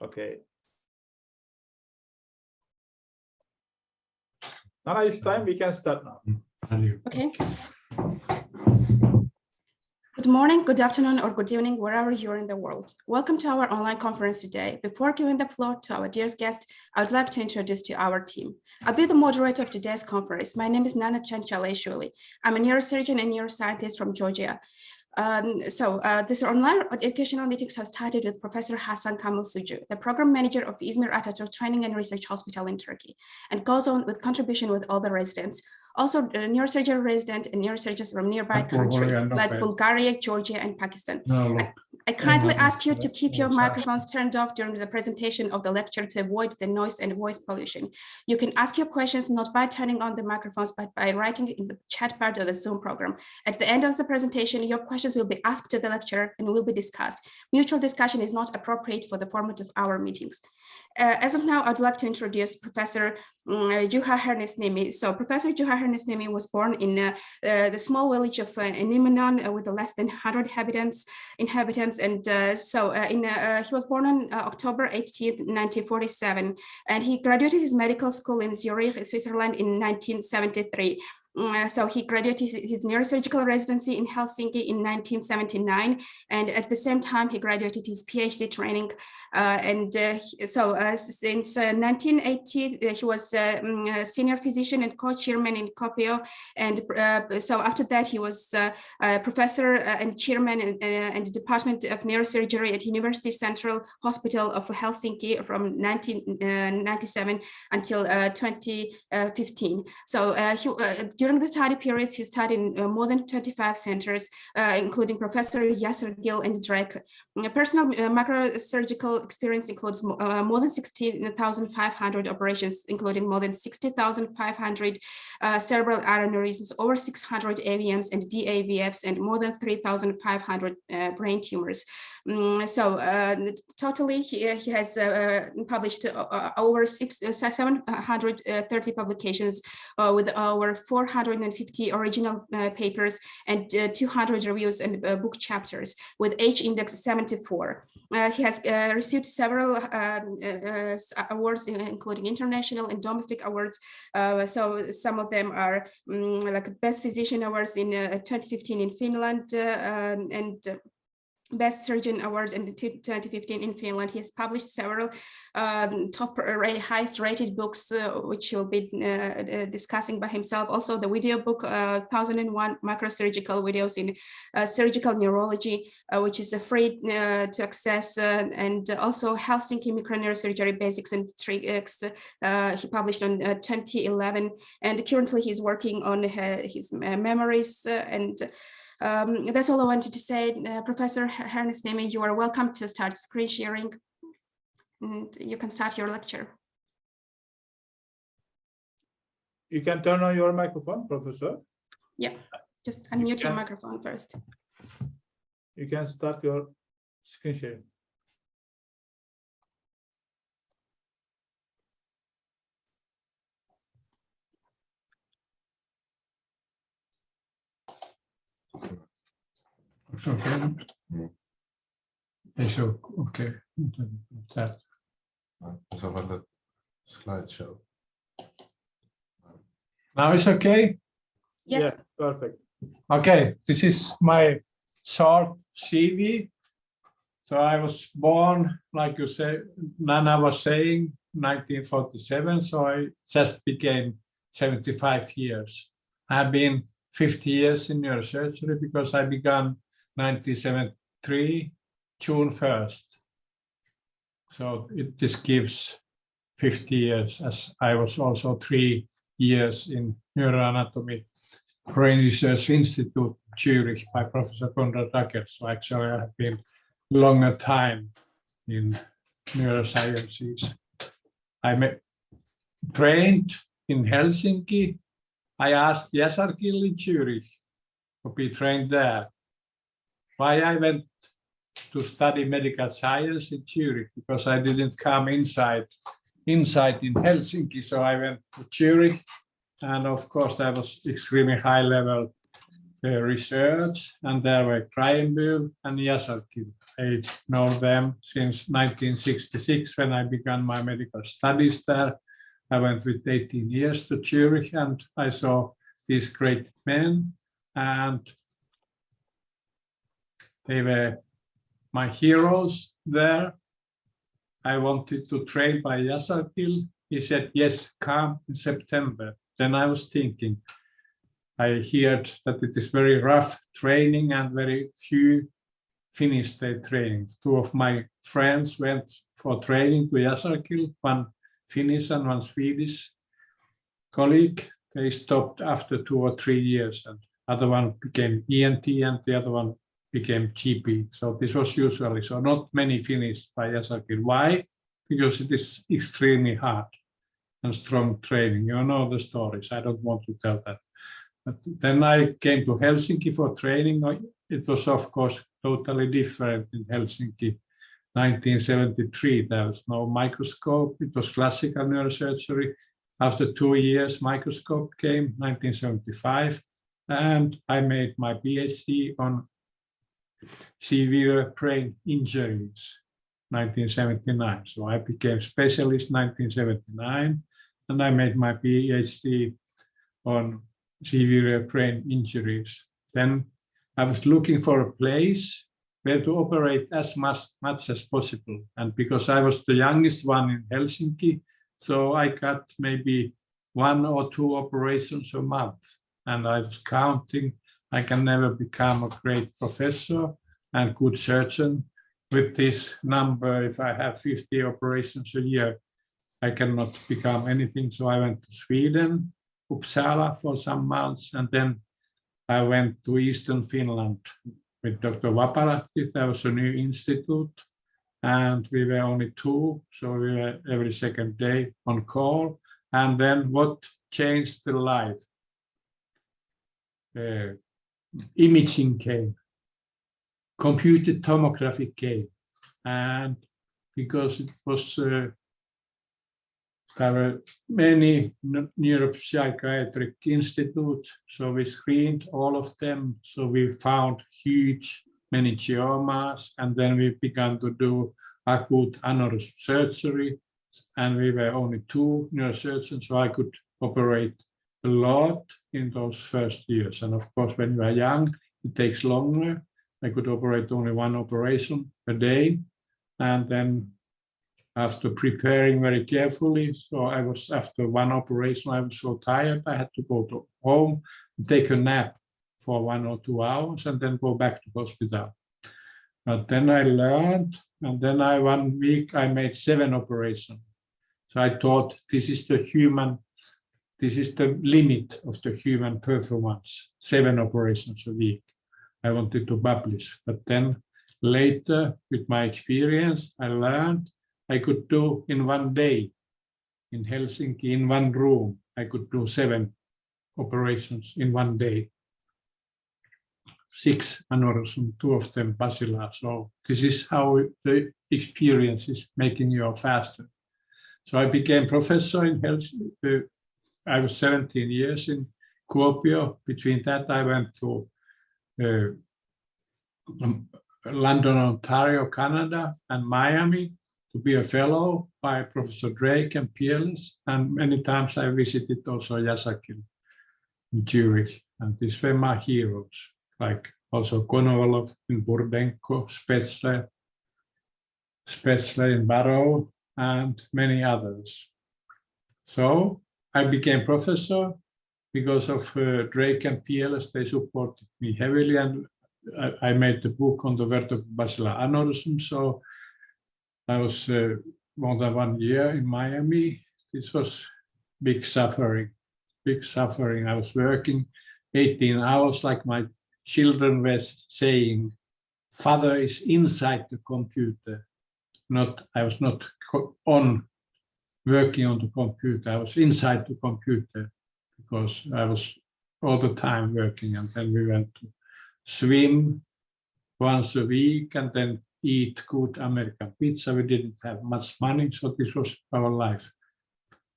Okay. Now it's time, we can start now. Okay. Good morning, good afternoon, or good evening, wherever you are in the world. Welcome to our online conference today. Before giving the floor to our dear guest, I would like to introduce to our team. I'll be the moderator of today's conference. My name is Nana Chanchaleshwili. I'm a neurosurgeon and neuroscientist from Georgia. This online educational meetings have started with Professor Hasan Kamal Sucu, the program manager of İzmir Atatürk Training and Research Hospital in Turkey, and goes on with contribution with all the residents. Also, neurosurgery resident and neurosurgeons from nearby countries like Bulgaria, Georgia, and Pakistan. I kindly ask you to keep your microphones turned off during the presentation of the lecture to avoid the noise and voice pollution. You can ask your questions not by turning on the microphones, but by writing in the chat part of the Zoom program. At the end of the presentation, your questions will be asked to the lecturer and will be discussed. Mutual discussion is not appropriate for the format of our meetings. As of now, I'd like to introduce Professor Yaşargil Hernesniemi. So Professor Yaşargil Hernesniemi was born in the small village of Nimenon with less than 100 inhabitants, and he was born on October 18th, 1947, and he graduated his medical school in Zurich, Switzerland in 1973. So he graduated his neurosurgical residency in Helsinki in 1979, and at the same time he graduated his PhD training. Since 1980 he was a senior physician and co-chairman in Kuopio, and so after that he was a professor and chairman in the Department of Neurosurgery at University Central Hospital of Helsinki from 1997 until 2015. So during the study periods, he studied in more than 25 centers, including Professor Yaşargil and Drake. Personal microsurgical experience includes more than 16,500 operations, including more than 60,500 cerebral aneurysms, over 600 AVMs and DAVFs, and more than 3,500 brain tumors. Totally he has published over 730 publications with over 450 original papers and 200 reviews and book chapters with H-index 74. He has received several awards, including international and domestic awards. So some of them are like Best Physician Awards in 2015 in Finland, and Best Surgeon Awards in 2015 in Finland. He has published several highest rated books, which he'll be discussing by himself. Also the video book, 1001 Microsurgical Videos in Surgical Neurology, which is free to access, and also Helsinki Microneurosurgery Basics and Tricks, he published on 2011, and currently he's working on his memories, and that's all I wanted to say. Professor Hernesniemi, you are welcome to start screen sharing, and you can start your lecture. You can turn on your microphone, Professor. Yeah, just unmute your microphone first. You can start your screen sharing. Okay. That. Also on the slideshow. Now it's okay? Yes. Yeah, perfect. Okay, this is my short CV. So I was born, like you said, Nana was saying, 1947. So I just became 75 years. I've been 50 years in neurosurgery because I began 1973, June 1st. So this gives 50 years, as I was also 3 years in neuroanatomy Brain Research Institute, Zurich, by Professor Konrad Racker. So actually I have been longer time in neurosciences. I'm trained in Helsinki. I asked Yaşargil in Zurich to be trained there. Why I went to study medical science in Zurich? Because I didn't come inside in Helsinki, so I went to Zurich, and of course that was extremely high level research, and there were Triangle and Yaşargil. I know them since 1966 when I began my medical studies there. I went with 18 years to Zurich and I saw these great men, and they were my heroes there. I wanted to train by Yaşargil. He said, yes, come in September. Then I was thinking, I heard that it is very rough training and very few finish their training. Two of my friends went for training to Yaşargil, one Finnish and one Swedish colleague. They stopped after 2 or 3 years, and other one became ENT and the other one became GP. So this was usually, so not many finished by Yaşargil. Why? Because it is extremely hard and strong training. You know the stories. I don't want to tell that. But then I came to Helsinki for training. It was, of course, totally different in Helsinki. 1973, there was no microscope. It was classical neurosurgery. After 2 years, microscope came, 1975, and I made my PhD on severe brain injuries, 1979. So I became specialist 1979, and I made my PhD on severe brain injuries. Then I was looking for a place where to operate as much as possible. And because I was the youngest one in Helsinki, so I got maybe 1 or 2 operations a month. And I was counting, I can never become a great professor and good surgeon with this number. If I have 50 operations a year, I cannot become anything. So I went to Sweden, Uppsala for some months, and then I went to Eastern Finland with Dr. Vapalahti. There was a new institute, and we were only 2, so we were every second day on call. And then what changed the life? Imaging came, computed tomography came, and because it was there were many neuropsychiatric institutes, so we screened all of them. So we found huge meningiomas, and then we began to do acute aneurysm surgery, and we were only 2 neurosurgeons, so I could operate a lot in those first years. And of course, when you are young, it takes longer. I could operate only 1 operation per day, and then after preparing very carefully, so I was, after 1 operation, I was so tired, I had to go to home, take a nap for 1 or 2 hours, and then go back to hospital. But then I learned, and then 1 week I made 7 operations. So I thought this is the limit of the human performance, 7 operations a week. I wanted to publish, but then later, with my experience, I learned I could do in 1 day in Helsinki, in 1 room, I could do 7 operations in 1 day. 6 aneurysms, 2 of them basilar. So this is how the experience is making you faster. So I became professor in Helsinki. I was 17 years in Kuopio. Between that, I went to London, Ontario, Canada, and Miami to be a fellow by Professor Drake and Peerless. And many times I visited also Yaşargil in Zurich. And these were my heroes, like also Konovalov in Burdenko, Spätzle in Barrow, and many others. So I became professor because of Drake and Peerless. They supported me heavily, and I made the book on the vertebral aneurysm. So I was more than 1 year in Miami. This was big suffering. I was working 18 hours, like my children were saying, father is inside the computer. I was not working on the computer. I was inside the computer because I was all the time working. And then we went to swim once a week and then eat good American pizza. We didn't have much money, so this was our life.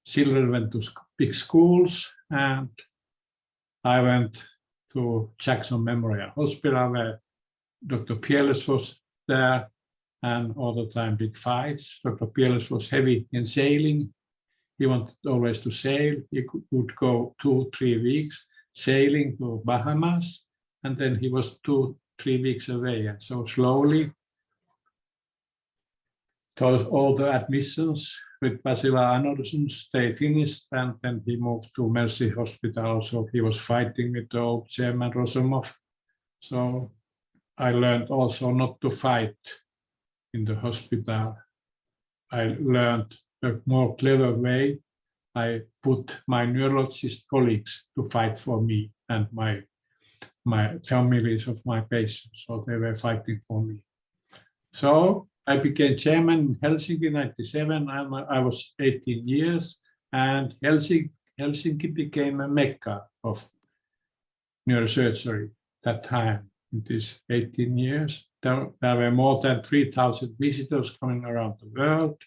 Children went to big schools, and I went to Jackson Memorial Hospital, where Dr. Pierles was there, and all the time big fights. Dr. Pierles was heavy in sailing. He wanted always to sail. He would go 2-3 weeks sailing to Bahamas, and then he was 2-3 weeks away. And so slowly, all the admissions with basilar aneurysms, they finished, and then he moved to Mercy Hospital. So he was fighting with the old chairman Rosomov. So I learned also not to fight in the hospital. I learned a more clever way. I put my neurologist colleagues to fight for me and my families of my patients. So they were fighting for me. So I became chairman in Helsinki in 1997. I was 18 years, and Helsinki became a mecca of neurosurgery that time. In these 18 years, there were more than 3,000 visitors coming around the world,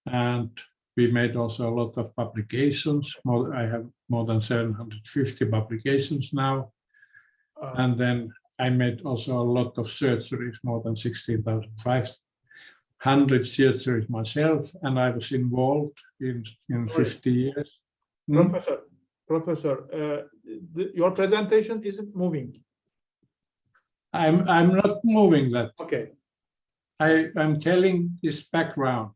and we made also a lot of publications. I have more than 750 publications now, and then I made also a lot of surgeries, more than 16,500 surgeries myself, and I was involved in 50 years. Professor, your presentation isn't moving. I'm not moving that. Okay. I'm telling this background.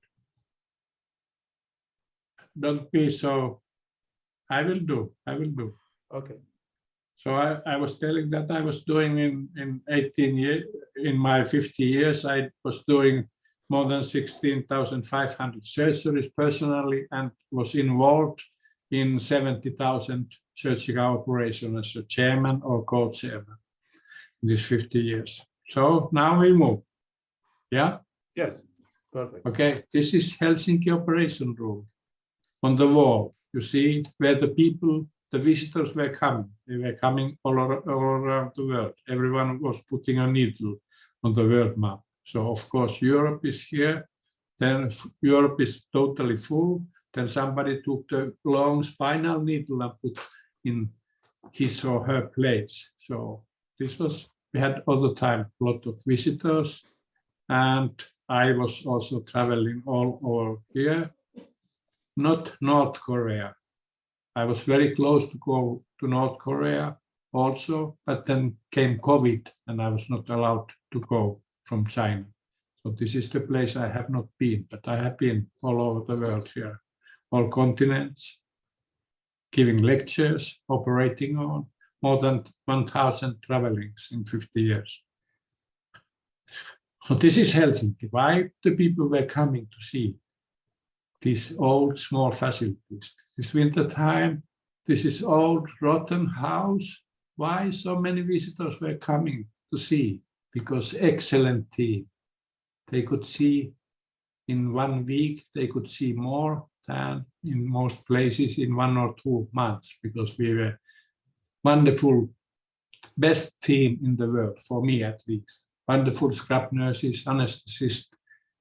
Don't be so. I will do. Okay. So I was telling that I was doing in 18 years, in my 50 years, I was doing more than 16,500 surgeries personally, and was involved in 70,000 surgical operations as a chairman or co-chairman in these 50 years. So now we move. Yeah? Yes. Perfect. Okay, this is Helsinki operation room. On the wall, you see where the visitors were coming. They were coming all around the world. Everyone was putting a needle on the world map. So of course Europe is here. Then Europe is totally full. Then somebody took the long spinal needle and put in his or her place. So we had all the time a lot of visitors, and I was also traveling all over here. Not North Korea. I was very close to go to North Korea also, but then came COVID and I was not allowed to go from China. So this is the place I have not been, but I have been all over the world here, all continents, giving lectures, operating on more than 1,000 travelings in 50 years. So this is Helsinki. Why the people were coming to see these old small facilities? This winter time, this is old rotten house. Why so many visitors were coming to see? Because excellent team. They could see in 1 week, they could see more than in most places in 1 or 2 months, because we were wonderful, best team in the world, for me at least. Wonderful scrub nurses, anesthetists.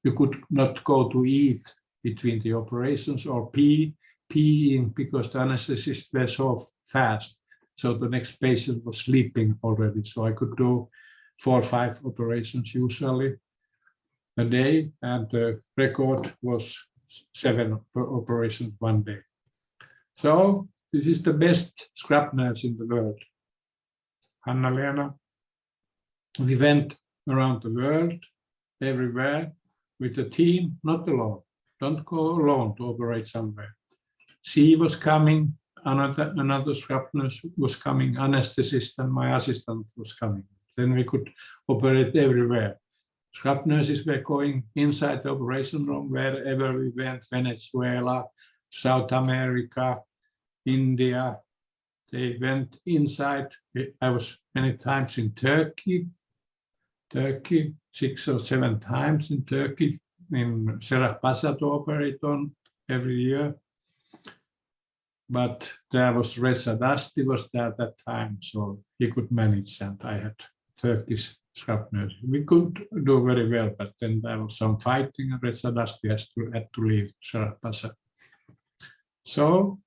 You could not go to eat between the operations or peeing because the anesthetists were so fast. So the next patient was sleeping already. So I could do 4 or 5 operations usually a day, and the record was 7 operations one day. So this is the best scrub nurse in the world, Hanna-Lena. We went around the world, everywhere, with a team, not alone. Don't go alone to operate somewhere. She was coming, another scrub nurse was coming, anesthetist and my assistant was coming. Then we could operate everywhere. Scrub nurses were going inside the operation room wherever we went, Venezuela, South America, India. They went inside. I was many times in Turkey, 6 or 7 times in Turkey, in Cerrahpasa to operate on every year. But there was Reza Dasti was there at that time, so he could manage, and I had Turkish scrub nurse. We could do very well, but then there was some fighting, and Reza Dasti had to leave Cerrahpasa. So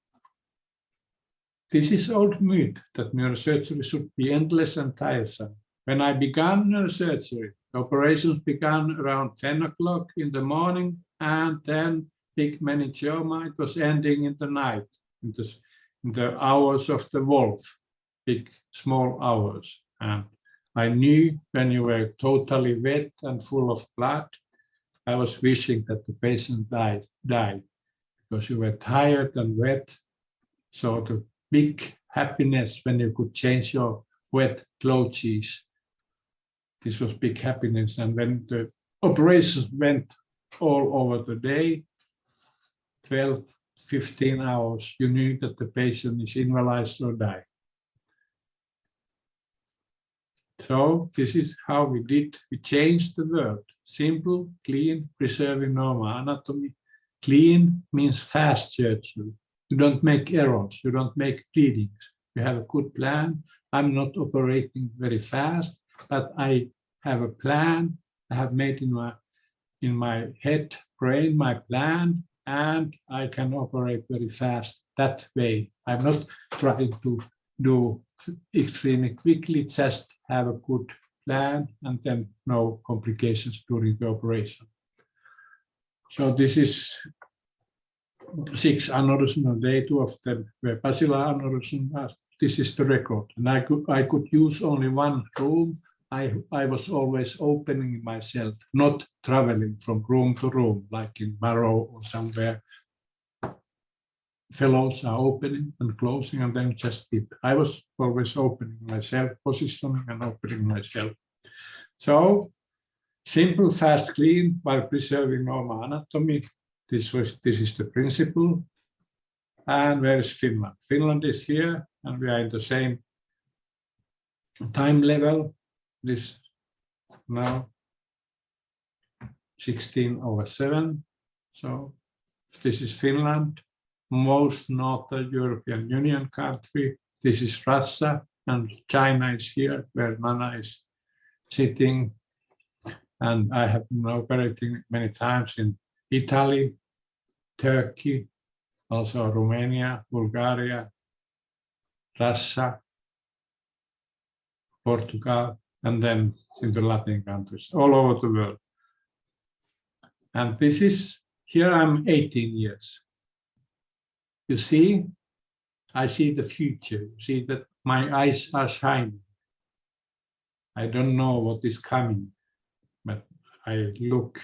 This is old myth that neurosurgery should be endless and tiresome. When I began neurosurgery, operations began around 10 o'clock in the morning, and then big meningioma, it was ending in the night, in the hours of the wolf, big, small hours. And I knew when you were totally wet and full of blood, I was wishing that the patient died because you were tired and wet. So the big happiness when you could change your wet clothes, this was big happiness. And when the operations went all over the day, 12, 15 hours, you knew that the patient is invalidized or died. So this is how we did. We changed the word. Simple, clean, preserving normal anatomy. Clean means fast surgery. You don't make errors. You don't make bleedings. You have a good plan. I'm not operating very fast, but I have a plan. I have made in my head, brain, my plan, and I can operate very fast that way. I'm not trying to do extremely quickly, just have a good plan and then no complications during the operation. So this is 6 aneurysms a day, 2 of them were basilar aneurysms. This is the record. And I could use only one room. I was always opening myself, not traveling from room to room, like in Barrow or somewhere. Fellows are opening and closing and then just dip. I was always opening myself, positioning and opening myself. So simple, fast, clean, while preserving normal anatomy. This is the principle. And where is Finland? Finland is here, and we are in the same time level. This now 16:07. So this is Finland, most Northern European Union country. This is Russia, and China is here, where Nana is sitting. And I have been operating many times in Italy, Turkey, also Romania, Bulgaria, Russia, Portugal, and then in the Latin countries, all over the world. And this is, here I'm 18 years. You see, I see the future. You see that my eyes are shining. I don't know what is coming, but I look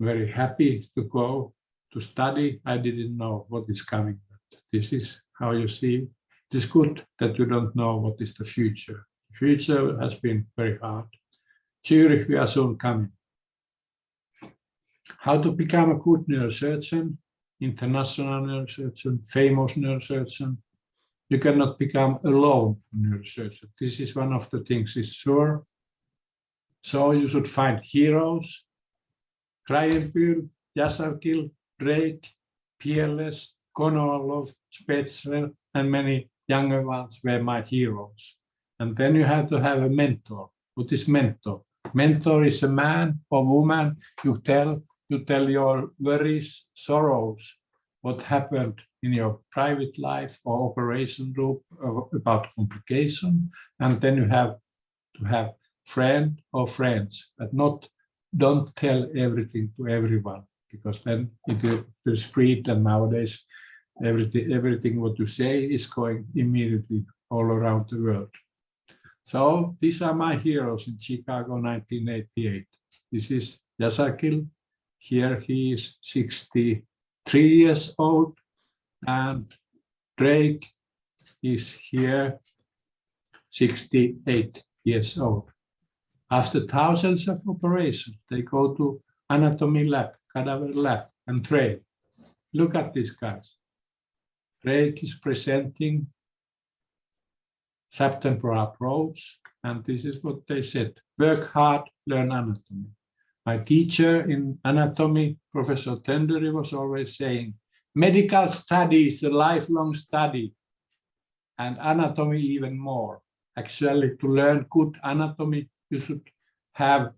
very happy to go to study. I didn't know what is coming, but this is how you see. It is good that you don't know what is the future. The future has been very hard. Zurich, we are soon coming. How to become a good neurosurgeon, international neurosurgeon, famous neurosurgeon. You cannot become alone a neurosurgeon. This is one of the things is sure. So you should find heroes. Kreienbühl, Yaşargil, Drake, Peerless, Konovalov, Spetsler, and many younger ones were my heroes. And then you have to have a mentor. What is mentor? Mentor is a man or woman you tell your worries, sorrows, what happened in your private life or operation room about complication. And then you have to have friend or friends, but don't tell everything to everyone, because then if there's freedom nowadays, everything what you say is going immediately all around the world. So these are my heroes in Chicago, 1988. This is Yaşargil. Here he is 63 years old, and Drake is here 68 years old. After thousands of operations, they go to anatomy lab, cadaver lab, and train. Look at these guys. Drake is presenting subtemporal approach, and this is what they said. Work hard, learn anatomy. My teacher in anatomy, Professor Hernesniemi, was always saying, medical study is a lifelong study, and anatomy even more. Actually, to learn good anatomy, you should have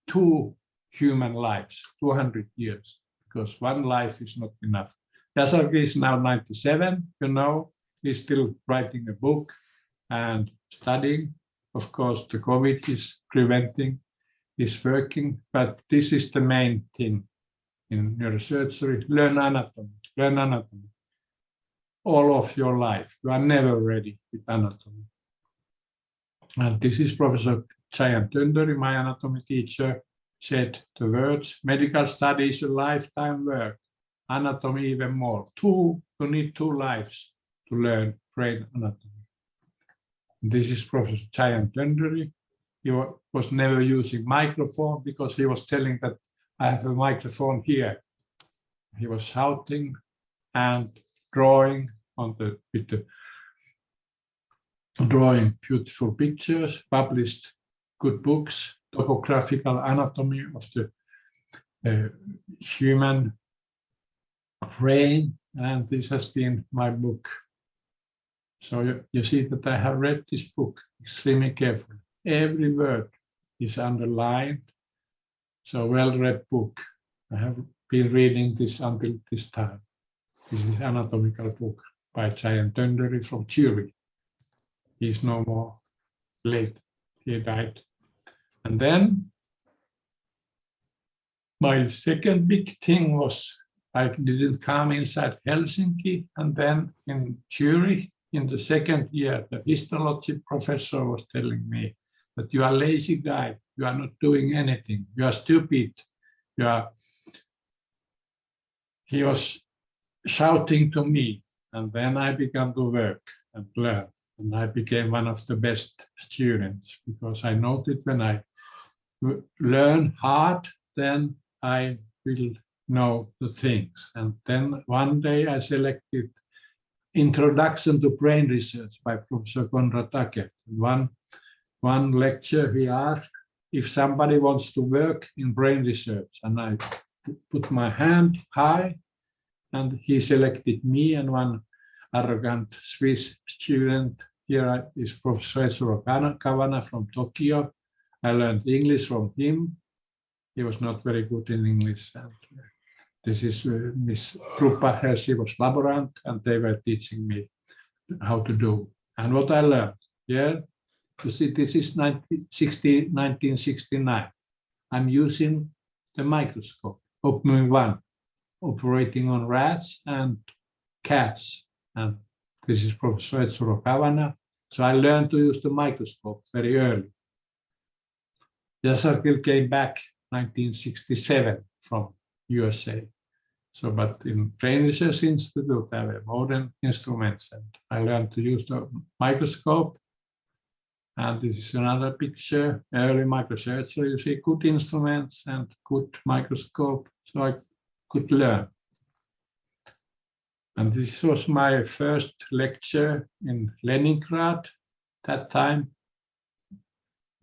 2 human lives, 200 years, because one life is not enough. Yaşargil is now 97, you know, he's still writing a book and studying. Of course, the COVID is preventing his working, but this is the main thing in neurosurgery. Learn anatomy, learn anatomy. All of your life, you are never ready with anatomy. And this is Professor Hernesniemi, my anatomy teacher, said the words, medical study is a lifetime work, anatomy even more. You need 2 lives to learn brain anatomy. This is Professor Hernesniemi. He was never using microphone because he was telling that I have a microphone here. He was shouting and drawing with the drawing beautiful pictures, published good books, topographical anatomy of the human brain, and this has been my book. So you see that I have read this book extremely carefully. Every word is underlined. So well-read book. I have been reading this until this time. This is anatomical book by Hernesniemi from Zurich. He is no more late. He died. And then my second big thing was I didn't come inside Helsinki, and then in Zurich in the second year, the histology professor was telling me that you are a lazy guy, you are not doing anything, you are stupid, he was shouting to me, and then I began to work and learn, and I became one of the best students because I noted when I learn hard, then I will know the things. And then one day I selected Introduction to Brain Research by Professor Konrad Ackert. One lecture he asked if somebody wants to work in brain research, and I put my hand high, and he selected me and one arrogant Swiss student. Here is Professor Kavana from Tokyo. I learned English from him. He was not very good in English. And this is Miss Krupa here, she was laborant, and they were teaching me how to do. And what I learned, you see, this is 1969. I'm using the microscope, opening one, operating on rats and cats. And this is Professor Kavana. So I learned to use the microscope very early. Yaşargil came back 1967 from USA. So, but in Brain Research Institute, I have modern instruments, and I learned to use the microscope. And this is another picture, early microsurgery. You see good instruments and good microscope, so I could learn. And this was my first lecture in Leningrad that time.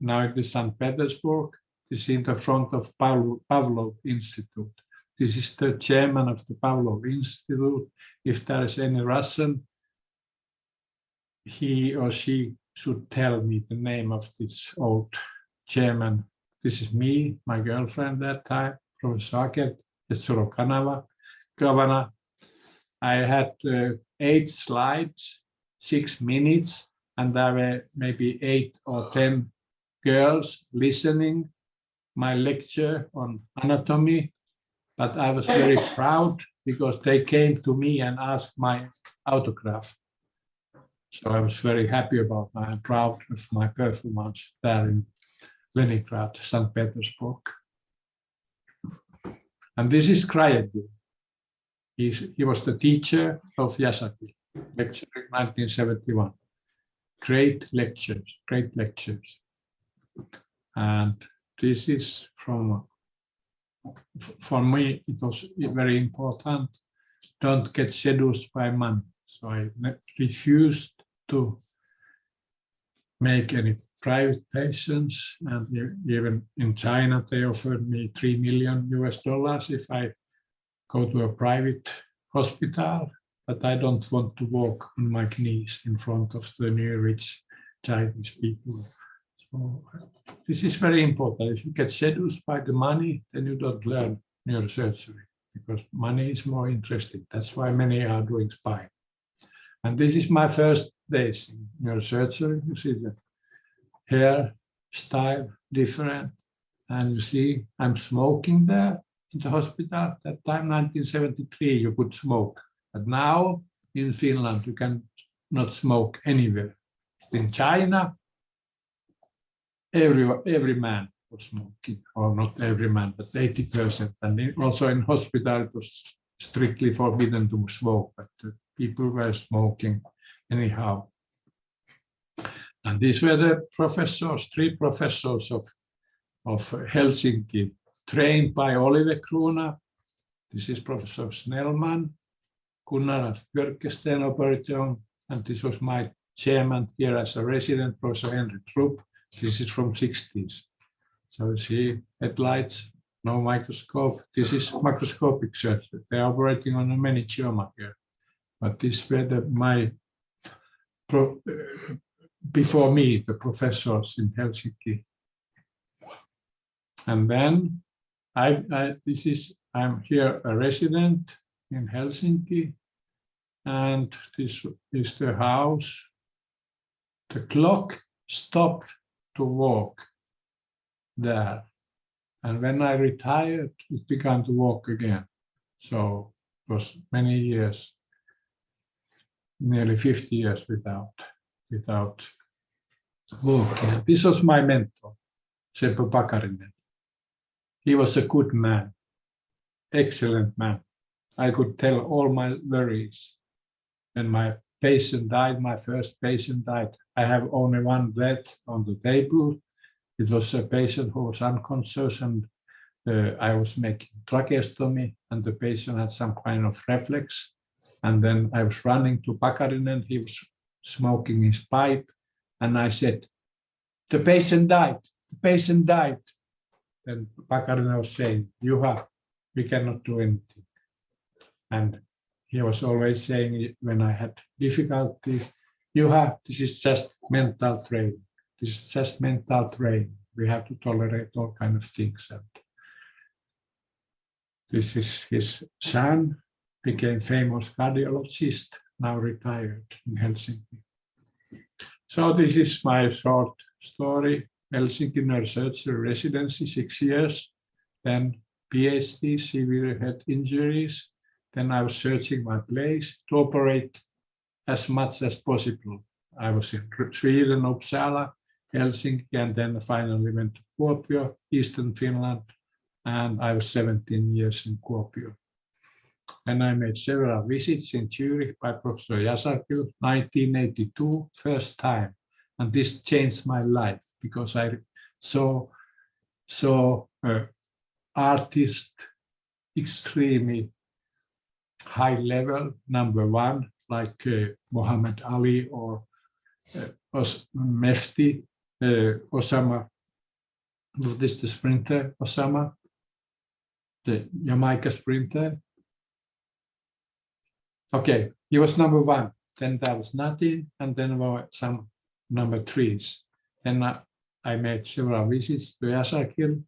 Now it is St. Petersburg. This is in the front of Pavlov Institute. This is the chairman of the Pavlov Institute. If there is any Russian, he or she should tell me the name of this old chairman. This is me, my girlfriend that time, Professor Hernesniemi. I had 8 slides, 6 minutes, and there were maybe 8 or 10 girls listening my lecture on anatomy, but I was very proud because they came to me and asked my autograph. So I was very happy about that and proud of my performance there in Leningrad, St. Petersburg. And this is Krajewski. He was the teacher of Yaşargil, lecturing 1971. Great lectures, great lectures. And this is for me, it was very important. Don't get seduced by money. So I refused to make any private patients. And even in China, they offered me $3 million if I go to a private hospital. But I don't want to walk on my knees in front of the new rich Chinese people. So this is very important. If you get seduced by the money, then you don't learn neurosurgery because money is more interesting. That's why many are doing spine. And this is my first days in neurosurgery. You see the hair style different. And you see I'm smoking there in the hospital. That time, 1973, you could smoke. But now in Finland, you can not smoke anywhere. In China, every man was smoking, or not every man, but 80%. And also in hospital, it was strictly forbidden to smoke, but people were smoking anyhow. And these were the professors, 3 professors of Helsinki, trained by Oliver Kruna. This is Professor Snellman, Gunnar Björkestein operator, and this was my chairman here as a resident, Professor Henrik Krupp. This is from 60s. So you see headlights, no microscope. This is microscopic surgery. They're operating on a meningioma here. But this were before me, the professors in Helsinki. And then I'm here a resident in Helsinki, and this is the house. The clock stopped to walk there, and when I retired, it began to walk again. So it was many years, nearly 50 years without walking. This was my mentor, Seppo Pakarinen. He was a good man, excellent man. I could tell all my worries. When my patient died, my first patient died, I have only one death on the table. It was a patient who was unconscious, and I was making tracheostomy, and the patient had some kind of reflex. And then I was running to Pakarinen, he was smoking his pipe, and I said, "The patient died, the patient died." And Pakarinen was saying, "Juha, we cannot do anything." And he was always saying when I had difficulties, "Juha, this is just mental training. This is just mental training. We have to tolerate all kinds of things." And this is his son, became famous cardiologist, now retired in Helsinki. So this is my short story. Helsinki neurosurgery residency, 6 years, then PhD, severe head injuries. Then I was searching my place to operate as much as possible. I was in Sweden, Uppsala, Helsinki, and then finally went to Kuopio, Eastern Finland, and I was 17 years in Kuopio. And I made several visits in Zurich by Professor Yaşargil, 1982, first time. And this changed my life because I saw artist extremely high level, number 1, like Muhammad Ali or Mefti, Osama, what is the sprinter, Osama, the Jamaica sprinter. Okay, he was number 1, then there was nothing, and then there were some number 3s. Then I made several visits to Yaşargil.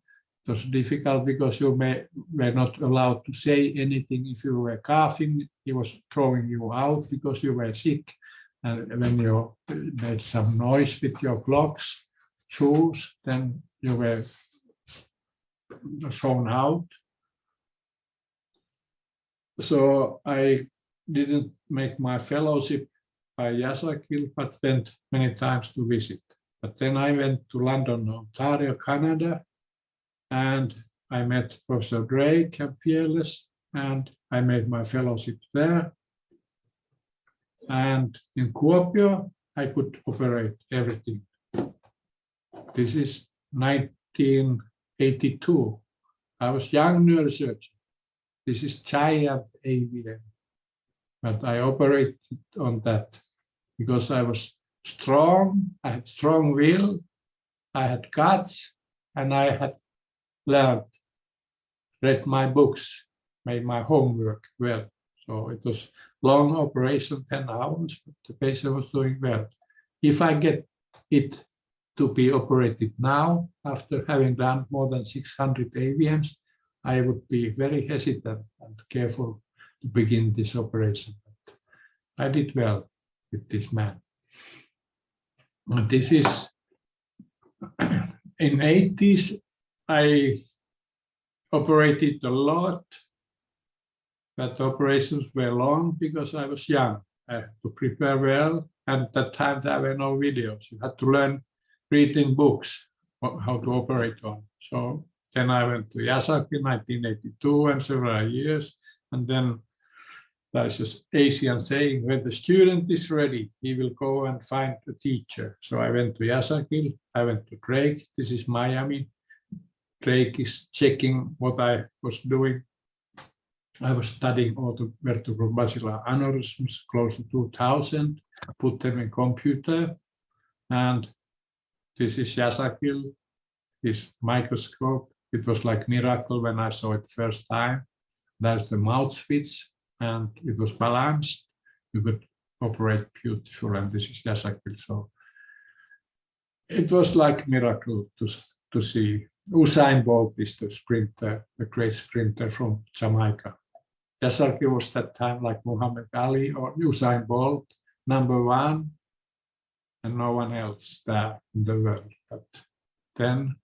It was difficult because you were not allowed to say anything. If you were coughing, he was throwing you out because you were sick. And when you made some noise with your clocks, shoes, then you were thrown out. So I didn't make my fellowship by Yaşargil, but went many times to visit. But then I went to London, Ontario, Canada, and I met Professor Drake and Peerless, and I made my fellowship there. And in Kuopio, I could operate everything. This is 1982. I was young neurosurgeon. This is giant AVM. But I operated on that because I was strong, I had strong will, I had guts, and I had learned, read my books, made my homework well. So it was long operation, 10 hours, but the patient was doing well. If I get it to be operated now, after having done more than 600 AVMs, I would be very hesitant and careful to begin this operation. But I did well with this man. And this is in 80s. I operated a lot, but operations were long because I was young. I had to prepare well, and at that time there were no videos. You had to learn reading books how to operate on. So then I went to Yaşargil in 1982 and several years, and then there's this Asian saying, when the student is ready, he will go and find a teacher. So I went to Yaşargil, I went to Drake, this is Miami. Drake is checking what I was doing. I was studying all the vertebral basilar aneurysms, close to 2000, put them in computer. And this is Yaşargil, this microscope. It was like miracle when I saw it first time. There's the mouth switch, and it was balanced. You could operate beautiful, and this is Yaşargil. So it was like miracle to see. Usain Bolt is the sprinter, the great sprinter from Jamaica. Yaşargil was that time like Muhammad Ali or Usain Bolt, #1, and no one else there in the world. But then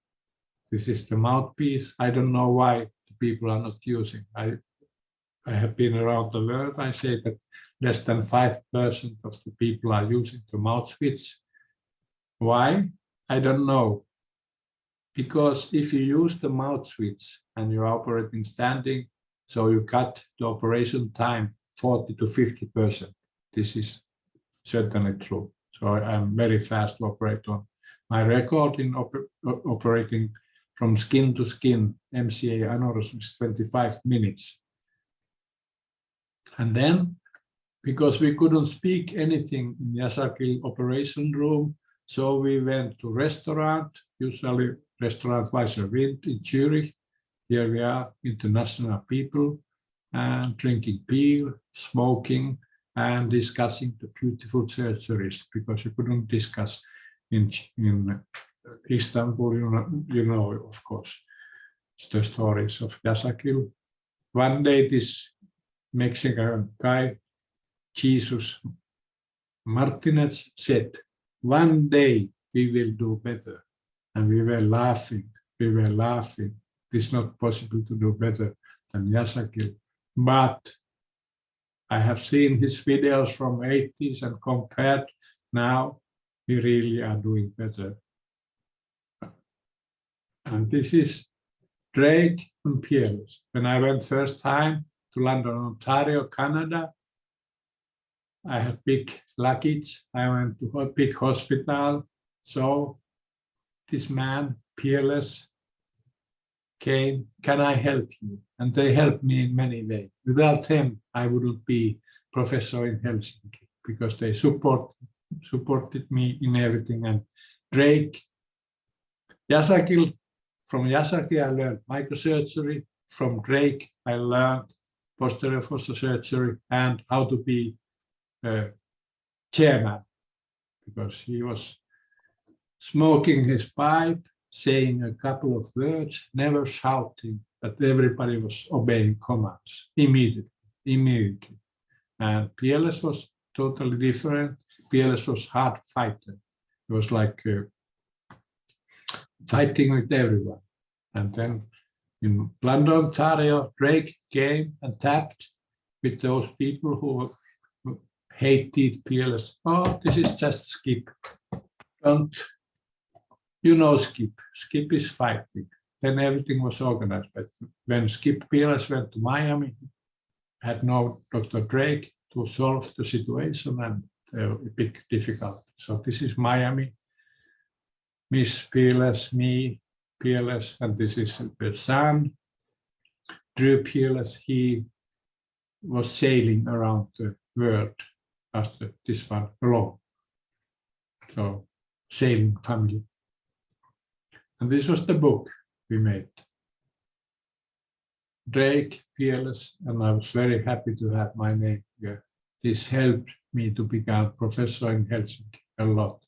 this is the mouthpiece. I don't know why the people are not using. I have been around the world. I say that less than 5% of the people are using the mouth switch. Why? I don't know. Because if you use the mouth switch and you're operating standing, so you cut the operation time 40 to 50%. This is certainly true. So I'm very fast to operate on. My record in operating from skin to skin, MCA aneurysm, is 25 minutes. And then, because we couldn't speak anything in Yaşargil operation room, so we went to restaurant, usually restaurant Weiser Wind in Zurich. Here we are, international people, and drinking beer, smoking, and discussing the beautiful surgeries, because you couldn't discuss in Istanbul, you know, of course, the stories of Yaşargil. One day this Mexican guy, Jesus Martinez, said, one day we will do better. And we were laughing, It's not possible to do better than Yaşargil. But I have seen his videos from 80s and compared now, we really are doing better. And this is Drake and Peerless. When I went first time to London, Ontario, Canada, I had big luggage. I went to a big hospital. So this man, Peerless, came, can I help you? And they helped me in many ways. Without them, I wouldn't be professor in Helsinki, because they supported me in everything. And Drake, Yaşargil, from Yaşargil I learned microsurgery. From Drake I learned posterior fossa surgery and how to be a chairman, because he was smoking his pipe, saying a couple of words, never shouting, but everybody was obeying commands immediately. And PLS was totally different. PLS was hard fighter. It was like fighting with everyone. And then in London, Ontario, Drake came and tapped with those people who hated PLS. Oh, this is just Skip. Don't, you know Skip. Skip is fighting. Then everything was organized. But when Skip PLS went to Miami, had no Dr. Drake to solve the situation, and a big difficulty. So this is Miami, Miss PLS, me, PLS, and this is the son, Drew PLS. He was sailing around the world after this one alone. So sailing family. And this was the book we made. Drake, PLS, and I was very happy to have my name here. This helped me to become professor in Helsinki a lot.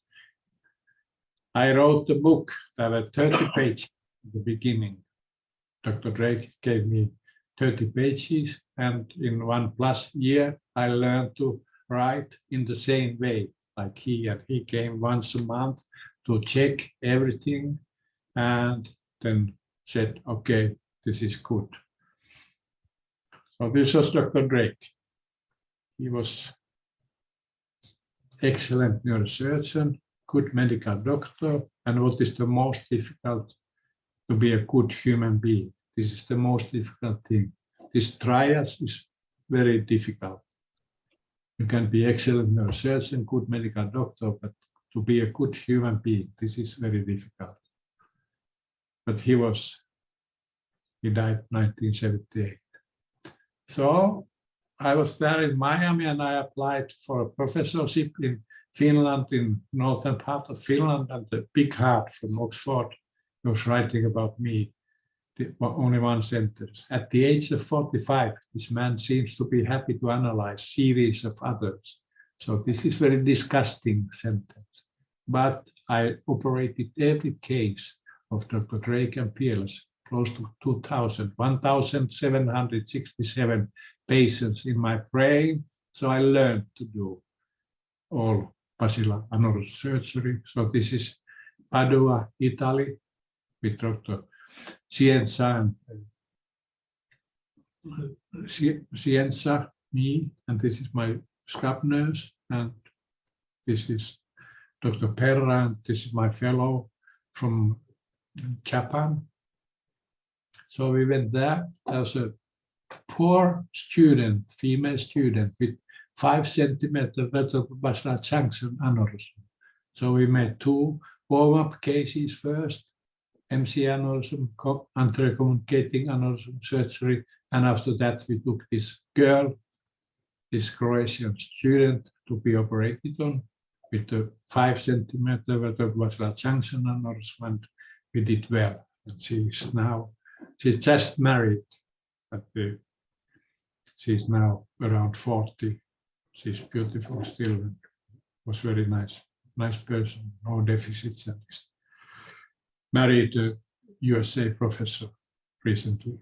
I wrote the book, there were 30 pages at the beginning. Dr. Drake gave me 30 pages, and in 1+ year, I learned to write in the same way like he, and he came once a month to check everything and then said, okay, this is good. So this was Dr. Drake. He was excellent neurosurgeon, good medical doctor, and what is the most difficult, to be a good human being. This is the most difficult thing. This triad is very difficult. You can be excellent neurosurgeon, good medical doctor, but to be a good human being, this is very difficult. But he died 1978. So I was there in Miami and I applied for a professorship in Finland, in northern part of Finland, and the big heart from Oxford was writing about me, only one sentence. At the age of 45, this man seems to be happy to analyze series of others. So this is very disgusting sentence. But I operated every case of Dr. Drake and peers, close to 1,767 patients in my brain. So I learned to do all basilar neurosurgery. So this is Padua, Italy, with Dr. Cienza, me, and this is my scrub nurse, and this is Dr. Perra, and this is my fellow from Japan. So we went there. There was a poor student, female student, with 5 centimeter vertebral junction aneurysm. So we made 2 warm-up cases first, MC aneurysm, anterior communicating aneurysm surgery, and after that we took this girl, this Croatian student, to be operated on with the 5 centimeter vertebral junction aneurysm, and we did well. And she's just married, but she's now around 40. She's beautiful still, and was very nice person, no deficits, and married a USA professor recently.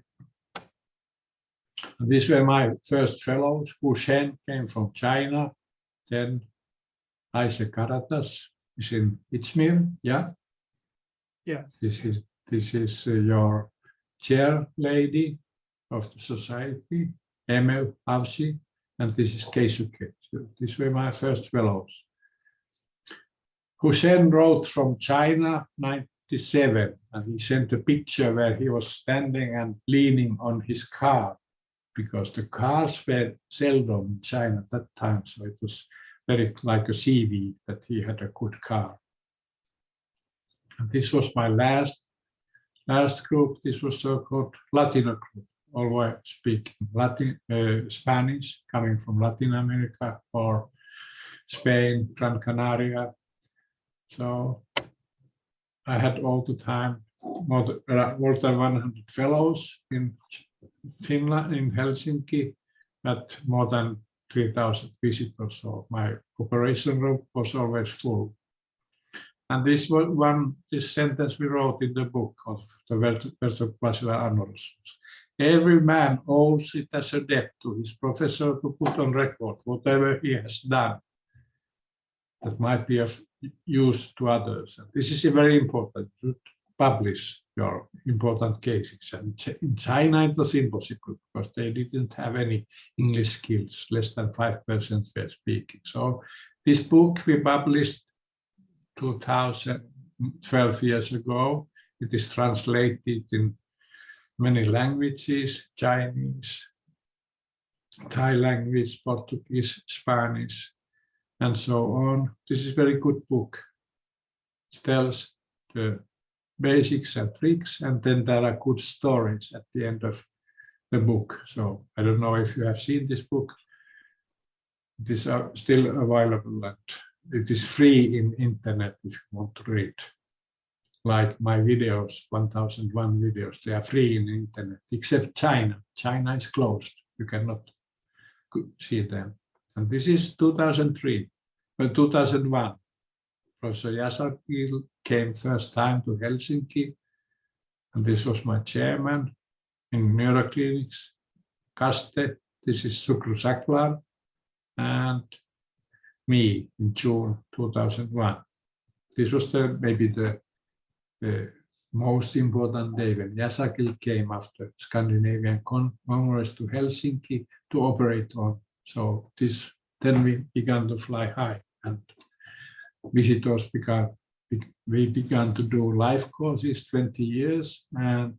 And these were my first fellows. Hu Shen came from China. Then Aise Karatas is in Izmir. Yeah. This is your chair lady of the society, Emel Avsi, and this is Keisuke. So these were my first fellows. Hussein wrote from China 1997, and he sent a picture where he was standing and leaning on his car, because the cars were seldom in China at that time, so it was very like a CV that he had a good car. And this was my last group. This was so-called Latino group, always speaking Spanish, coming from Latin America or Spain, Gran Canaria. So I had all the time more than 100 fellows in Finland, in Helsinki, but more than 3,000 visitors. So my operation room was always full. And this sentence we wrote in the book of the vertebral aneurysms. Every man owes it as a debt to his professor to put on record whatever he has done that might be of use to others. And this is very important to publish your important cases. And in China, it was impossible because they didn't have any English skills. Less than 5% were speaking. So this book we published 12 years ago. It is translated in many languages: Chinese, Thai language, Portuguese, Spanish, and so on. This is a very good book. It tells the basics and tricks, and then there are good stories at the end of the book. So I don't know if you have seen this book. These are still available, and it is free in internet if you want to read. Like my videos, 1001 videos, they are free in internet, except China. China is closed. You cannot see them. And this is 2001. Professor Yaşargil came first time to Helsinki, and this was my chairman. in neuroclinics. Kaste, this is sucrosacral, and me in June 2001. This was maybe the most important day when Yaşargil came after Scandinavian Congress to Helsinki to operate on. So then we began to fly high, and visitors we began to do live courses 20 years, and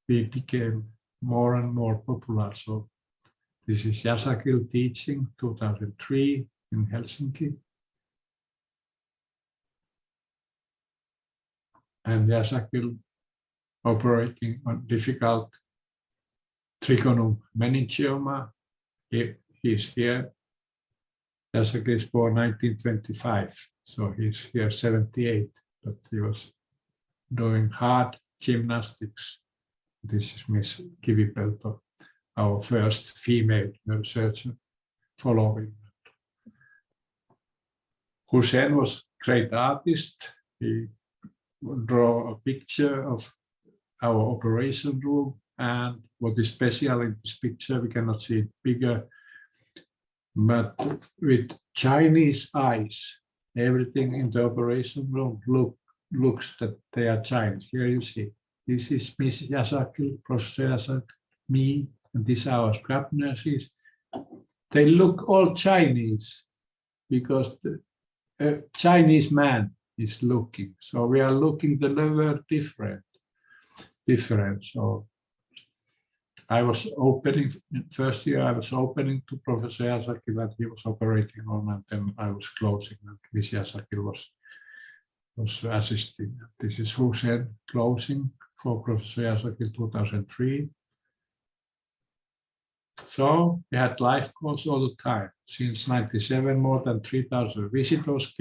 we became more and more popular. So this is Yaşargil teaching 2003 in Helsinki. And Yaşargil operating on difficult trigonum meningioma. He's here. Yaşargil is born 1925, so he's here 78, but he was doing hard gymnastics. This is Miss Kivipelto, our first female neurosurgeon following. Hussein was a great artist. He draw a picture of our operation room, and what is special in this picture, we cannot see it bigger, but with Chinese eyes, everything in the operation room looks that they are Chinese. Here you see, this is Miss Yaşargil, Professor Yaşargil, me, and these are our scrub nurses. They look all Chinese because the Chinese man is looking. So we are looking the level different. So I was opening, first year I was opening to Professor Yaşargil that he was operating on, and then I was closing, and Miss Yaşargil was assisting. This is who said closing for Professor Yaşargil 2003. So we had live calls all the time. Since 97, more than 3,000 visitors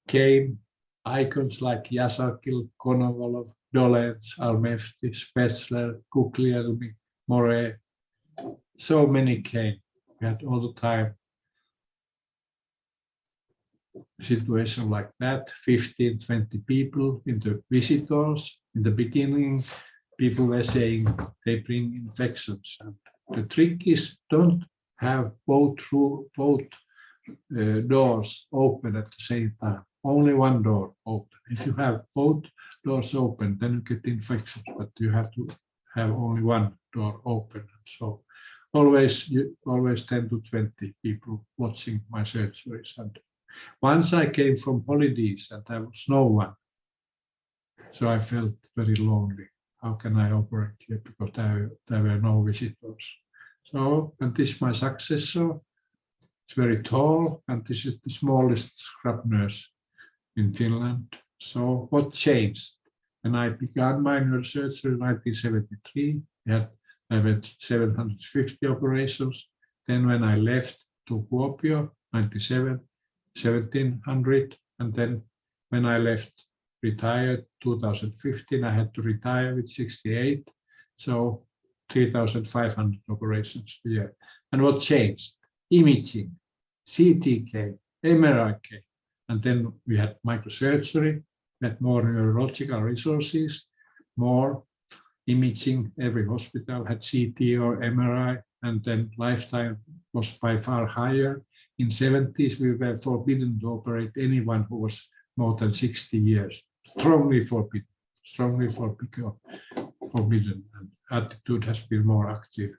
came. Icons like Yaşargil, Konovalov, Dolens, Almefti, Spetzler, Guglielmi, More. So many came. We had all the time situation like that, 15, 20 people in the visitors. In the beginning, people were saying they bring infections. And the trick is don't have both doors open at the same time. Only one door open. If you have both doors open, then you get infections, but you have to have only one door open. So always 10 to 20 people watching my surgeries. And once I came from holidays and there was no one, so I felt very lonely. How can I operate here? Because there were no visitors. So, and this is my successor. It's very tall, and this is the smallest scrub nurse in Finland. So what changed? When I began my neurosurgery in 1973, I had 750 operations. Then when I left to Kuopio, 97, 1,700. And then when I retired 2015, I had to retire with 68. So 3,500 operations a year. And what changed? Imaging, CT came, MRI came. And then we had microsurgery, we had more neurological resources, more imaging. Every hospital had CT or MRI, and then lifetime was by far higher. In the 70s, we were forbidden to operate anyone who was more than 60 years. Strongly forbidden, and attitude has been more active.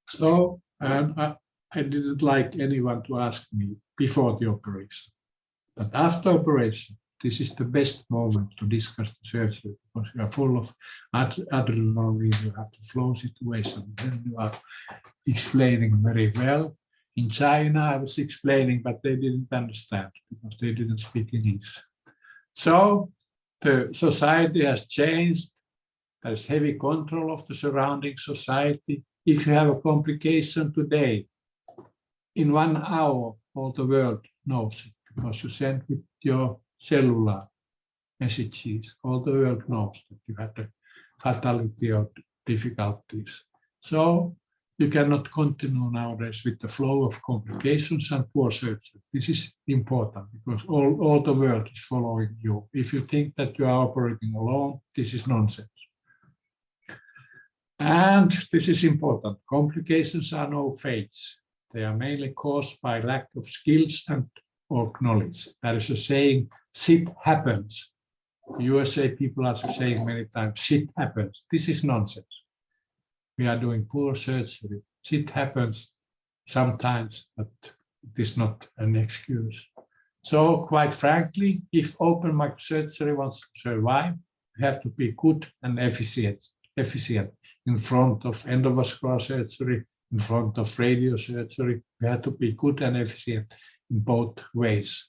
So, and I didn't like anyone to ask me before the operation. But after operation, this is the best moment to discuss the surgery, because you are full of adrenaline, you have the flow situation, then you are explaining very well. In China, I was explaining, but they didn't understand because they didn't speak English. So the society has changed. There's heavy control of the surrounding society. If you have a complication today, in 1 hour, all the world knows it because you send with your cellular messages. All the world knows that you had a fatality or difficulties. So you cannot continue nowadays with the flow of complications and poor surgery. This is important because all the world is following you. If you think that you are operating alone, this is nonsense. And this is important. Complications are no fates. They are mainly caused by lack of skills and or knowledge. There is a saying, shit happens. USA people are saying many times, shit happens. This is nonsense. We are doing poor surgery. Shit happens sometimes, but it is not an excuse. So quite frankly, if open microsurgery wants to survive, you have to be good and efficient in front of endovascular surgery, in front of radiosurgery. You have to be good and efficient in both ways.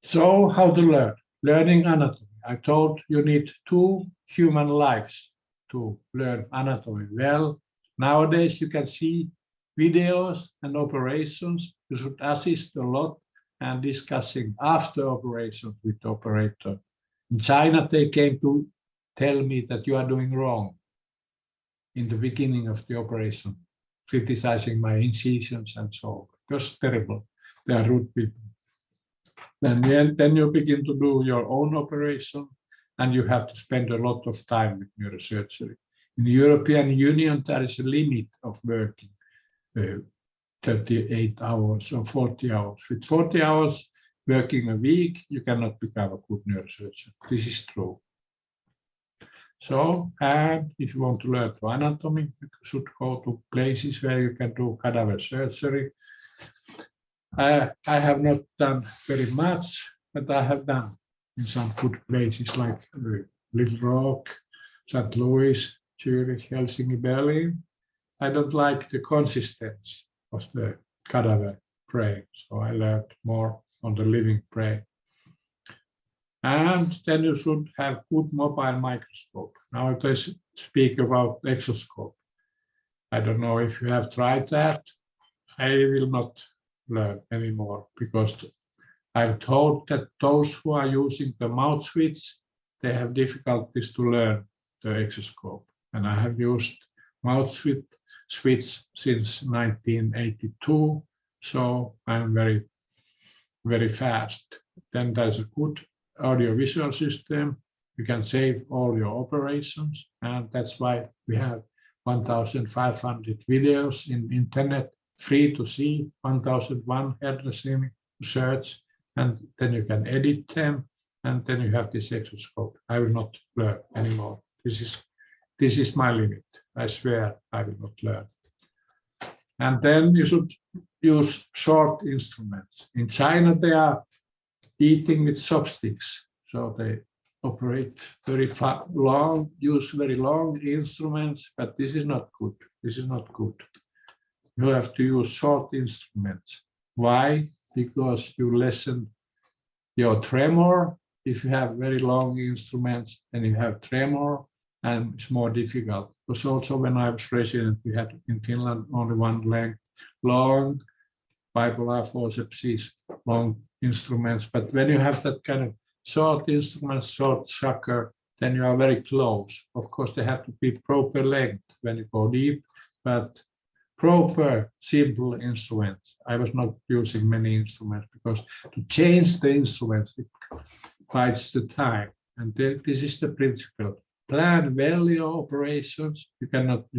So how to learn? Learning anatomy. I told you need 2 human lives to learn anatomy. Well, nowadays you can see videos and operations. You should assist a lot and discussing after operations with the operator. In China, they came to tell me that you are doing wrong in the beginning of the operation, criticizing my incisions and so on. It was terrible. They are rude people. Then you begin to do your own operation, and you have to spend a lot of time with neurosurgery. In the European Union, there is a limit of working, 38 hours or 40 hours. With 40 hours working a week, you cannot become a good neurosurgeon. This is true. So, and if you want to learn to anatomy, you should go to places where you can do cadaver surgery. I have not done very much, but I have done in some good places like Little Rock, St. Louis, Zurich, Helsinki, Berlin. I don't like the consistency of the cadaver brain, so I learned more on the living brain. And then you should have good mobile microscope. Now they speak about exoscope. I don't know if you have tried that. I will not learn anymore because I'm told that those who are using the mouth switch, they have difficulties to learn the exoscope. And I have used mouth switch since 1982, so I'm very, very fast. Then there's a good audiovisual system. You can save all your operations, and that's why we have 1,500 videos in internet, free to see, 1,001 Hernesniemi to search, and then you can edit them, and then you have this exoscope. I will not learn anymore. This is my limit. I swear I will not learn. And then you should use short instruments. In China, they are eating with chopsticks, so they operate very long, use very long instruments, but this is not good. This is not good. You have to use short instruments. Why? Because you lessen your tremor. If you have very long instruments, then you have tremor, and it's more difficult. Because also when I was resident, we had in Finland only one length, long bipolar forceps, long instruments. But when you have that kind of short instruments, short sucker, then you are very close. Of course, they have to be proper length when you go deep, but proper, simple instruments. I was not using many instruments because to change the instruments, it fights the time. And this is the principle. Plan well your operations. You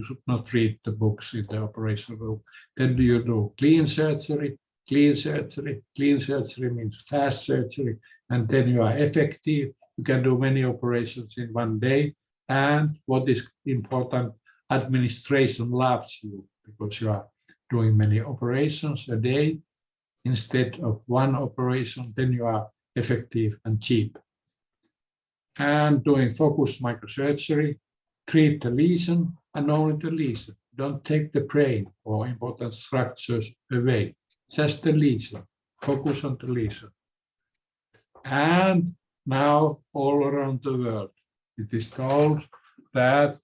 should not read the books in the operation room. Then you do clean surgery. Clean surgery. Clean surgery means fast surgery. And then you are effective. You can do many operations in one day. And what is important, administration loves you because you are doing many operations a day instead of one operation. Then you are effective and cheap. And doing focused microsurgery, treat the lesion and only the lesion. Don't take the brain or important structures away. Just the lesion. Focus on the lesion. And now all around the world, it is told that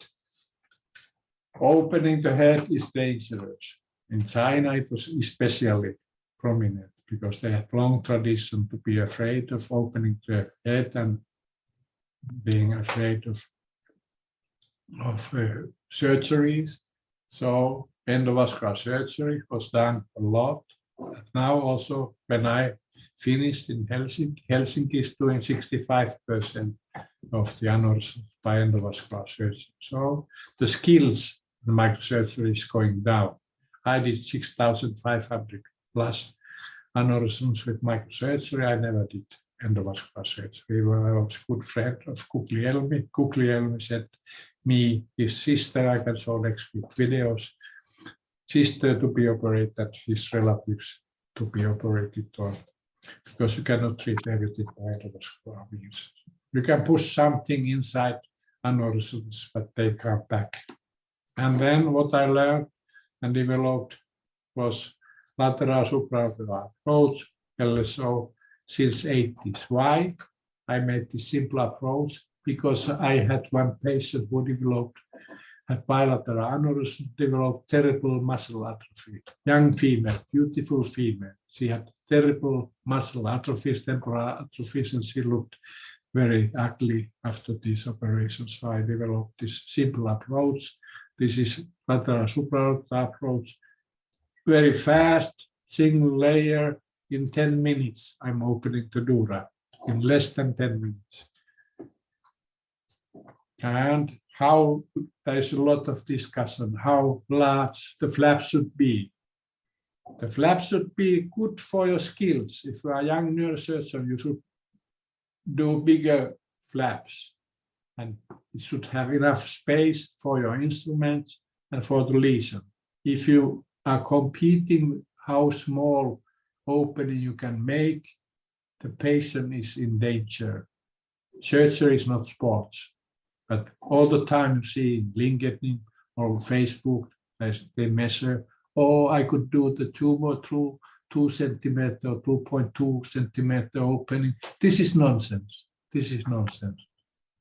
opening the head is dangerous. In China, it was especially prominent because they had long tradition to be afraid of opening the head and being afraid of surgeries. So endovascular surgery was done a lot. Now also, when I finished in Helsinki. Helsinki is doing 65% of the aneurysms by endovascular surgery. So the skills in microsurgery is going down. I did 6,500 plus aneurysms with microsurgery. I never did endovascular surgery. I was a good friend of Guglielmi. Guglielmi said me, his sister, I can show next week videos, sister to be operated, his relatives to be operated on, because you cannot treat everything by endovascular means. You can push something inside aneurysms, but they come back. And then what I learned and developed was lateral supralateral approach, LSO, since 80s. Why? I made this simple approach because I had one patient who developed a bilateral aneurysm, developed terrible muscle atrophy. Young female, beautiful female. She had terrible muscle atrophy, temporal atrophy, and she looked very ugly after these operations. So I developed this simple approach. This is lateral supralateral approach. Very fast, single layer. In 10 minutes, I'm opening the dura. In less than 10 minutes. And how there's a lot of discussion how large the flap should be. The flap should be good for your skills. If you are a young neurosurgeon, you should do bigger flaps, and it should have enough space for your instruments and for the lesion. If you are competing how small opening you can make, the patient is in danger. Surgery is not sports, but all the time you see in LinkedIn or Facebook, they measure, oh, I could do the tumor through 2 centimeter, 2.2 centimeter opening. This is nonsense. This is nonsense.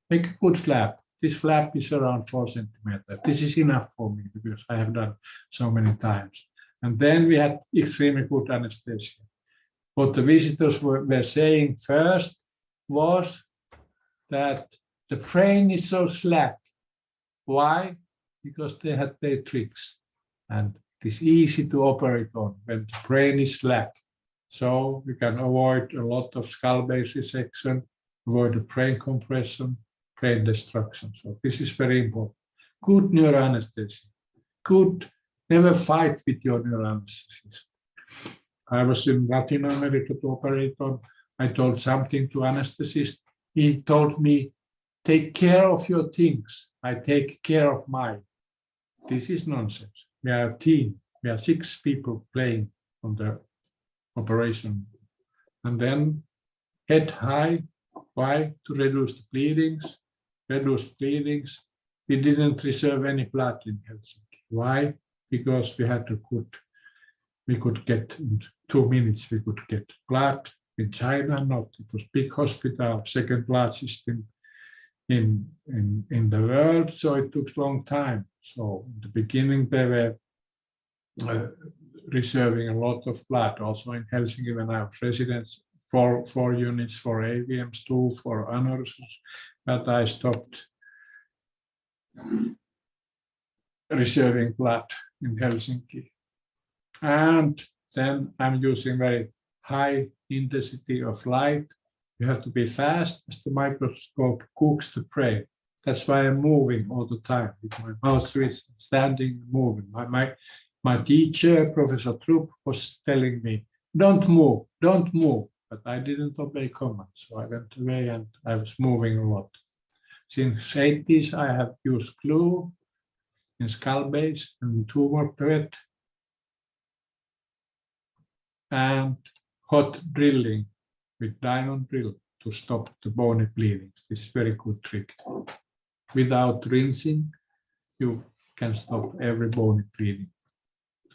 Make a good flap. This flap is around 4 centimeters. This is enough for me because I have done so many times. And then we had extremely good anesthesia. What the visitors were saying first was that the brain is so slack. Why? Because they had their tricks. And it is easy to operate on when the brain is slack. So you can avoid a lot of skull base resection, avoid the brain compression, brain destruction. So this is very important. Good neuroanesthesia. Good. Never fight with your neuroanesthetist. I was in Latin America to operate on. I told something to anesthetist. He told me, take care of your things. I take care of mine. This is nonsense. We are a team. We are 6 people playing on the operation. And then head high. Why? To reduce the bleedings. Reduce bleedings. We didn't reserve any blood in Helsinki. Why? Because we had to we could get in 2 minutes, we could get blood. In China, not. It was big hospital, second largest in the world, so it took a long time. So in the beginning, they were reserving a lot of blood. Also in Helsinki, when I was resident, 4 units for AVMs, 2 for aneurysms, but I stopped reserving blood in Helsinki. And then I'm using very high intensity of light. You have to be fast as the microscope cooks the prey. That's why I'm moving all the time with my mouth switch, standing, moving. My teacher, Professor Trupp, was telling me, don't move, don't move. But I didn't obey commands, so I went away and I was moving a lot. Since 80s, I have used glue in skull base and tumor bed, and hot drilling with diamond drill to stop the bony bleeding. This is a very good trick. Without rinsing, you can stop every bony bleeding.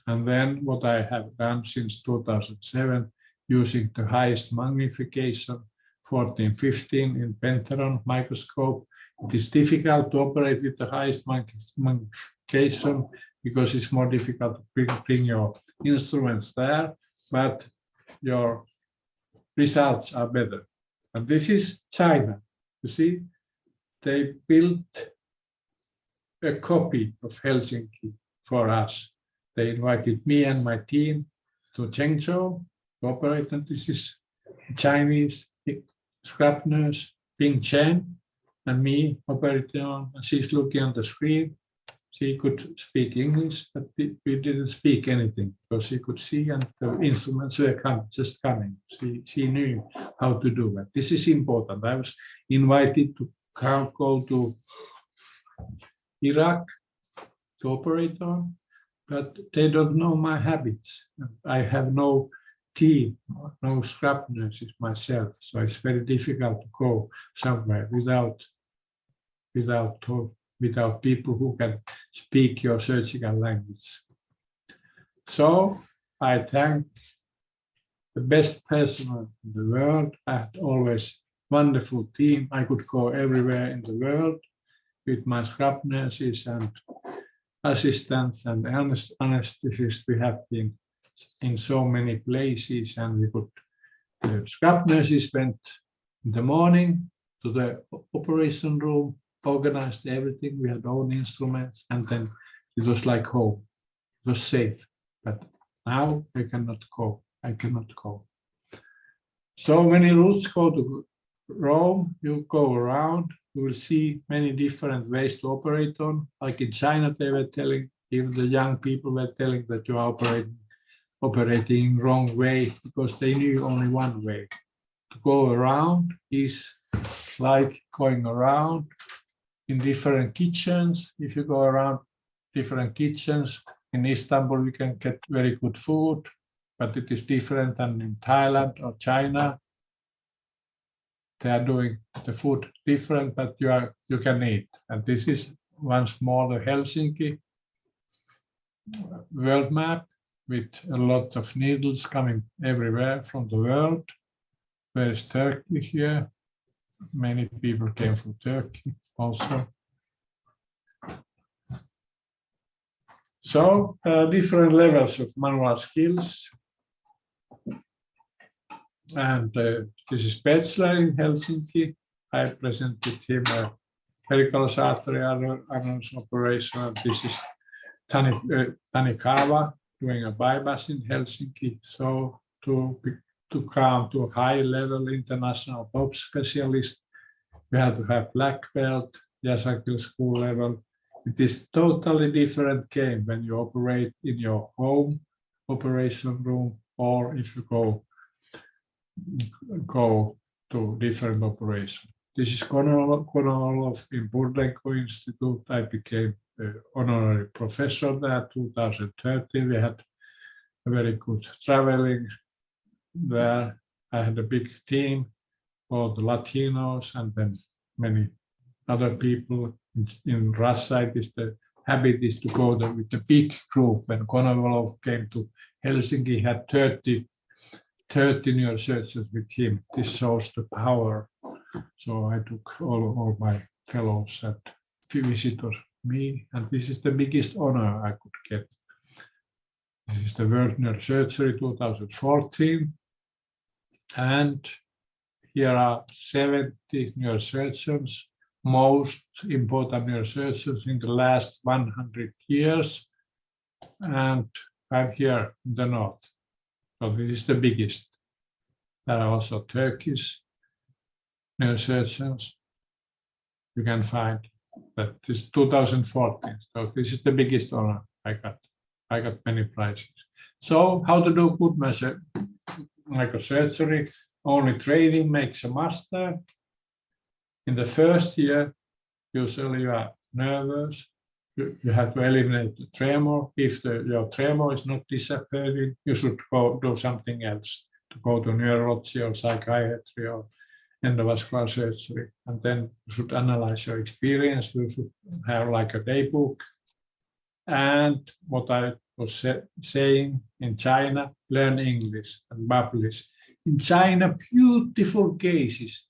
And then what I have done since 2007, using the highest magnification, 14-15 in Pentheron microscope. It is difficult to operate with the highest magnification because it's more difficult to bring your instruments there, but your results are better. And this is China. You see, they built a copy of Helsinki for us. They invited me and my team to Chengzhou to operate, and this is Chinese scrub nurse, Ping Chen, and me operating on, and she's looking on the screen. She could speak English, but we didn't speak anything because she could see and the instruments were just coming. She knew how to do that. This is important. I was invited to go to Iraq to operate on, but they don't know my habits. I have no team, no scrub nurses myself, so it's very difficult to go somewhere without people who can speak your surgical language. So I thank the best person in the world. I had always wonderful team. I could go everywhere in the world with my scrub nurses and assistants and anesthetists. We have been in so many places, and the scrub nurses went in the morning to the operation room, organized everything. We had own instruments, and then it was like home. It was safe. But now I cannot go. So many routes go to Rome. You go around, you will see many different ways to operate on. Like in China, they were telling, even the young people were telling that you are operating wrong way because they knew only one way. To go around is like going around in different kitchens. If you go around different kitchens, in Istanbul, you can get very good food, but it is different than in Thailand or China. They are doing the food different, but you can eat. And this is once more the Helsinki world map with a lot of needles coming everywhere from the world. There is Turkey here. Many people came from Turkey also. So different levels of manual skills. And this is Bachelor in Helsinki. I presented him a pericallus artery aneurysm operation. And this is Tanikawa doing a bypass in Helsinki. So to come to a high-level international top specialist, we have to have black belt, Yaşargil school level. It is totally different game when you operate in your home operation room or if you go to different operation. This is Konolov in Burdenko Institute. I became honorary professor there 2013. We had a very good traveling there. I had a big team, all the Latinos and then many other people. In Russia, it is the habit is to go there with a big group. When Konovalov came to Helsinki, he had 30 neurosurgeons with him. This shows the power. So I took all my fellows and visitors, me, and this is the biggest honor I could get. This is the World Neurosurgery 2014. And here are 70 neurosurgeons, most important neurosurgeons in the last 100 years. And I'm here in the north. So this is the biggest. There are also Turkish neurosurgeons. You can find that this is 2014. So this is the biggest honor I got. I got many prizes. So how to do good microsurgery? Only training makes a master. In the first year, usually you are nervous. You have to eliminate the tremor. If your tremor is not disappearing, you should go do something else, to go to neurology or psychiatry or endovascular surgery. And then you should analyze your experience. You should have like a day book. And what I was saying in China, learn English and publish. In China, beautiful cases,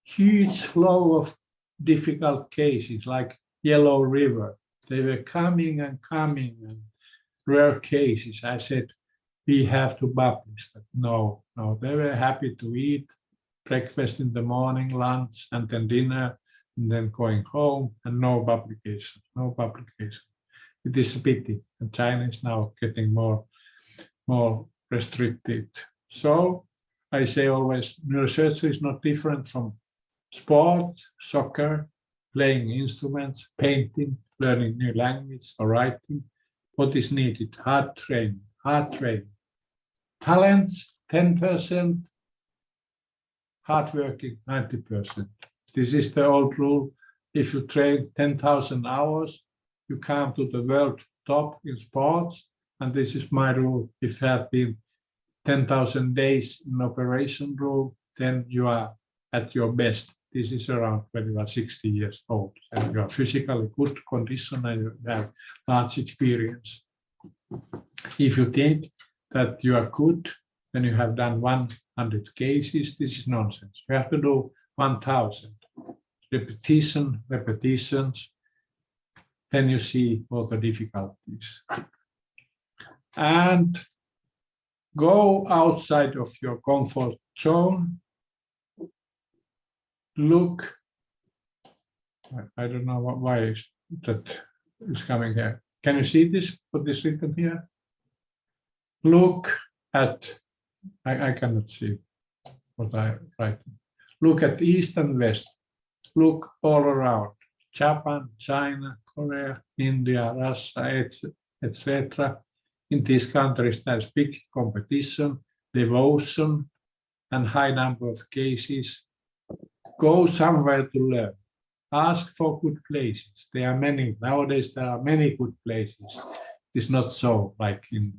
huge flow of difficult cases like Yellow River. They were coming and rare cases. I said, we have to publish, but no, they were happy to eat breakfast in the morning, lunch, and then dinner, and then going home, and no publication. It is a pity, and China is now getting more restricted. So I say always, neurosurgery is not different from sport, soccer, playing instruments, painting, learning new language or writing. What is needed? Hard training, hard training. Talents, 10%, hard working, 90%. This is the old rule. If you train 10,000 hours, you come to the world top in sports. And this is my rule. If you have been 10,000 days in operation room, then you are at your best. This is around when you are 60 years old and you are physically good condition and you have large experience. If you think that you are good, then you have done 100 cases. This is nonsense. You have to do 1,000 repetitions. Then you see all the difficulties. And go outside of your comfort zone. Look, I don't know why that is coming here. Can you see this? What is written here? Look at, I cannot see what I write. Look at East and West. Look all around. Japan, China, Korea, India, Russia, etc. In these countries, there's big competition, devotion, and high number of cases. Go somewhere to learn. Ask for good places. There are many. Nowadays, there are many good places. It's not so like in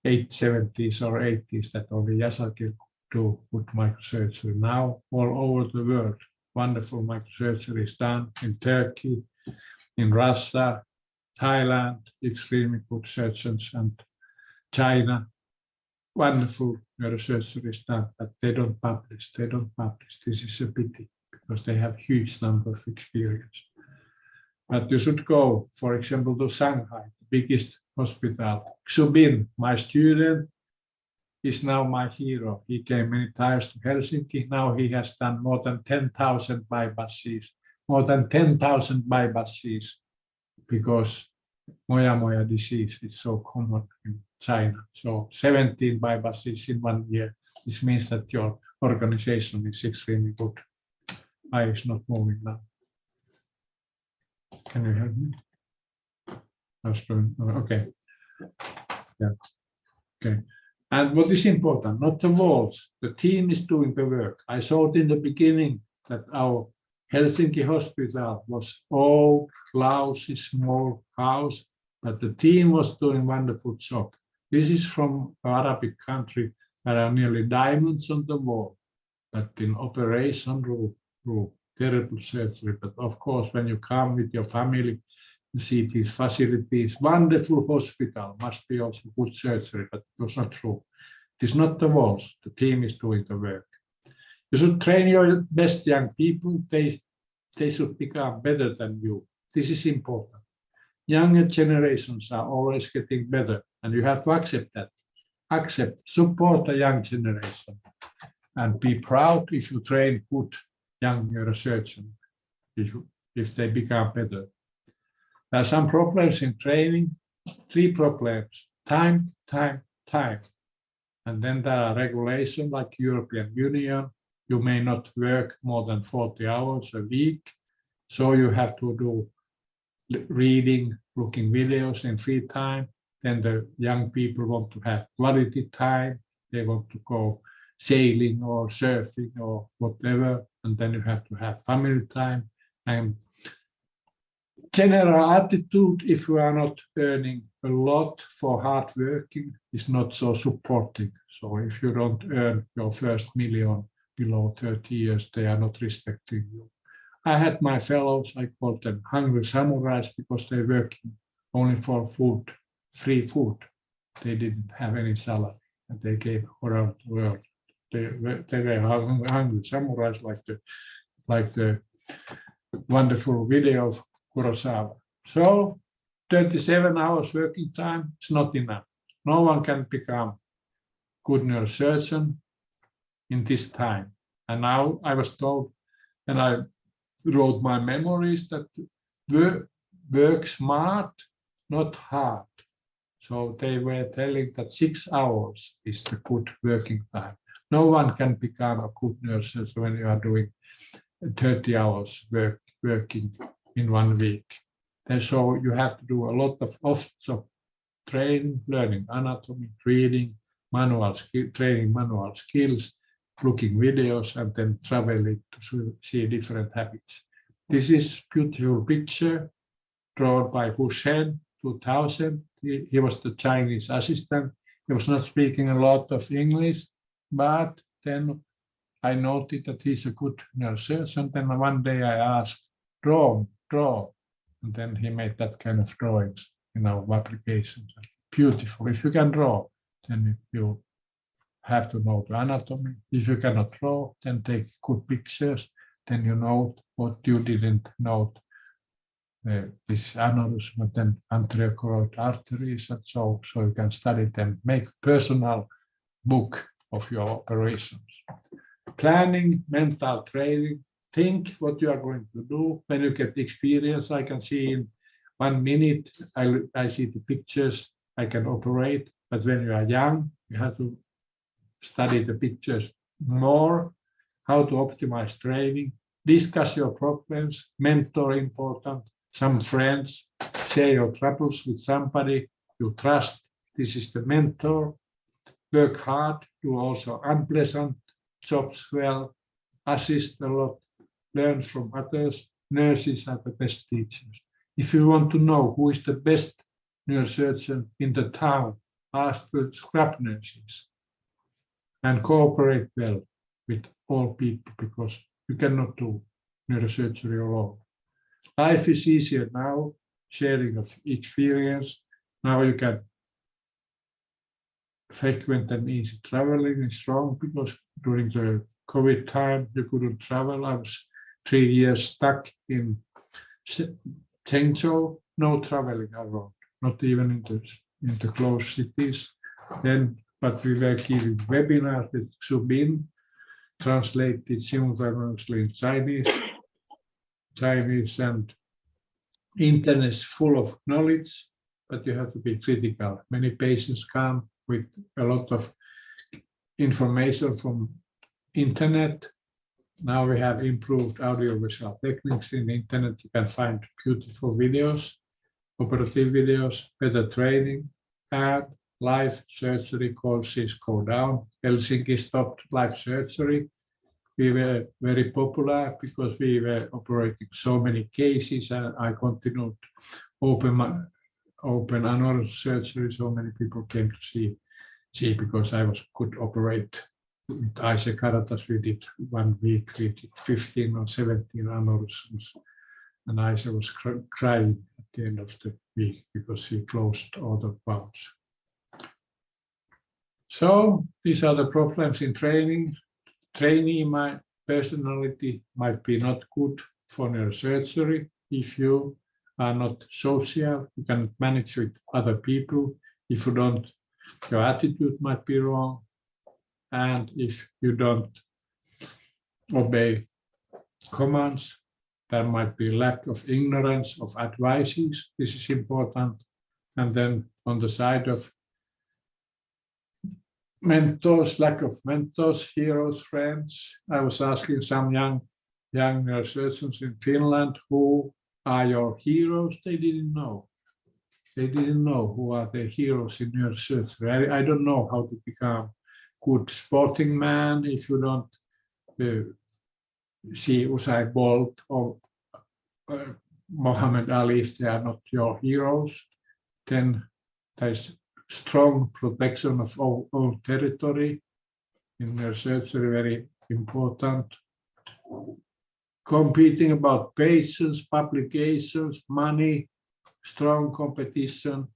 70s or 80s that only Yaşargil do good microsurgery. Now, all over the world, wonderful microsurgery is done in Turkey, in Russia, Thailand, extremely good surgeons, and China, wonderful neurosurgery is done, but they don't publish. They don't publish. This is a pity because they have huge number of experience. But you should go, for example, to Shanghai, the biggest hospital. Xubin, my student, is now my hero. He came many times to Helsinki. Now he has done more than 10,000 bypasses, because moya disease is so common in China. So 17 bypasses in 1 year. This means that your organization is extremely good. Eye is not moving now. Can you help me? Okay. Yeah. Okay. And what is important, not the walls. The team is doing the work. I showed in the beginning that our Helsinki hospital was old, lousy, small house, but the team was doing wonderful job. This is from an Arabic country. There are nearly diamonds on the wall, but in operation room, terrible surgery. But of course, when you come with your family, you see these facilities, wonderful hospital, must be also good surgery, but it was not true. It is not the walls, the team is doing the work. You should train your best young people, they should become better than you. This is important. Younger generations are always getting better, and you have to accept that. Accept, support the young generation, and be proud if you train good young neurosurgeons, if they become better. There are some problems in training, 3 problems, time. And then there are regulations like European Union. You may not work more than 40 hours a week. So you have to do reading, looking videos in free time. Then the young people want to have quality time. They want to go sailing or surfing or whatever. And then you have to have family time. And general attitude, if you are not earning a lot for hard working, is not so supporting. So if you don't earn your first million below 30 years, they are not respecting you. I had my fellows, I called them hungry samurais, because they're working only for food, free food. They didn't have any salary, and they gave around the world. They were hungry samurais, like the wonderful video of Kurosawa. So 37 hours working time is not enough. No one can become good neurosurgeon in this time. And now I was told, and I wrote my memories, that work smart, not hard. So they were telling that 6 hours is the good working time. No one can become a good neurosurgeon when you are doing 30 hours working in 1 week. And so you have to do a lot of training, learning anatomy, reading, training manual skills, looking videos, and then traveling to see different habits. This is beautiful picture drawn by Hussein, 2000. He was the Chinese assistant. He was not speaking a lot of English, but then I noted that he's a good neurosurgeon. Then one day I asked, draw. And then he made that kind of drawings in our applications. Beautiful. If you can draw, then you have to know the anatomy. If you cannot draw, then take good pictures. Then you know what you didn't note. This aneurysm, then anterior carotid arteries, and so you can study them. Make personal book of your operations. Planning, mental training. Think what you are going to do. When you get experience, I can see in 1 minute, I see the pictures, I can operate. But when you are young, you have to study the pictures more, how to optimize training, discuss your problems, mentor important, some friends, share your troubles with somebody you trust. This is the mentor. Work hard, do also unpleasant jobs well, assist a lot, learn from others. Nurses are the best teachers. If you want to know who is the best neurosurgeon in the town, ask the scrub nurses and cooperate well with all people, because you cannot do neurosurgery alone. Life is easier now, sharing of experience. Now you can frequent and easy traveling is strong, because during the COVID time you couldn't travel. I was 3 years stuck in Chengzhou, no traveling around, not even in the close cities. But we were giving webinars with Zubin, translated simultaneously in Chinese, and internet is full of knowledge, but you have to be critical. Many patients come with a lot of information from internet. Now we have improved audiovisual techniques in the internet. You can find beautiful videos, operative videos, better training, and live surgery courses go down. Helsinki stopped live surgery. We were very popular because we were operating so many cases, and I continued open annual surgery. So many people came to see because I could operate. With Isaac Karatas, we did 1 week, we did 15 or 17 aneurysms. And Isaac was crying at the end of the week because he closed all the wounds. So these are the problems in training. Trainee personality might be not good for neurosurgery. If you are not social, you cannot manage with other people. If you don't, your attitude might be wrong. And if you don't obey commands, there might be lack of ignorance of advices. This is important. And then on the side of mentors, lack of mentors, heroes, friends. I was asking some young neurosurgeons in Finland, who are your heroes? They didn't know. They didn't know who are the heroes in neurosurgery. I don't know how to become good sporting man if you don't see Usain Bolt or Muhammad Ali, if they are not your heroes. Then there's strong protection of own territory in neurosurgery, very important. Competing about patients, publications, money, strong competition.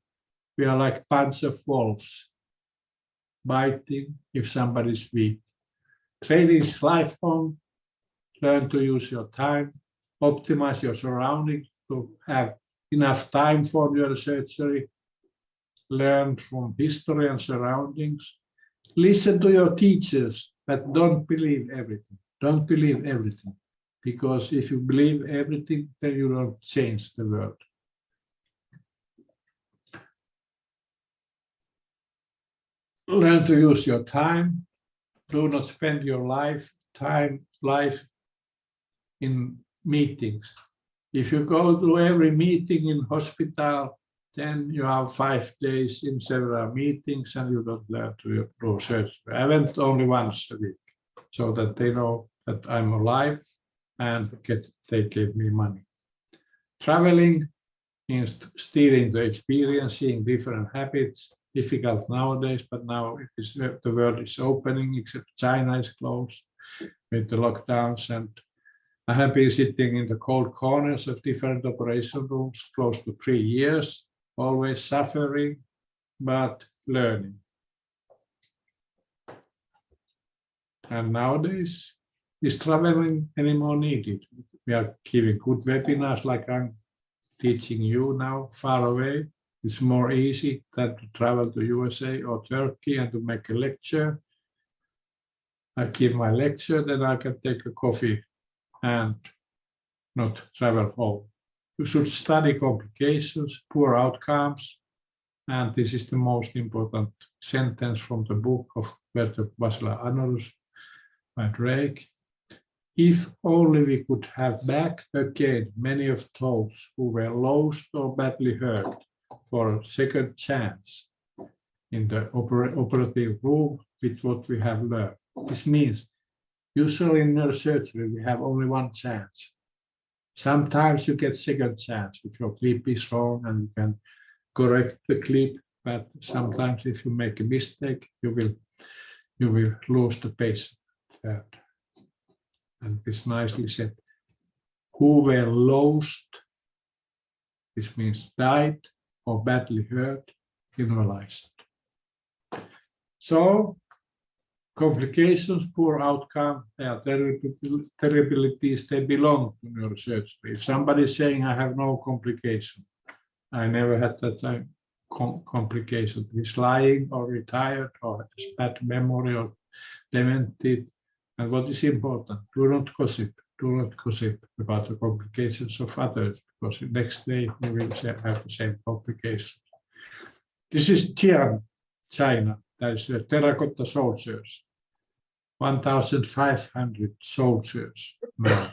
We are like bunch of wolves, biting if somebody is weak. Training is lifelong. Learn to use your time, optimize your surroundings to have enough time for neurosurgery. Learn from history and surroundings. Listen to your teachers, but don't believe everything. Don't believe everything, because if you believe everything, then you don't change the world. Learn to use your time. do not spend your life in meetings. If you go to every meeting in hospital, then you have 5 days in several meetings and you don't learn to do surgery. I went only once a week so that they know that I'm alive and they gave me money. Traveling means stealing the experience, seeing different habits, difficult nowadays, but now the world is opening, except China is closed with the lockdowns, and I have been sitting in the cold corners of different operation rooms close to 3 years, always suffering, but learning. And nowadays, is traveling anymore needed? We are giving good webinars like I'm teaching you now far away. It's more easy than to travel to USA or Turkey and to make a lecture. I give my lecture, then I can take a coffee and not travel home. You should study complications, poor outcomes, and this is the most important sentence from the book of Profesör Hernesniemi by Drake. If only we could have back again many of those who were lost or badly hurt for a second chance in the operative room with what we have learned. This means usually in neurosurgery we have only one chance. Sometimes you get second chance if your clip is wrong and you can correct the clip, but sometimes if you make a mistake, you will lose the patient. And this nicely said, who were lost, this means died or badly hurt, invalidized. So complications, poor outcome, terribilities, they belong to neurosurgery. If somebody is saying I have no complication, I never had that time complication. He's lying or retired or has bad memory or demented. And what is important, do not gossip about the complications of others, because the next day you will have the same complications. This is Tian, China. There is terracotta soldiers, 1,500 soldiers now.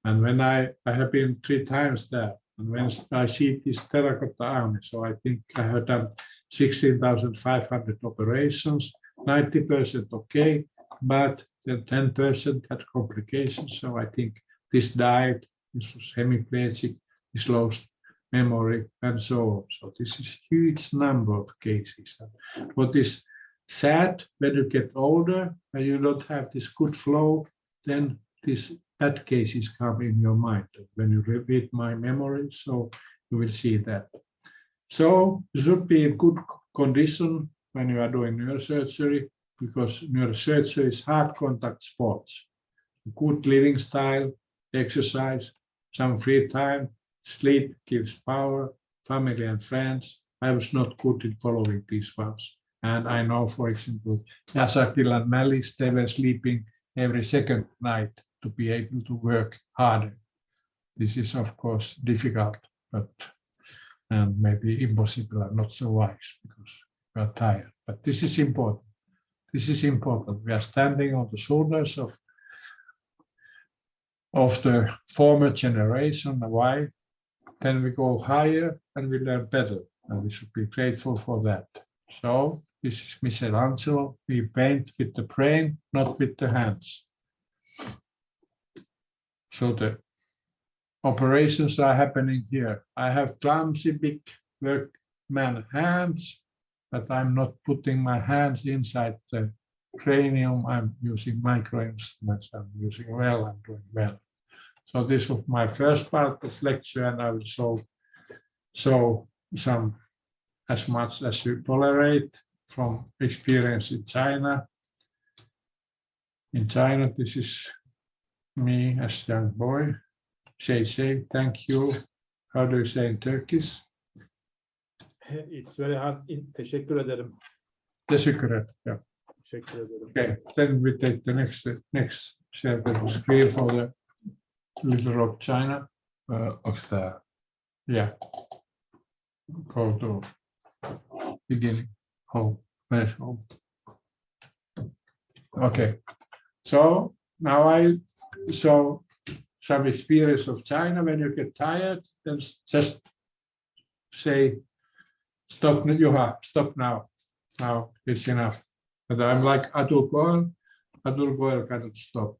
And when I have been 3 times there, and when I see this terracotta army, so I think I have done 16,500 operations, 90% okay, but then 10% had complications. So I think this died, this was hemiplegic, this lost memory, and so on. So this is a huge number of cases. What is sad, when you get older and you don't have this good flow, then these bad cases come in your mind. When you repeat my memory, so you will see that. So you should be in good condition when you are doing neurosurgery, because neurosurgery is hard contact sports. Good living style, exercise, some free time, sleep gives power, family and friends. I was not good in following these ones. And I know, for example, Yaşargil and Malice, they were sleeping every second night to be able to work harder. This is, of course, difficult, but and maybe impossible and not so wise because we are tired. But this is important. This is important. We are standing on the shoulders of the former generation. Why? Then we go higher and we learn better, and we should be grateful for that. So this is Michelangelo. We paint with the brain, not with the hands. So the operations are happening here. I have clumsy big workman hands, but I'm not putting my hands inside the cranium. I'm using micro-instruments. I'm using well, I'm doing well. So this was my first part of lecture, and I will show some, as much as you tolerate, from experience in China. In China, this is me as a young boy. Say, thank you. How do you say in Turkish? It's very hard. Teşekkür ederim. Teşekkür ederim. Yeah. Teşekkür ederim. Okay, then we take the next share the screen for the Little Rock China. Och där. Yeah. Go to beginning. Home. Where's home? Okay, so now I show some experience of China. When you get tired, then just say, stop, Juha, stop now. Now it's enough. But I'm like Atul Goel cannot stop.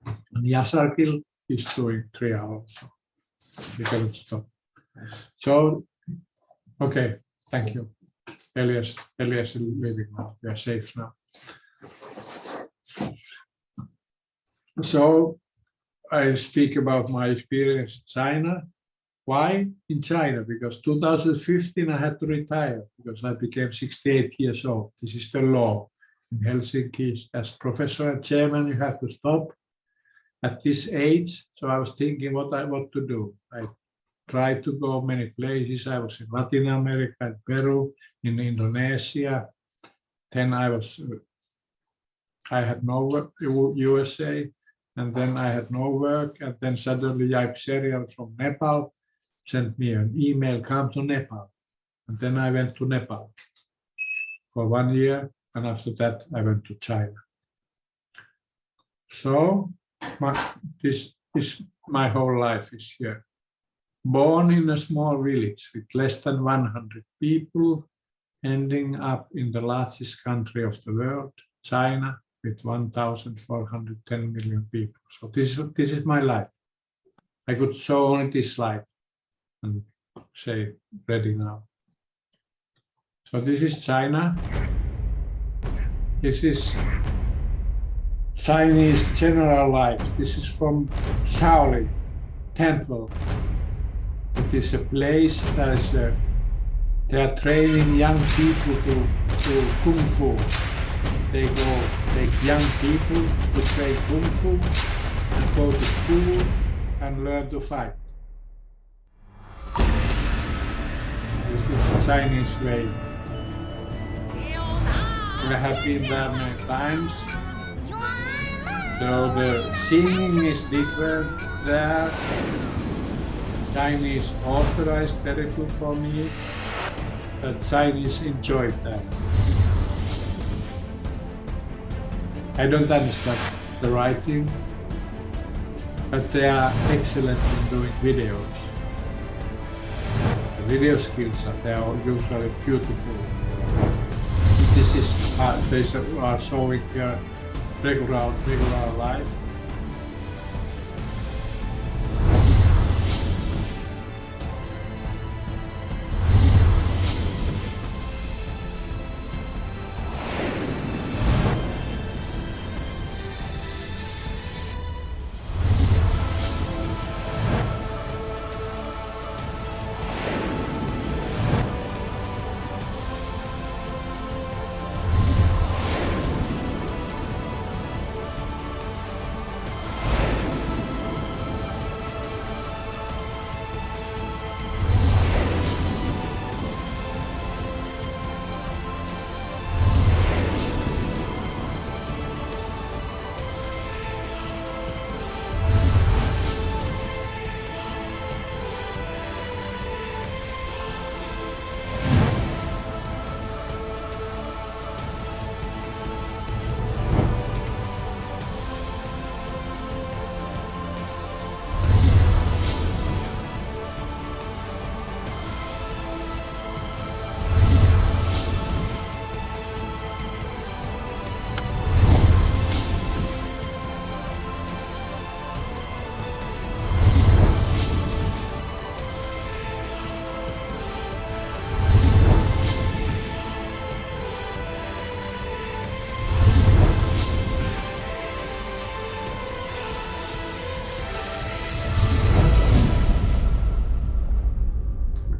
And Yaşargil is doing 3 hours, so he cannot stop. So, okay, thank you. Elias is leaving now. We are safe now. So I speak about my experience in China. Why in China? Because 2015 I had to retire because I became 68 years old. This is the law in Helsinki. As professor and chairman, you have to stop at this age. So I was thinking what to do. I tried to go many places. I was in Latin America, in Peru, in Indonesia. Then I had no work, USA, and then I had no work. And then suddenly Yaşargil from Nepal sent me an email, come to Nepal. And then I went to Nepal for 1 year. And after that, I went to China. So my whole life is here. Born in a small village with less than 100 people, ending up in the largest country of the world, China, with 1,410 million people. So this is my life. I could show only this slide and say, ready now. So this is China. This is Chinese general life. This is from Shaolin Temple. It is a place that is they are training young people to Kung Fu. They go take young people to train Kung Fu and go to school and learn to fight. This is the Chinese way. I have been there many times. So the singing is different there. Chinese authorized very good for me. The Chinese enjoyed that. I don't understand the writing, but they are excellent in doing videos. The video skills they are usually beautiful. This is they are showing here regular life.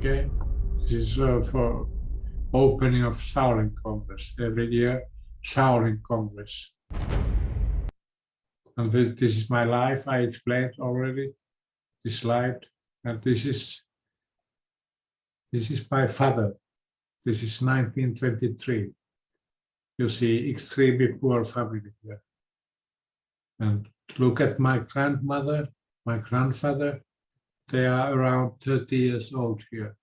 Okay, this is for opening of Shaolin Congress every year. Shaolin Congress, and this is my life. I explained already this slide, and this is my father. This is 1923. You see, extremely poor family here. And look at my grandmother, my grandfather. They are around 30 years old here.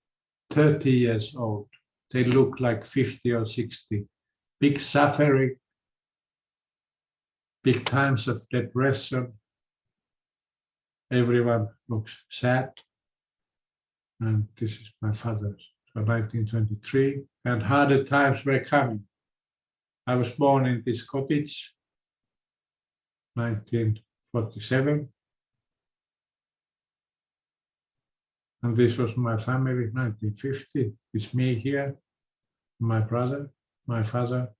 30 years old. They look like 50 or 60. Big suffering. big times of depression. Everyone looks sad. And this is my father's, so 1923, and harder times were coming. I was born in this cottage, 1947. And this was my family, 1950. It's me here, my brother, my father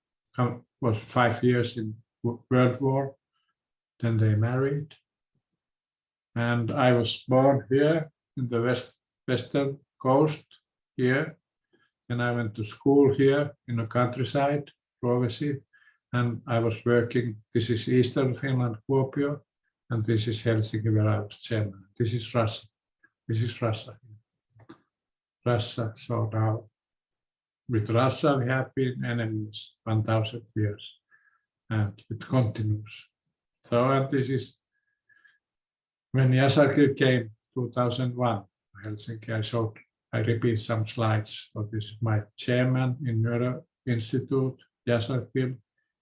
was 5 years in World War. Then they married. And I was born here in the western coast here. And I went to school here in the countryside, Rovesi. And I was working, this is Eastern Finland, Kuopio. And this is Helsinki, where I was chairman. This is Russia. This is Russia. Russia, so now with Russia we have been enemies 1,000 years, and it continues. So, and this is when Yaşargil came 2001 Helsinki. I repeat some slides. So this is my chairman in Neuro Institute, Yaşargil,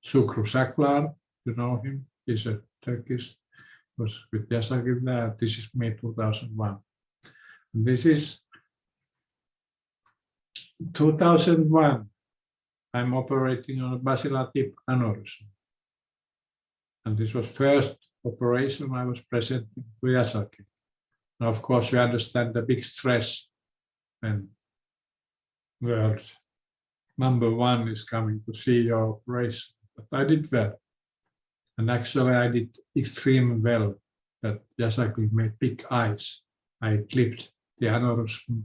Şükrü Saklar, you know him, he's a Turkish, was with Yaşargil there. This is me 2001. And this is 2001, I'm operating on a basilar tip aneurysm. And this was first operation I was presenting to Yaşargil. Now, of course, we understand the big stress when world #1 is coming to see your operation. But I did well. And actually, I did extremely well that Yaşargil made big eyes. I clipped the aneurysm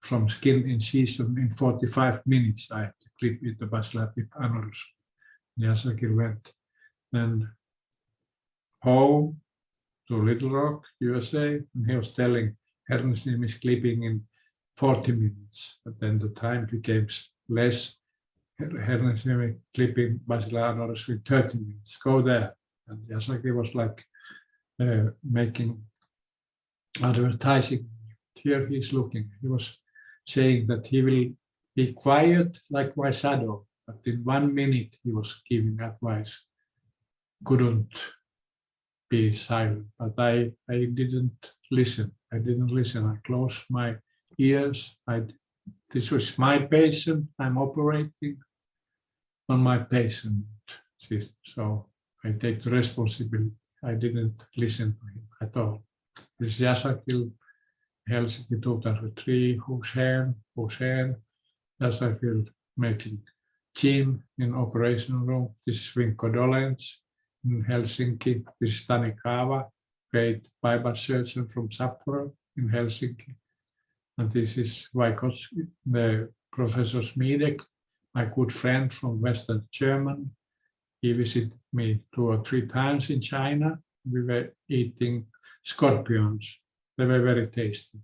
from skin incision in 45 minutes. I had to clip it the basilar tip aneurysm. Yaşargil went then home to Little Rock, USA, and he was telling Hernesniemi is clipping in 40 minutes. But then the time became less. Hernesniemi clipping basilar aneurysm in 30 minutes. Go there. And Yaşargil was like making advertising. Here he's looking. He was saying that he will be quiet like my shadow, but in 1 minute he was giving advice. Couldn't be silent, but I didn't listen. I didn't listen. I closed my ears. This was my patient. I'm operating on my patient, so I take the responsibility. I didn't listen to him at all. This is Yaşargil, Helsinki 2003, Hussein, Yaşargil making team in operation room. This is Vinko Dolens in Helsinki. This is Tani Kaava, great bypass surgeon from Sapporo in Helsinki. And this is Vygotsky, the Professor Smedek, my good friend from Western Germany. He visited me 2 or 3 times in China. We were eating scorpions. They were very tasty.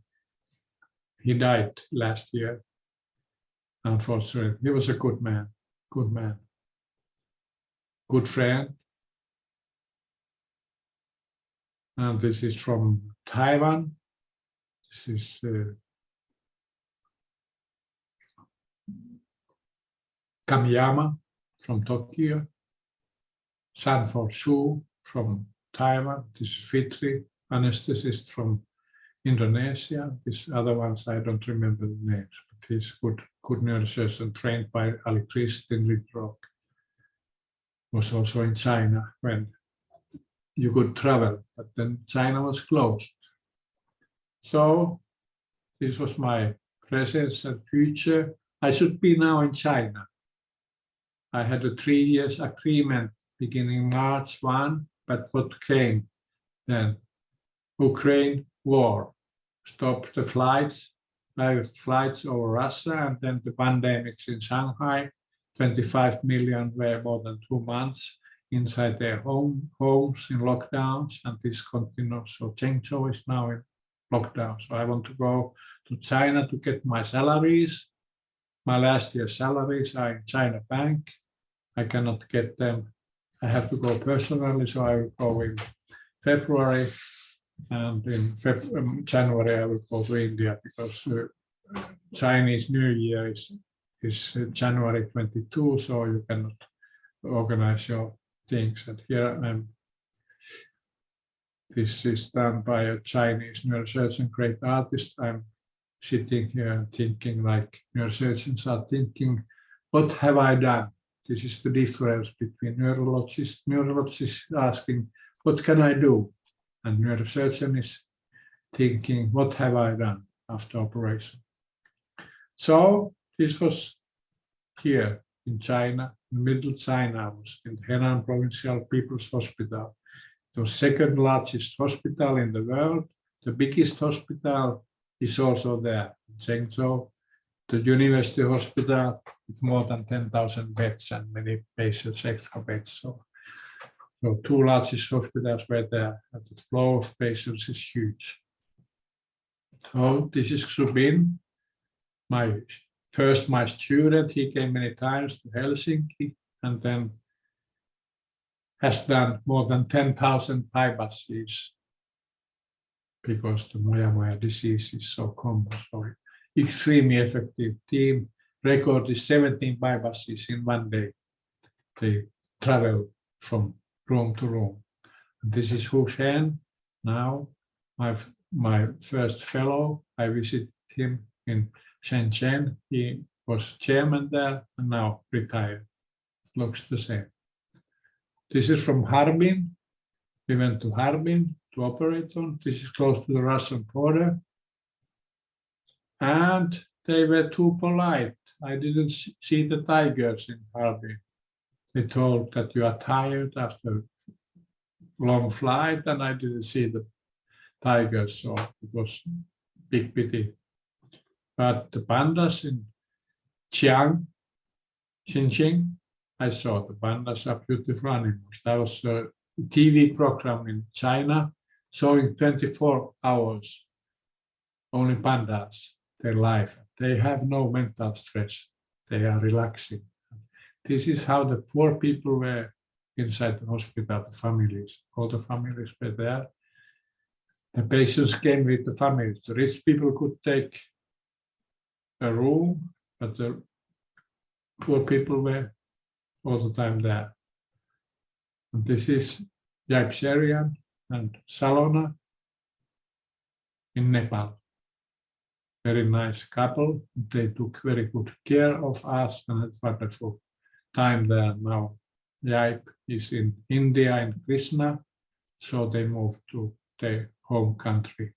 He died last year, unfortunately. He was a good man, good friend. And this is from Taiwan. This is Kamiyama from Tokyo. Sanford Su from Taiwan. This is Fitri, anesthetist from Indonesia. These other ones, I don't remember the names, but he's good neurosurgeon trained by Ali Christ in Little Rock. Was also in China when you could travel, but then China was closed. So this was my present and future. I should be now in China. I had a 3 years agreement beginning March 1, but what came then? Ukraine war stopped the flights, direct flights over Russia, and then the pandemics in Shanghai. 25 million were more than 2 months inside their homes in lockdowns, and this continues. So Chengzhou is now in lockdown. So I want to go to China to get my salaries. My last year's salaries are in China Bank. I cannot get them. I have to go personally, so I will go in February. And in January, I will go to India because Chinese New Year is January 22, so you cannot organize your things. And here this is done by a Chinese neurosurgeon, great artist. I'm sitting here and thinking like neurosurgeons are thinking, what have I done? This is the difference between neurologists. Neurologists asking, what can I do? And neurosurgeon is thinking, what have I done after operation? So this was here in China, in middle China, I was in Henan Provincial People's Hospital. The second largest hospital in the world. The biggest hospital is also there in Zhengzhou. The university hospital with more than 10,000 beds and many patients, extra beds. So two largest hospitals were there, and the flow of patients is huge. So this is Subin, my student. He came many times to Helsinki and then has done more than 10,000 bypasses because the Moya disease is so common. So extremely effective team. Record is 17 bypasses in one day. They travel from room to room. And this is Hu Shen. Now, my first fellow, I visited him in Shenzhen. He was chairman there and now retired. Looks the same. This is from Harbin. We went to Harbin to operate on. This is close to the Russian border. And they were too polite. I didn't see the tigers in Harbin. They told that you are tired after a long flight, and I didn't see the tigers, so it was big pity. But the pandas in Xinjiang, I saw the pandas are beautiful animals. There was a TV program in China showing 24 hours, only pandas, their life. They have no mental stress. They are relaxing. This is how the poor people were inside the hospital, the families. All the families were there. The patients came with the families. The rich people could take a room, but the poor people were all the time there. And this is Yaşargil and Salona in Nepal. Very nice couple. They took very good care of us and had wonderful time there. Now Yaip is in India, in Krishna, so they moved to their home country.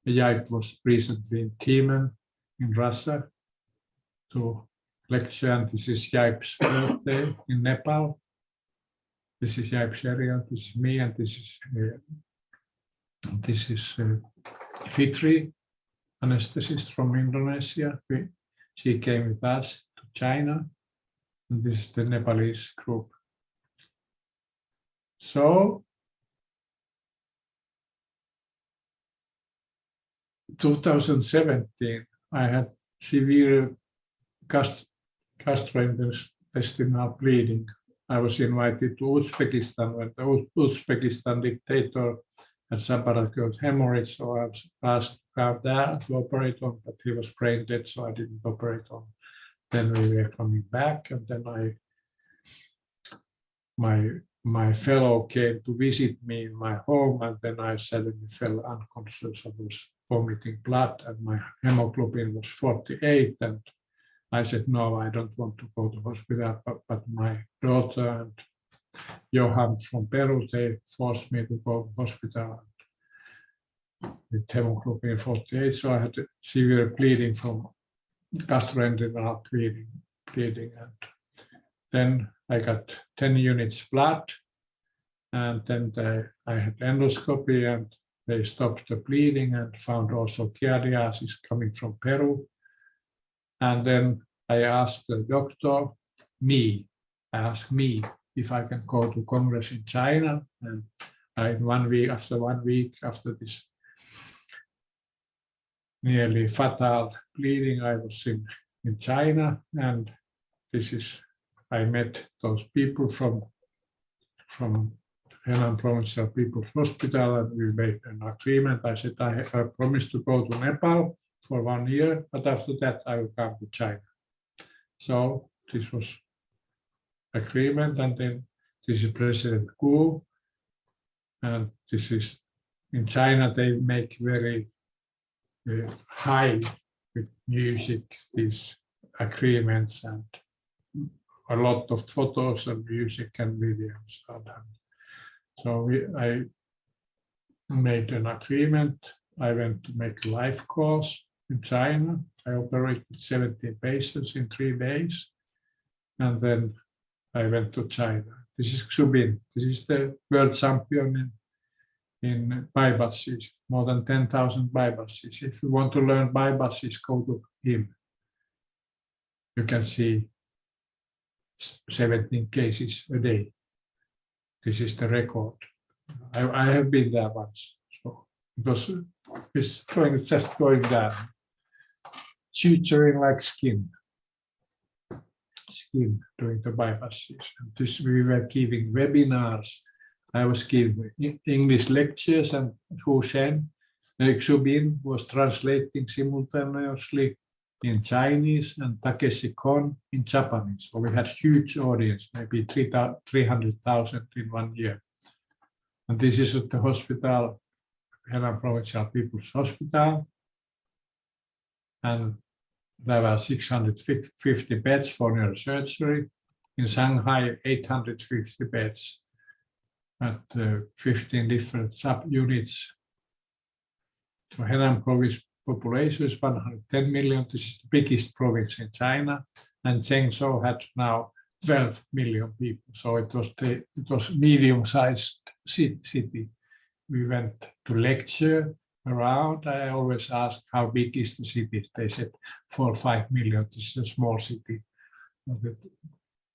Yaip was recently in Timen in Russia to lecture, and this is Yaip's birthday in Nepal. This is Yaşargil, this is me, and this is Fitri, anesthetist from Indonesia. She came with us to China, and this is the Nepalese group. So, 2017, I had severe gastrointestinal bleeding. I was invited to Uzbekistan when the Uzbekistan dictator had subarachnoid hemorrhage, so I was asked to go there to operate on, but he was brain dead, so I didn't operate on. Then we were coming back, and then my fellow came to visit me in my home, and then I suddenly fell unconscious. I was vomiting blood, and my hemoglobin was 48, and I said, no, I don't want to go to hospital, but my daughter and Johan from Peru, they forced me to go to hospital with hemoglobin 48, so I had severe bleeding from gastrointestinal bleeding, and then I got 10 units blood, and then I had endoscopy, and they stopped the bleeding and found also giardiasis coming from Peru. And then I asked the doctor, asked me if I can go to Congress in China, and after 1 week after this nearly fatal bleeding, I was in China, and I met those people from Henan Provincial People's Hospital, and we made an agreement. I said I promised to go to Nepal for 1 year, but after that I will come to China. So this was agreement, and then This is President Gu. And this is, in China, they make very high with music, these agreements, and a lot of photos and music and videos are done. So I made an agreement. I went to make a live course in China. I operated 17 patients in 3 days. And then I went to China. This is Xu Bin. This is the world champion in bypasses, more than 10,000 bypasses. If you want to learn bypasses, go to him. You can see 17 cases a day. This is the record. I have been there once, so because it's just going down, suturing like skin during the bypasses. And this we were giving webinars. I was giving English lectures, and Xu Bin was translating simultaneously in Chinese and Takeshi Kon in Japanese. So we had huge audience, maybe 300,000 in 1 year. And this is at the hospital, Henan Provincial People's Hospital. And there were 650 beds for neurosurgery. In Shanghai, 850 beds at 15 different sub-units. So Henan province population is 110 million. This is the biggest province in China, and Zhengzhou had now 12 million people. So it was medium-sized city. We went to lecture around. I always asked, how big is the city? They said 4 or 5 million. This is a small city. The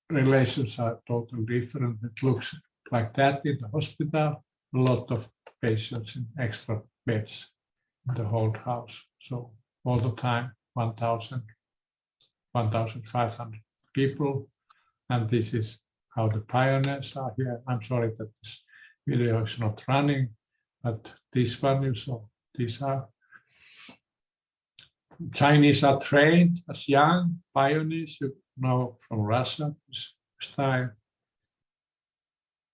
relations are totally different. It looks like that in the hospital. A lot of patients in extra beds in the whole house. So all the time, 1,000, 1,500 people. And this is how the pioneers are here. I'm sorry that this video is not running, but this one you saw. These are Chinese are trained as young pioneers, you know, from Russia this time.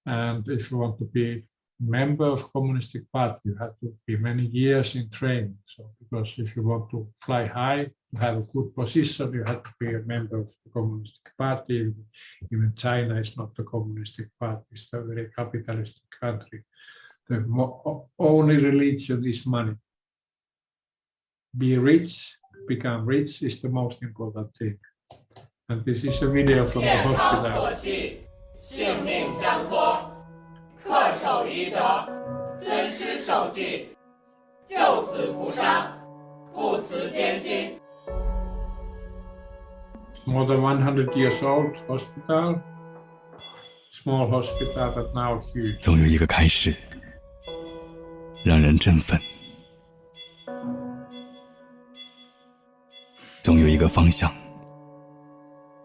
And if you want to be member of Communist Party, you have to be many years in training. So because if you want to fly high, to have a good position, you have to be a member of the Communist Party. Even China is not the Communist Party, it's a very capitalistic country. The only religion is money. Be rich, become rich is the most important thing. And this is a video from the hospital. 性命相托，恪守医德，尊师守纪，救死扶伤，不辞艰辛。 More than 100 years old hospital, small hospital, but now huge. 总有一个开始，让人振奋；总有一个方向，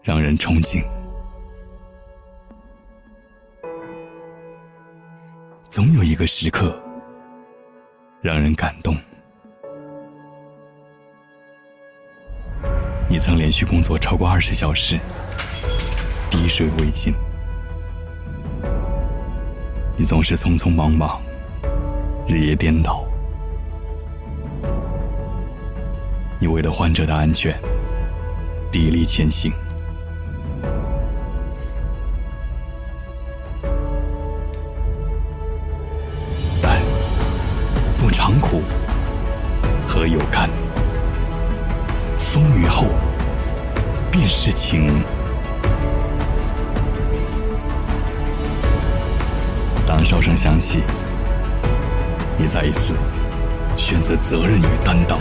让人憧憬；总有一个时刻，让人感动。你曾连续工作超过20小时，滴水未进。你总是匆匆忙忙，日夜颠倒。你为了患者的安全，砥砺前行。但不尝苦，何有堪？风雨后便是晴。当哨声响起，你再一次选择责任与担当。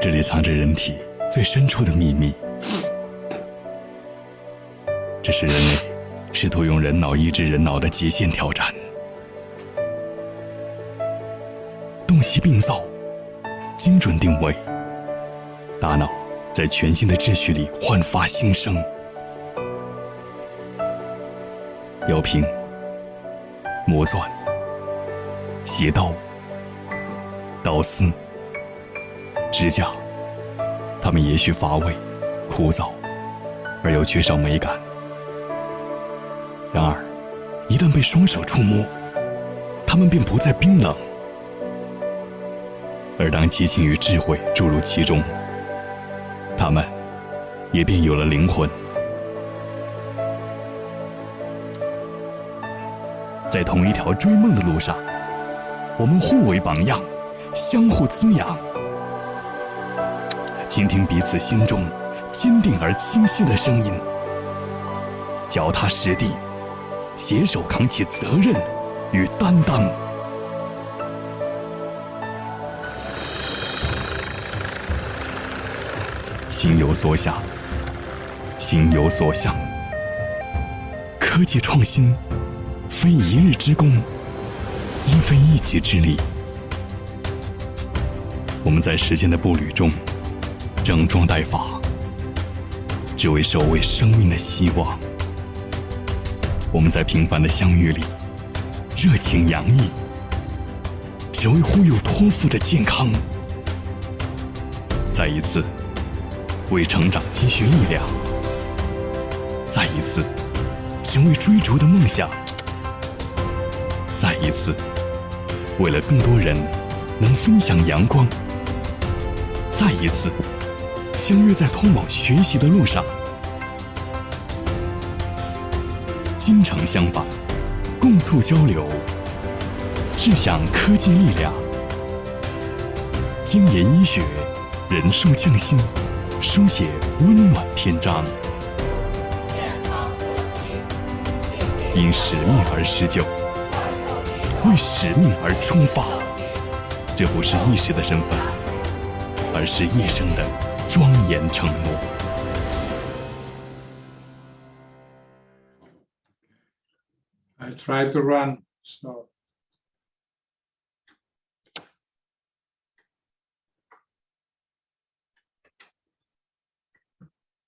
这里藏着人体最深处的秘密，这是人类试图用人脑医治人脑的极限挑战。洞悉病灶，精准定位，大脑在全新的秩序里焕发新生。药瓶、磨钻、斜刀、刀丝、支架，它们也许乏味、枯燥，而又缺少美感。然而，一旦被双手触摸，它们便不再冰冷。而当激情与智慧注入其中，它们也便有了灵魂。在同一条追梦的路上，我们互为榜样，相互滋养，倾听彼此心中坚定而清晰的声音，脚踏实地，携手扛起责任与担当。心有所想，心有所向。科技创新非一日之功，亦非一己之力。我们在时间的步履中整装待发，只为守卫生命的希望。我们在平凡的相遇里热情洋溢，只为护佑托付的健康。再一次为成长积蓄力量，再一次只为追逐的梦想，再一次为了更多人能分享阳光，再一次相约在通往学习的路上，精诚相伴，共促交流，志向科技力量，精研医学，人数匠心，书写温暖篇章。因使命而施救，为使命而出发。这不是一时的身份，而是一生的庄严承诺。I try to run, so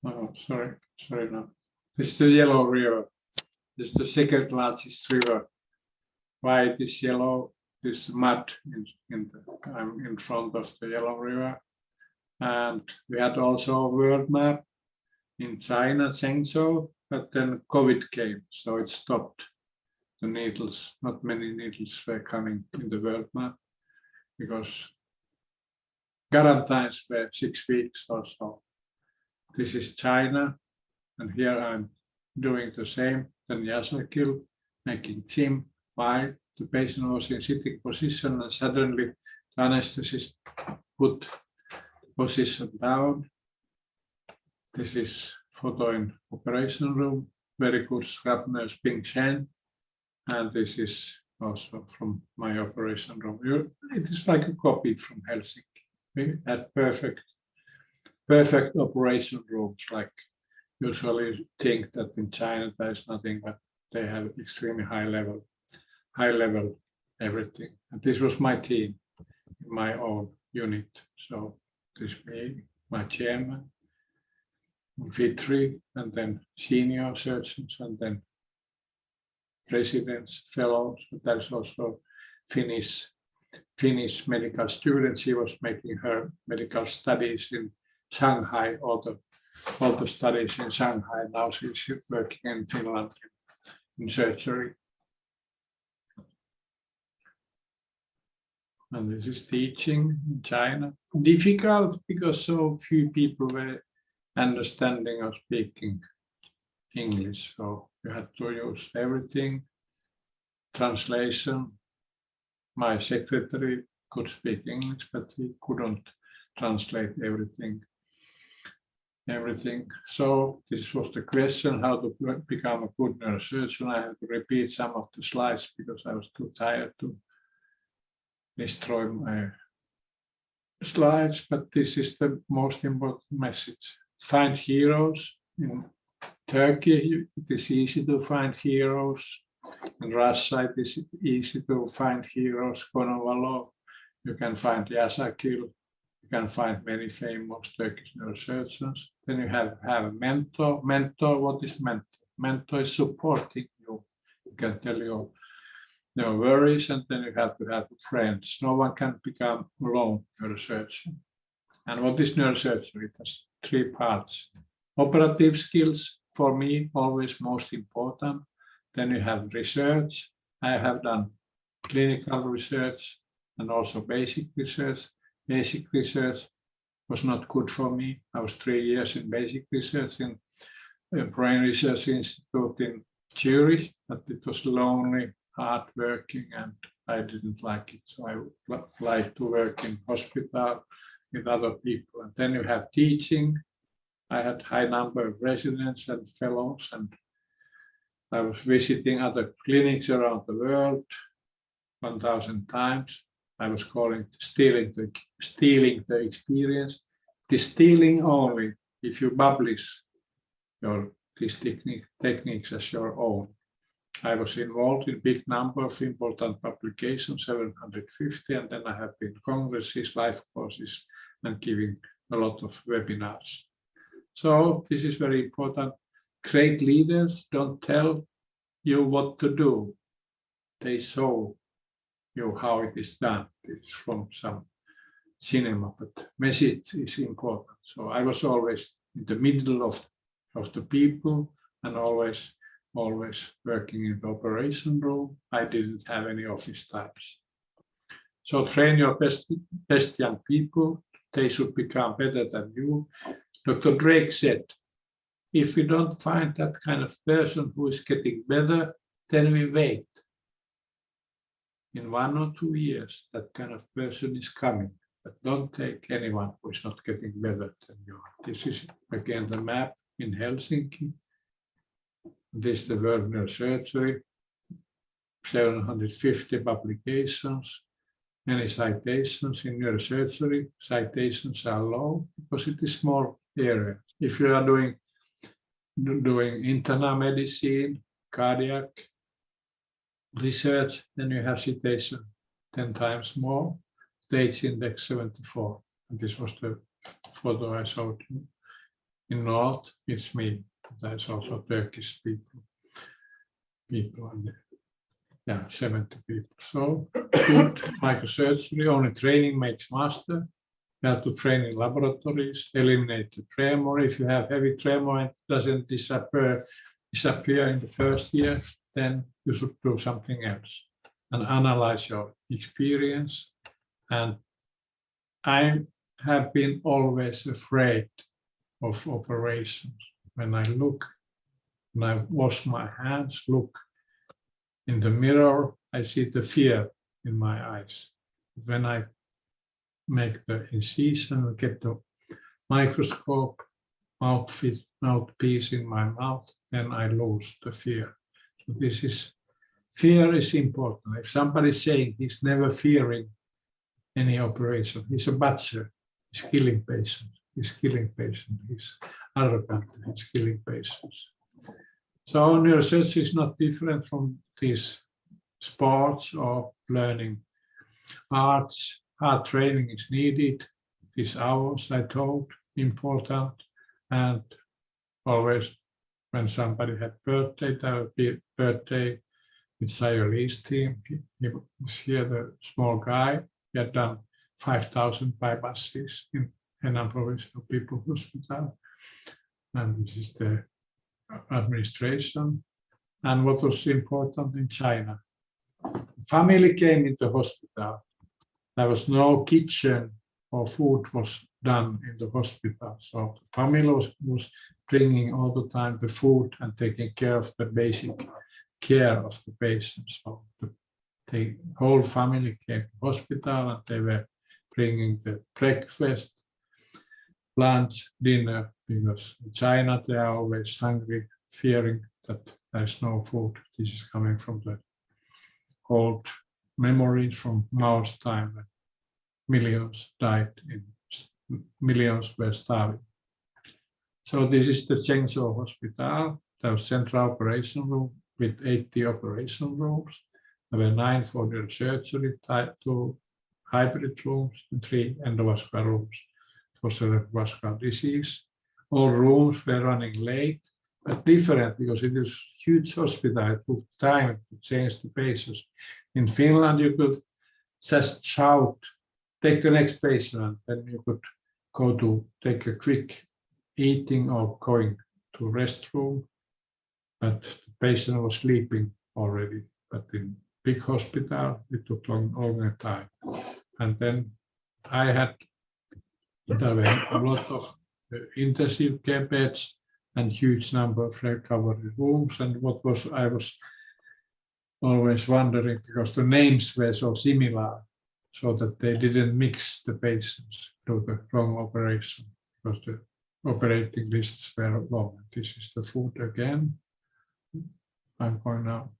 oh, sorry now. This is the yellow river. This is the second largest river. Why it is yellow? This mud I'm in front of the yellow river. And we had also a world map in China, Chengzhou, but then COVID came, so it stopped the needles. Not many needles were coming in the world map because quarantines were 6 weeks or so. This is China, and here I'm doing the same. Then Yaşargil, making gym. Why? The patient was in sitting position, and suddenly the anesthetist put the position down. This is photo in operation room. Very good scrub nurse Ping Shen, and this is also from my operation room. It is like a copy from Helsinki. We had perfect operation rooms. Like usually think that in China there is nothing, but they have extremely high level everything. And this was my team, my own unit. So this me, my chairman, V3, and then senior surgeons, and then residents, fellows. There's also Finnish medical student. She was making her medical studies in Shanghai, all the studies in Shanghai. Now she's working in Finland in surgery. And this is teaching in China. Difficult because so few people were understanding or speaking English. So you had to use everything. Translation. My secretary could speak English, but he couldn't translate everything. So this was the question, how to become a good neurosurgeon. I had to repeat some of the slides because I was too tired to destroy my slides, but this is the most important message. Find heroes. In Turkey, it is easy to find heroes. In Russia, it is easy to find heroes. Konovalov, you can find Yaşargil, you can find many famous Turkish neurosurgeons. Then you have a mentor. Mentor, what is mentor? Mentor is supporting you. You can tell your worries, and then you have to have friends. No one can become alone neurosurgeon. And what is neurosurgery? It has 3 parts. Operative skills, for me, always most important. Then you have research. I have done clinical research and also basic research. Basic research was not good for me. I was 3 years in basic research in a Brain Research Institute in Zurich, but it was lonely, hard working, and I didn't like it. So I would like to work in hospital with other people. And then you have teaching. I had high number of residents and fellows, and I was visiting other clinics around the world 1,000 times. I was calling stealing the experience. It is stealing only if you publish these techniques as your own. I was involved in big number of important publications, 750, and then I have been congresses, live courses, and giving a lot of webinars. So this is very important. Great leaders don't tell you what to do. They show you how it is done. It's from some cinema, but message is important. So I was always in the middle of the people and always working in the operation room. I didn't have any office types. So train your best young people. They should become better than you. Dr. Drake said, if we don't find that kind of person who is getting better, then we wait. In 1 or 2 years, that kind of person is coming. But don't take anyone who is not getting better than you. This is again the map in Helsinki. This is the World Neurosurgery, 750 publications, many citations in neurosurgery. Citations are low because it is small area. If you are doing internal medicine, cardiac research, then you have citation 10 times more. Stage index 74. And this was the photo I showed you. In North, it's me. There's also Turkish people and yeah, 70 people. So good microsurgery, only training makes master. You have to train in laboratories, eliminate the tremor. If you have heavy tremor and it doesn't disappear in the first year, then you should do something else and analyze your experience. And I have been always afraid of operations. When I wash my hands, look in the mirror, I see the fear in my eyes. When I make the incision, get the microscope, mouthpiece in my mouth, then I lose the fear. So fear is important. If somebody is saying he's never fearing any operation, he's a butcher, he's killing patients, he's arrogant, he's killing patients. So neurosurgery is not different from these sports or learning arts. Hard training is needed. These hours I told, important. And always when somebody had birthday, there would be birthday with Sayoli's team. He was here, the small guy. He had done 5,000 bypasses in Henan Provincial People Hospital. And this is the administration. And what was important in China, family came into hospital. There was no kitchen or food was done in the hospital. So the family was bringing all the time the food and taking care of the basic care of the patients. So the whole family came to hospital and they were bringing the breakfast, lunch, dinner, because in China they are always hungry, fearing that there's no food. This is coming from the old memories from Mao's time when millions died, millions were starving. So this is the Zhengzhou Hospital. There was central operation room with 80 operation rooms. There were 9 for neurosurgery, 2 hybrid rooms, and 3 endovascular rooms for cerebrovascular disease. All rooms were running late, but different because it is huge hospital. It took time to change the patients. In Finland, you could just shout, take the next patient, and then you could go to take a quick eating or going to restroom, but the patient was sleeping already. But in big hospital, it took longer time. And then there were a lot of intensive care beds and huge number of recovery rooms. And I was always wondering, because the names were so similar, so that they didn't mix the patients to the wrong operation, because the operating lists were long. This is the food again. I'm going now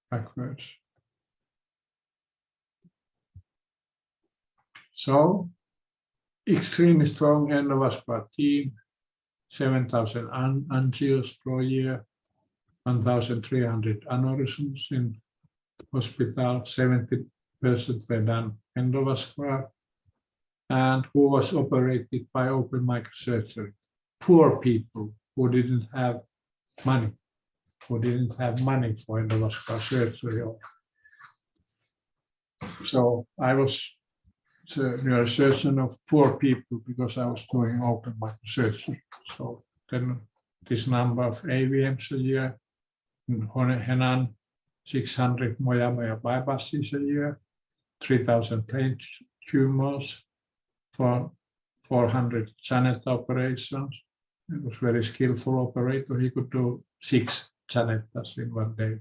backwards. So, extremely strong endovascular team, 7,000 angios per year, 1,300 aneurysms in hospital, 70% were done endovascular, and who was operated by open microsurgery. Poor people who didn't have money for endovascular surgery. So I was the neurosurgeon of poor people because I was doing open microsurgery. So then this number of AVMs a year, in Henan, 600 moya bypasses a year, 3,000 plain tumours, 400 Janet operations. It was very skillful operator. He could do 6 Janetas in one day.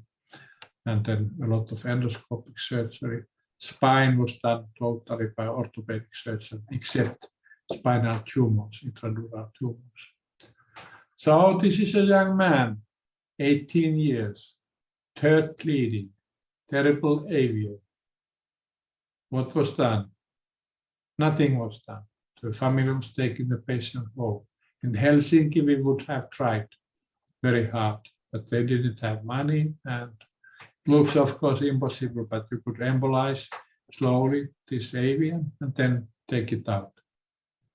And then a lot of endoscopic surgery. Spine was done totally by orthopedic surgeon, except spinal tumors, intradural tumors. So this is a young man, 18 years, third bleeding, terrible AVM. What was done? Nothing was done. The family was taking the patient home. In Helsinki, we would have tried very hard, but they didn't have money, and looks of course impossible, but you could embolize slowly this AVM and then take it out.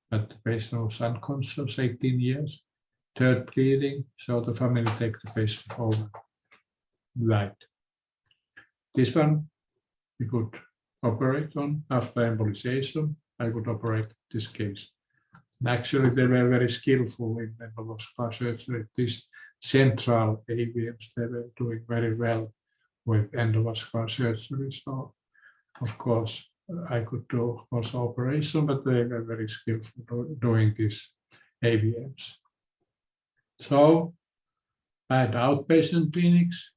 But the patient was unconscious, 18 years, third bleeding, so the family take the patient home. Right. This one we could operate on after embolization. I could operate this case. And actually, they were very skillful in endovascular surgery. These central AVMs, they were doing very well with endovascular surgery. So, of course, I could do also operation, but they were very skillful doing these AVMs. So, I had outpatient clinics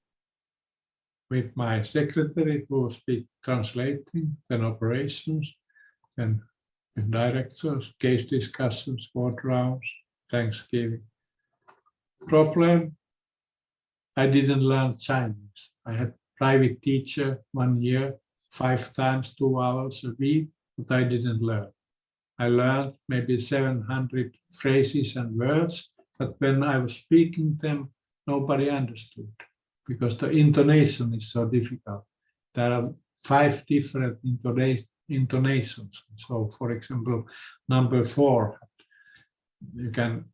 with my secretary who was translating, then operations, then with directors, case discussions, board rounds, Thanksgiving. Problem, I didn't learn Chinese. I had private teacher 1 year, 5 times 2 hours a week, but I didn't learn. I learned maybe 700 phrases and words, but when I was speaking them, nobody understood because the intonation is so difficult. There are 5 different intonations. So, for example, number 4, you can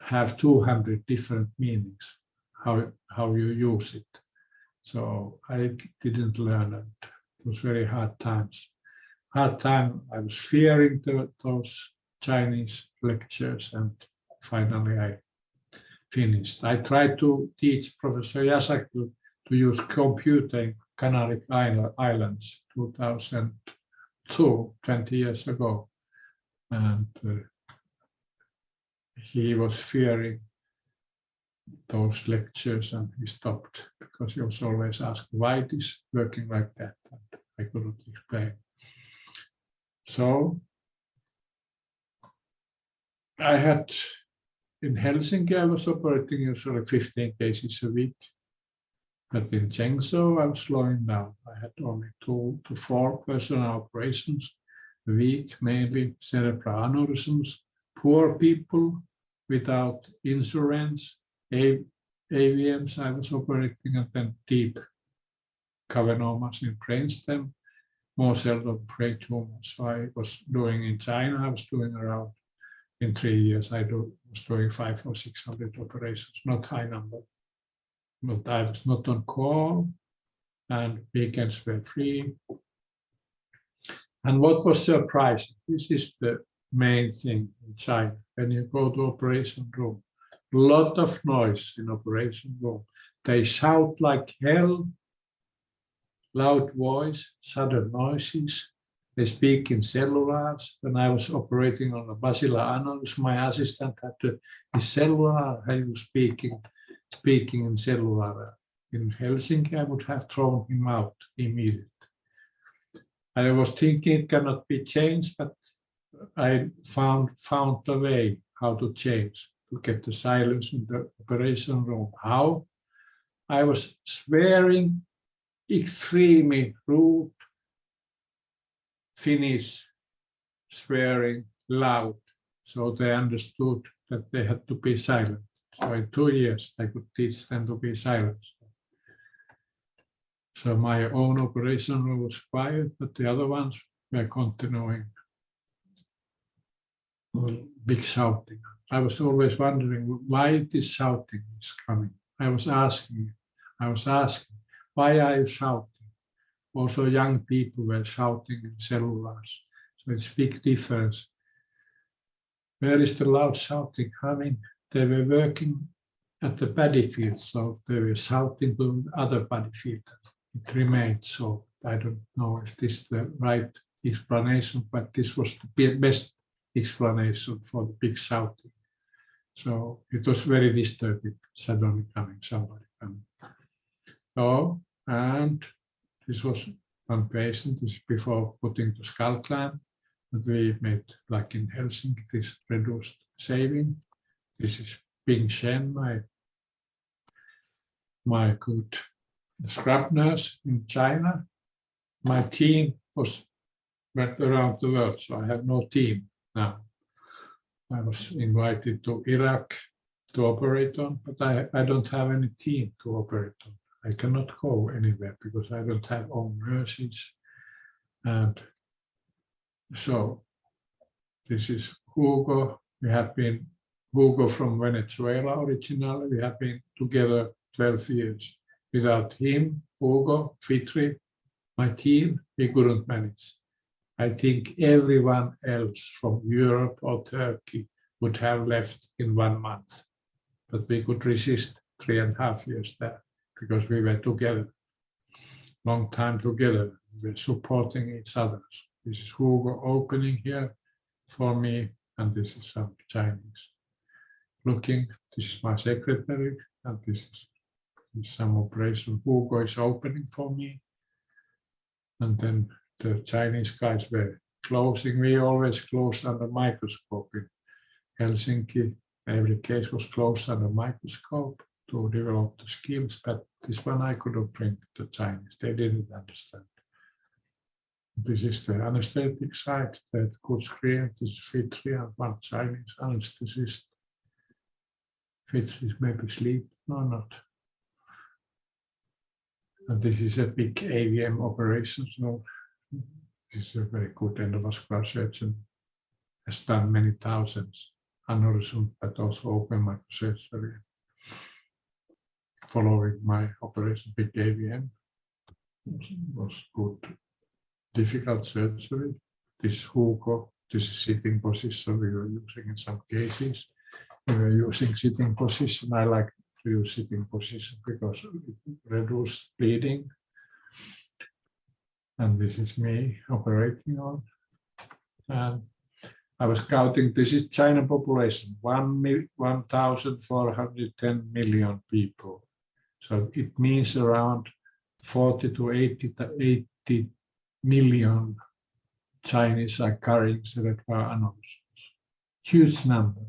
have 200 different meanings, how you use it. So I didn't learn it. It was very hard times. Hard time, I was fearing those Chinese lectures, and finally I finished. I tried to teach Professor Yaşargil to use computer in Canary Islands 2002, 20 years ago. And he was fearing those lectures and he stopped because he was always asked why it is working like that. And I couldn't explain. So I had in Helsinki, I was operating usually 15 cases a week. But in Chengzhou, I was slowing down. I had only 2 to 4 personal operations a week, mainly cerebral aneurysms, poor people without insurance, AVMs I was operating, and then deep cavernomas in brainstem, more seldom brain tumors. So I was doing in China, I was doing around, in 3 years, I was doing 500 or 600 operations, not high number. But I was not on call, and weekends were free. And what was surprising, this is the main thing in China. When you go to operation room, lot of noise in operation room. They shout like hell, loud voice, sudden noises. They speak in cellulars. When I was operating on a basilar annulus, my assistant had to his cellular. He was speaking in cellular. In Helsinki, I would have thrown him out immediately. I was thinking it cannot be changed, but I found a way how to change, to get the silence in the operation room. How? I was swearing extremely rude Finnish, swearing loud, so they understood that they had to be silent. So in 2 years, I could teach them to be silent. So my own operation room was quiet, but the other ones were continuing. Big shouting. I was always wondering why this shouting is coming. I was asking, why are you shouting? Also young people were shouting in cellulars. So it's big difference. Where is the loud shouting coming? They were working at the body field, so they were shouting to other body field. It remained so. I don't know if this is the right explanation, but this was the best explanation for the big shouting. So it was very disturbing, suddenly coming, somebody coming. So, and this was one patient, this is before putting the skull clamp. We made, like in Helsinki, this reduced saving. This is Ping Shen, my good scrub nurse in China. My team went around the world, so I have no team now. I was invited to Iraq to operate on, but I don't have any team to operate on. I cannot go anywhere because I don't have own nurses. And so this is Hugo. We have been Hugo from Venezuela originally. We have been together 12 years. Without him, Hugo, Fitri, my team, we couldn't manage. I think everyone else from Europe or Turkey would have left in 1 month, but we could resist 3.5 years there because we were together, long time together. We were supporting each other. This is Hugo opening here for me, and this is some Chinese looking. This is my secretary, and this is some operation. Hugo is opening for me, and then the Chinese guys were closing. We always closed under microscope in Helsinki. Every case was closed under microscope to develop the skills, but this one I couldn't bring the Chinese. They didn't understand. This is the anesthetic side, that good screen. This is Fitri and one Chinese anesthetist. Fitri is maybe sleep, no, not. And this is a big AVM operation. So this is a very good endovascular surgeon. Has done many thousands aneurysms, but also open microsurgery. Following my operation, big AVM, was good, difficult surgery. This Hugo, this is sitting position we were using in some cases. We were using sitting position. I like to use sitting position because it reduces bleeding. And this is me operating on. And I was counting, this is China population, 1,410 million people. So it means around 40 to 80 million Chinese are carrying cerebral aneurysms. Huge number,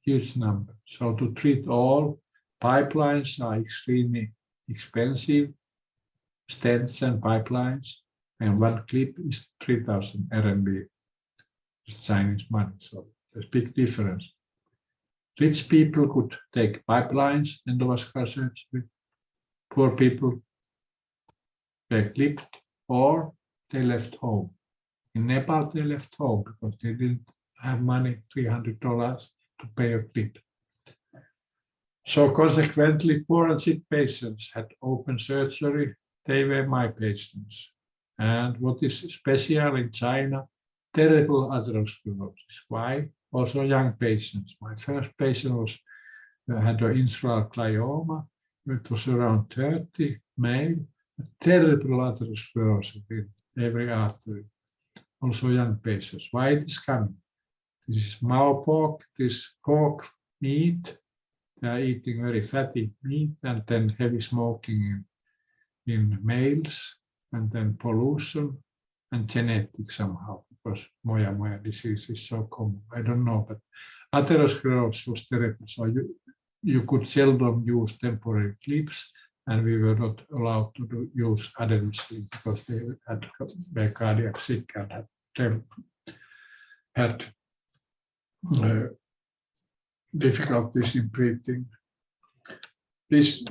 huge number. So to treat all, pipelines are extremely expensive, stents and pipelines, and one clip is 3,000 RMB. It's Chinese money, so there's a big difference. Rich people could take pipelines, endovascular surgery. Poor people, they clipped or they left home. In Nepal, they left home because they didn't have money, $300 to pay a clip. So consequently, poor and sick patients had open surgery. They were my patients. And what is special in China, terrible atherosclerosis. Why? Also young patients. My first patient had an insular glioma. It was around 30, male, terrible atherosclerosis in every artery. Also young patients. Why it is coming? This is Mao pork, this pork meat. They are eating very fatty meat, and then heavy smoking in males, and then pollution and genetic somehow, because moya disease is so common. I don't know, but atherosclerosis was terrible. So you could seldom use temporary clips, and we were not allowed to use adenosine because they were cardiac sick and had difficulties in breathing. This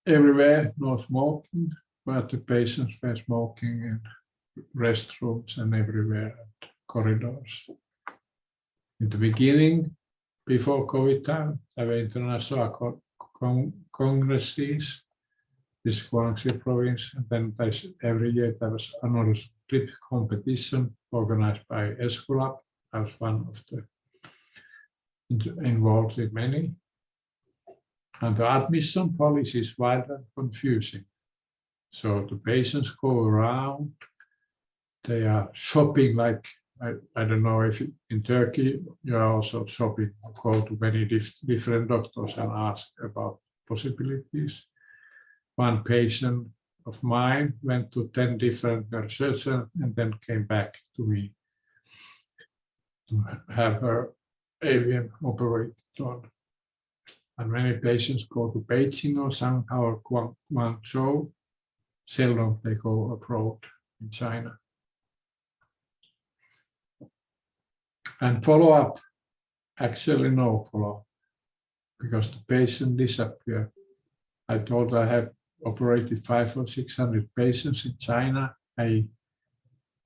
everywhere, no smoking, but the patients were smoking in restrooms and everywhere and corridors. In the beginning, before COVID time, there were international congresses, this Guangxi province, and then every year there was another clip competition organized by Esculap. I was one of the involved in many. And the admission policy is wild and confusing. So the patients go around, they are shopping like, I don't know if in Turkey you are also shopping, go to many different doctors and ask about possibilities. One patient of mine went to 10 different neurosurgeons and then came back to me to have her AVM operated on. And many patients go to Beijing or Shanghai or Guangzhou. Seldom they go abroad in China. And follow-up, actually no follow-up, because the patient disappeared. I told I have operated 500 or 600 patients in China. I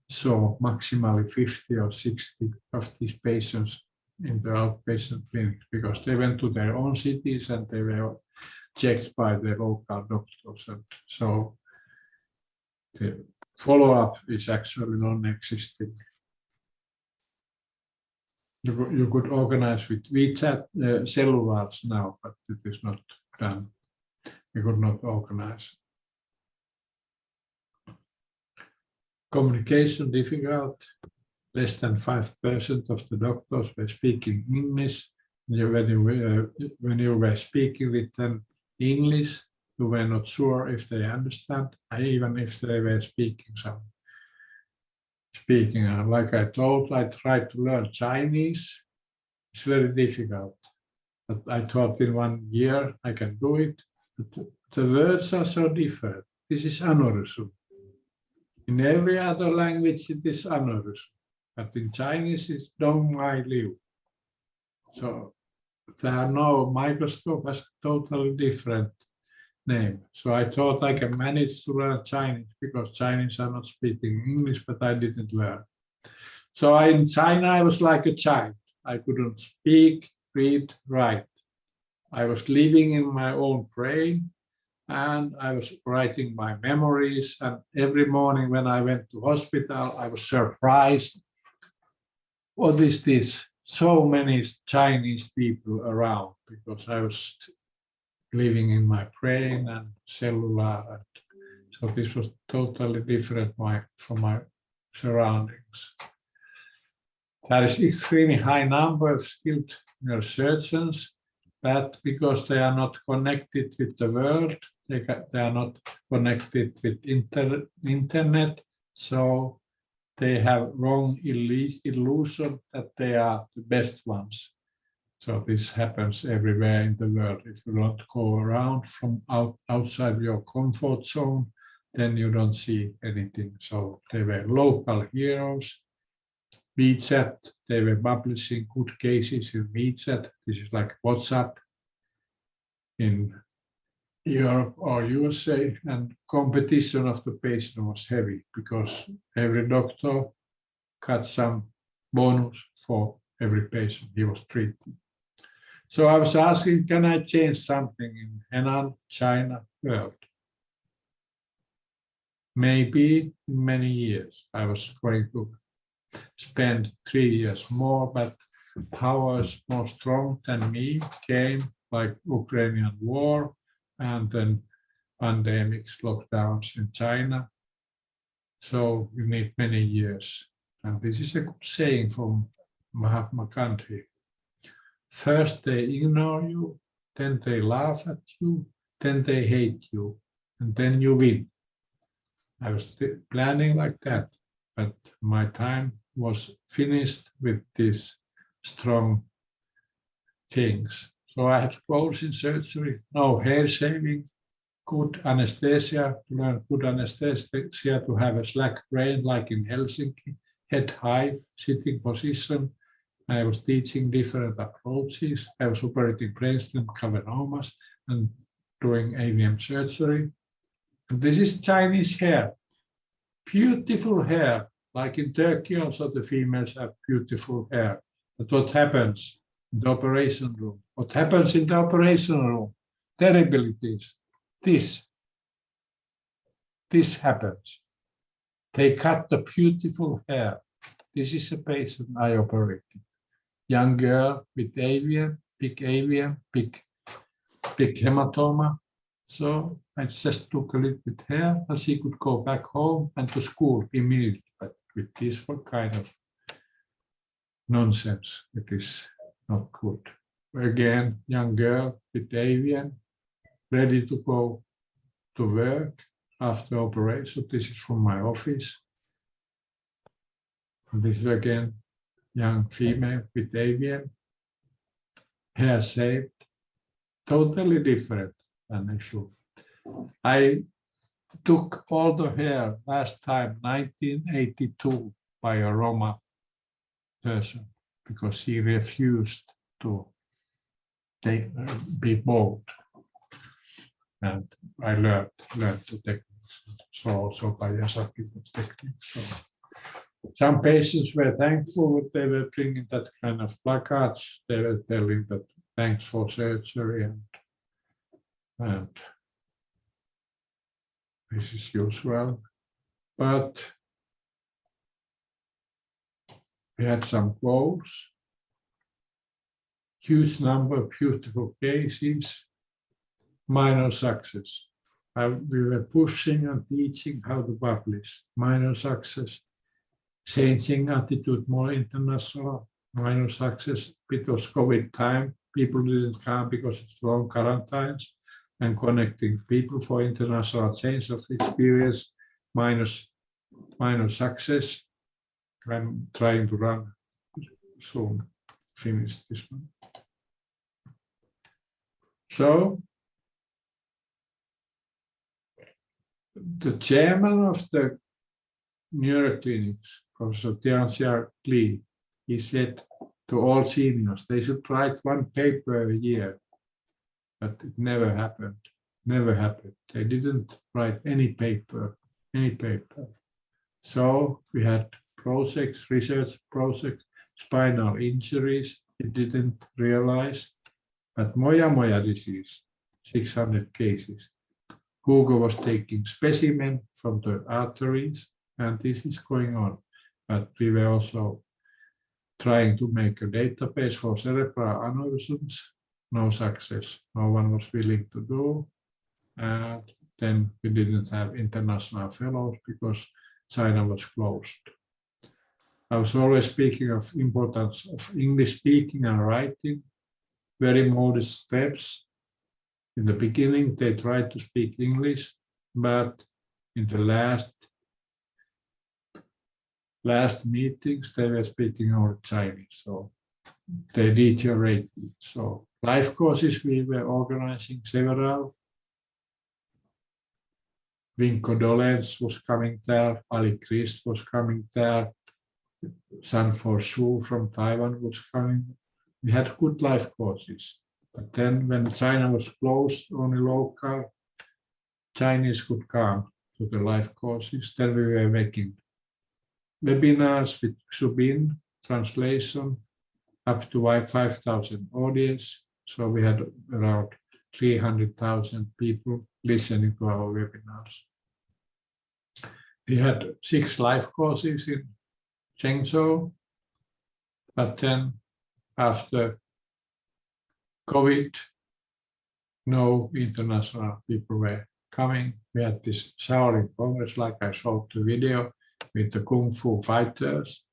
saw maximally 50 or 60 of these patients in the outpatient clinics because they went to their own cities and they were checked by the local doctors. And so the follow-up is actually non-existing. You could organize with WeChat cellulars now, but it is not done. We could not organize. Communication difficult. Less than 5% of the doctors were speaking English. When you were speaking with them English, you were not sure if they understand, even if they were speaking some. Like I told, I tried to learn Chinese. It's very difficult. But I thought in 1 year I can do it. But the words are so different. This is aneurysm. In every other language it is aneurysm. But in Chinese it's dong mai liu. So there are no microscope has totally different name. So I thought I can manage to learn Chinese because Chinese are not speaking English, but I didn't learn. So in China I was like a child. I couldn't speak, read, write. I was living in my own brain and I was writing my memories. And every morning when I went to hospital, I was surprised. What is this? So many Chinese people around because I was living in my brain and cellular. And so this was totally different from my surroundings. There is extremely high number of skilled neurosurgeons, but because they are not connected with the world, they are not connected with internet, so they have wrong illusion that they are the best ones. So this happens everywhere in the world. If you don't go around from outside your comfort zone, then you don't see anything. So they were local heroes. WeChat, they were publishing good cases in WeChat. This is like WhatsApp in Europe or USA, and competition of the patient was heavy because every doctor got some bonus for every patient he was treating. So I was asking, can I change something in Henan, China, world? Maybe in many years I was going to spent 3 years more, but powers more strong than me came, like Ukrainian war, and then pandemics, lockdowns in China. So you need many years. And this is a good saying from Mahatma Gandhi. First they ignore you, then they laugh at you, then they hate you, and then you win. I was planning like that, but my time was finished with these strong things. So I had goals in surgery, no hair shaving, good anesthesia, to learn good anesthesia, to have a slack brain like in Helsinki, head high, sitting position. I was teaching different approaches. I was operating brainstem carcinomas and doing AVM surgery. And this is Chinese hair, beautiful hair, like in Turkey also the females have beautiful hair. But what happens in the operation room? What happens in the operation room? Terribilities. This happens. They cut the beautiful hair. This is a patient I operated. Young girl with AVM, big hematoma. So I just took a little bit hair and she could go back home and to school immediately. But with this kind of nonsense, it is not good. Again, young girl with AVM, ready to go to work after operation. This is from my office. And this is again young female with AVM, hair shaved, totally different than issue. I took all the hair last time, 1982, by a Roma person because he refused to be bald. And I learned the techniques, so also by Yaşargil techniques. So some patients were thankful that they were bringing that kind of placards. They were telling that thanks for surgery and this is usual. But we had some goals, huge number of beautiful cases, minor success. We were pushing and teaching how to publish, minor success. Changing attitude more international, minor success because COVID time, people didn't come because it's long quarantines, and connecting people for international change of experience, minor success. I'm trying to run soon, finish this one. So the chairman of the neuroclinics, Profesor Yaşargil, he said to all seniors, they should write one paper a year, but it never happened. Never happened. They didn't write any paper. So we had projects, research projects, spinal injuries. It didn't realize, but moya disease, 600 cases. Hugo was taking specimen from the arteries, and this is going on. But we were also trying to make a database for cerebral aneurysms. No success. No one was willing to do. And then we didn't have international fellows because China was closed. I was always speaking of importance of English speaking and writing. Very modest steps. In the beginning, they tried to speak English, but in the last meetings, they were speaking all Chinese, so they deteriorated. So life courses, we were organizing several. Vinko Dolens was coming there, Ali Christ was coming there, Sanfor Shu from Taiwan was coming. We had good life courses. But then when China was closed, only local Chinese could come to the life courses. Then we were making webinars with Xubin translation up to 5,000 audience. So we had around 300,000 people listening to our webinars. We had 6 life courses in Chengzhou, but then after COVID, no international people were coming. We had this Shaolin Congress, like I showed the video, with the Kung Fu fighters.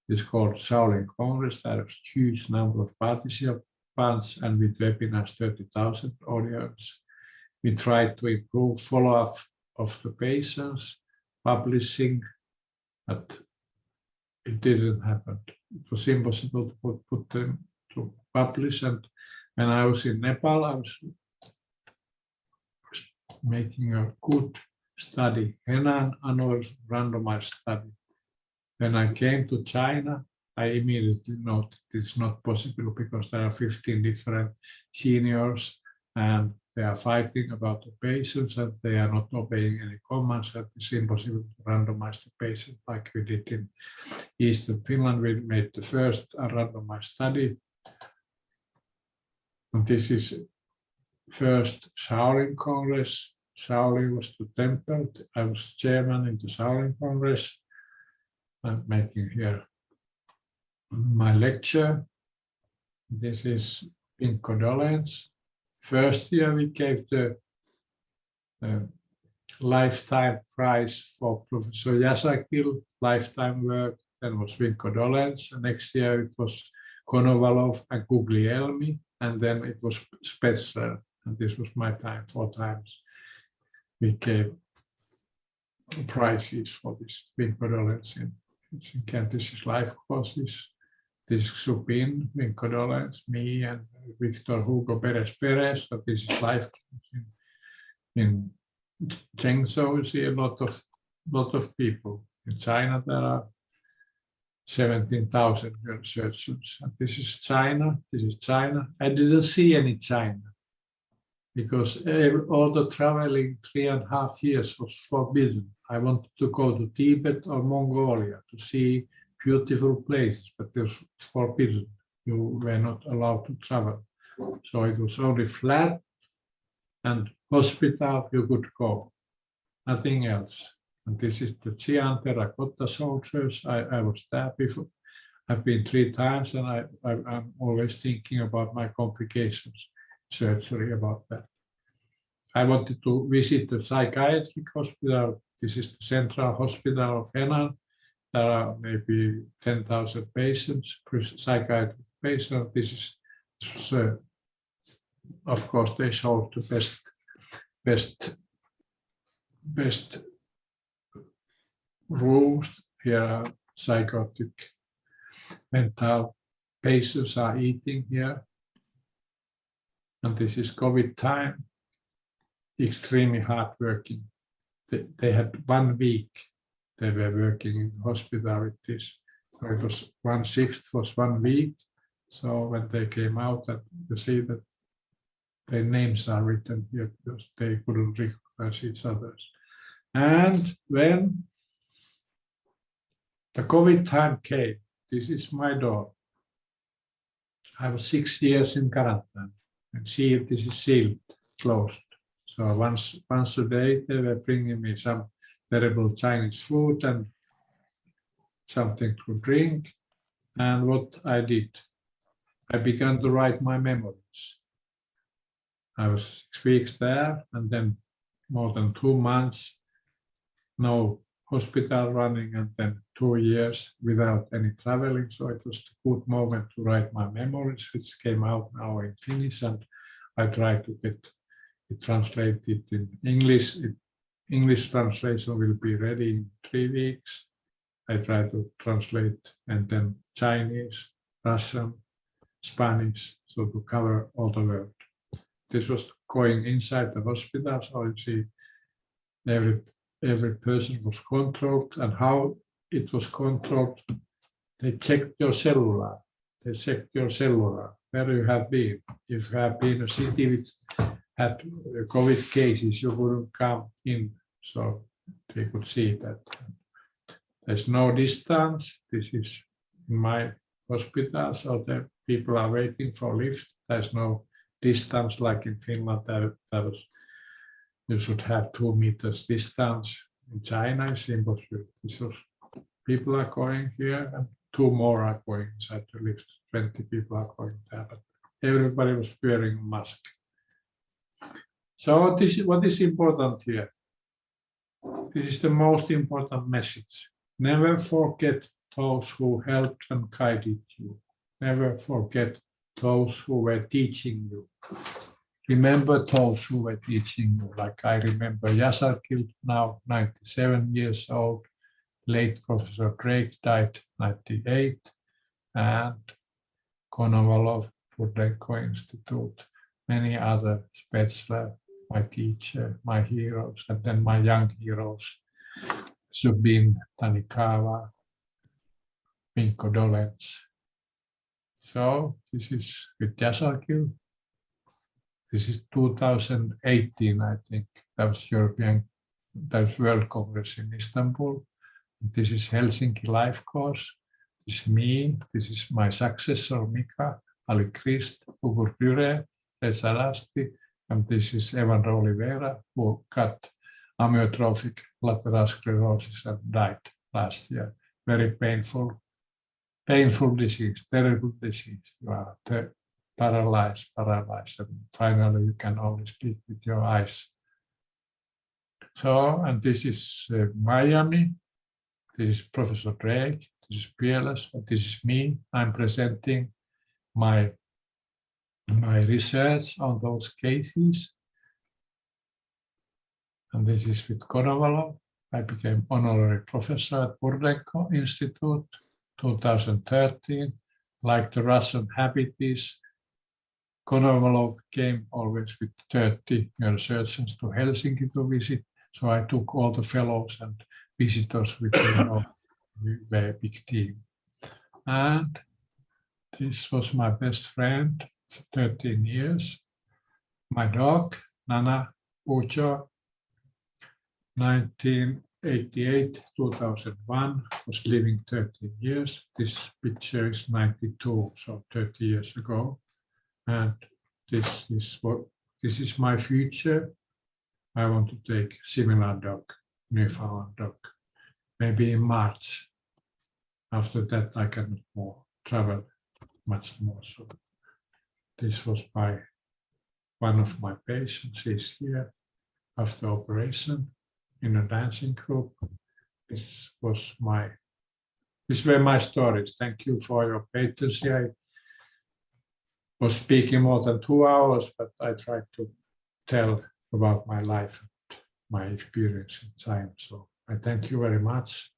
It's called Shaolin Congress. There was a huge number of participants, and with webinars, 30,000 audience. We tried to improve follow-up of the patients, publishing, but it didn't happen. It was impossible to put them to publish. And when I was in Nepal, I was making a good study, Henan annual randomized study. When I came to China, I immediately noted it's not possible because there are 15 different seniors and they are fighting about the patients and they are not obeying any commands. And it's impossible to randomize the patient like we did in Eastern Finland. We made the first randomized study. And this is first Shaolin Congress. Shaolin was the temple. I was chairman in the Shaolin Congress. I'm making here my lecture. This is in condolence. First year we gave the lifetime prize for Profesor Yaşargil, lifetime work. Then was Vinkodolens. Next year it was Konovalov and Guglielmi, and then it was Spezzer. And this was my time, 4 times. We gave prizes for this Vinkodolens in Kent. This is life courses. This is Supin, Vinkodolens, me and Victor Hugo Perez. So this is life in Chengzhou. You see a lot of people. In China there are 17,000 neurosurgeons. And this is China. This is China. I didn't see any China because all the traveling 3.5 years was forbidden. I wanted to go to Tibet or Mongolia to see beautiful places, but it was forbidden. You were not allowed to travel. So it was only flat and hospital you could go, nothing else. And this is the Xi'an terracotta soldiers. I was there before. I've been 3 times and I'm always thinking about my complications, surgery about that. I wanted to visit the psychiatric hospital. This is the central hospital of Henan. There are maybe 10,000 patients, psychiatric patients. This is of course, they showed the best rooms. Here are psychotic mental patients are eating here. And this is COVID time, extremely hard working. They had 1 week. They were working in hospital with this. So it was 1 shift was 1 week. So when they came out, and you see that their names are written here because they couldn't recognize each other. And when the COVID time came, this is my door. I was 6 years in quarantine, and see this is sealed, closed. So once a day they were bringing me some terrible Chinese food and something to drink. And what I did, I began to write my memories. I was 6 weeks there, and then more than 2 months, no hospital running, and then 2 years without any traveling. So it was a good moment to write my memories, which came out now in Finnish, and I tried to get it translated in English. English translation will be ready in 3 weeks. I try to translate, and then Chinese, Russian, Spanish, so to cover all the world. This was going inside the hospital, so you see every person was controlled, and how it was controlled. They checked your cellular. They checked your cellular, where you have been. If you have been in a city which had COVID cases, you wouldn't come in, so they could see that. There's no distance. This is in my hospital, so the people are waiting for lift. There's no distance like in Finland. You should have 2 meters distance. In China, it's impossible. This was people are going here, and 2 more are going inside the lift. 20 people are going there, but everybody was wearing a mask. So what is important here? This is the most important message. Never forget those who helped and guided you. Never forget those who were teaching you. Remember those who were teaching you. Like I remember Yaşargil, now 97 years old. Late Professor Drake died 98, and Konovalov, Burdenko Institute, many other Spätzle, my teacher, my heroes, and then my young heroes, Zubin, Tanikawa, Minko Dolens. So this is with Yaşargil. This is 2018, I think. That was World Congress in Istanbul. This is Helsinki Life Course. This is me. This is my successor, Mika, Ali Christ, Ugur Dyre, Reza Lasti, and this is Evan Oliveira, who got amyotrophic lateral sclerosis and died last year. Very painful disease, terrible disease. You are paralyzed, and finally you can only speak with your eyes. So, and this is Miami. This is Professor Drake. This is Peerless, and this is me. I'm presenting my research on those cases. And this is with Konovalov. I became honorary professor at Burdenko Institute 2013. Like the Russian habit is, Konovalov came always with 30 neurosurgeons to Helsinki to visit. So I took all the fellows and visitors with me. We were a big team. And this was my best friend for 13 years. My dog, Nana Ucho, 1988-2001, was living 13 years. This picture is 92, so 30 years ago. And this is my future. I want to take similar dog, Newfoundland dog, maybe in March. After that, I cannot more travel much more. So this was one of my patients. He's here after operation in a dancing group. These were my stories. Thank you for your patience. I was speaking more than 2 hours, but I tried to tell about my life and my experience in time. So I thank you very much.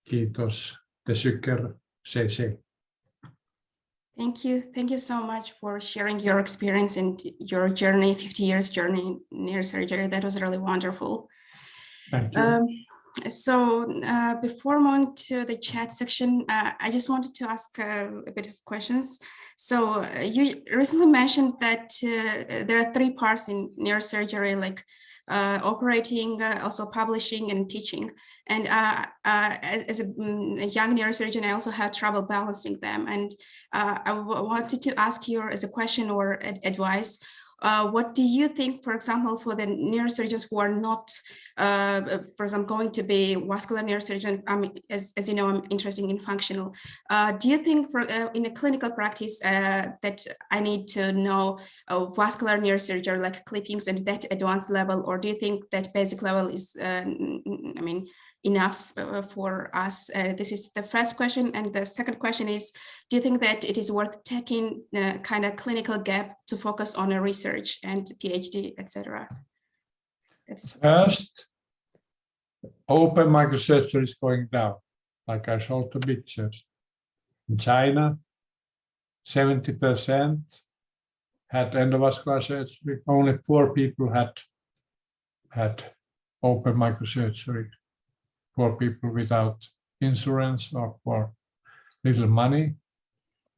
Kiitos. Tesykker. CC. Thank you. Thank you so much for sharing your experience and your journey, 50 years journey in neurosurgery. That was really wonderful. Thank you. Before moving to the chat section, I just wanted to ask a bit of questions. So you recently mentioned that there are 3 parts in neurosurgery, like operating, also publishing and teaching. And as a young neurosurgeon, I also have trouble balancing them. And I wanted to ask you as a question or advice, what do you think, for example, for the neurosurgeons who are not, for example, going to be vascular neurosurgeon? I mean, as you know, I'm interested in functional. Do you think in a clinical practice that I need to know vascular neurosurgery, like clippings and that advanced level, or do you think that basic level is, enough for us? This is the first question. And the second question is, do you think that it is worth taking kind of clinical gap to focus on a research and PhD, etc.? First, open microsurgery is going down, like I showed the pictures. In China, 70% had endovascular surgery. Only 4 people had open microsurgery. 4 people without insurance or for little money.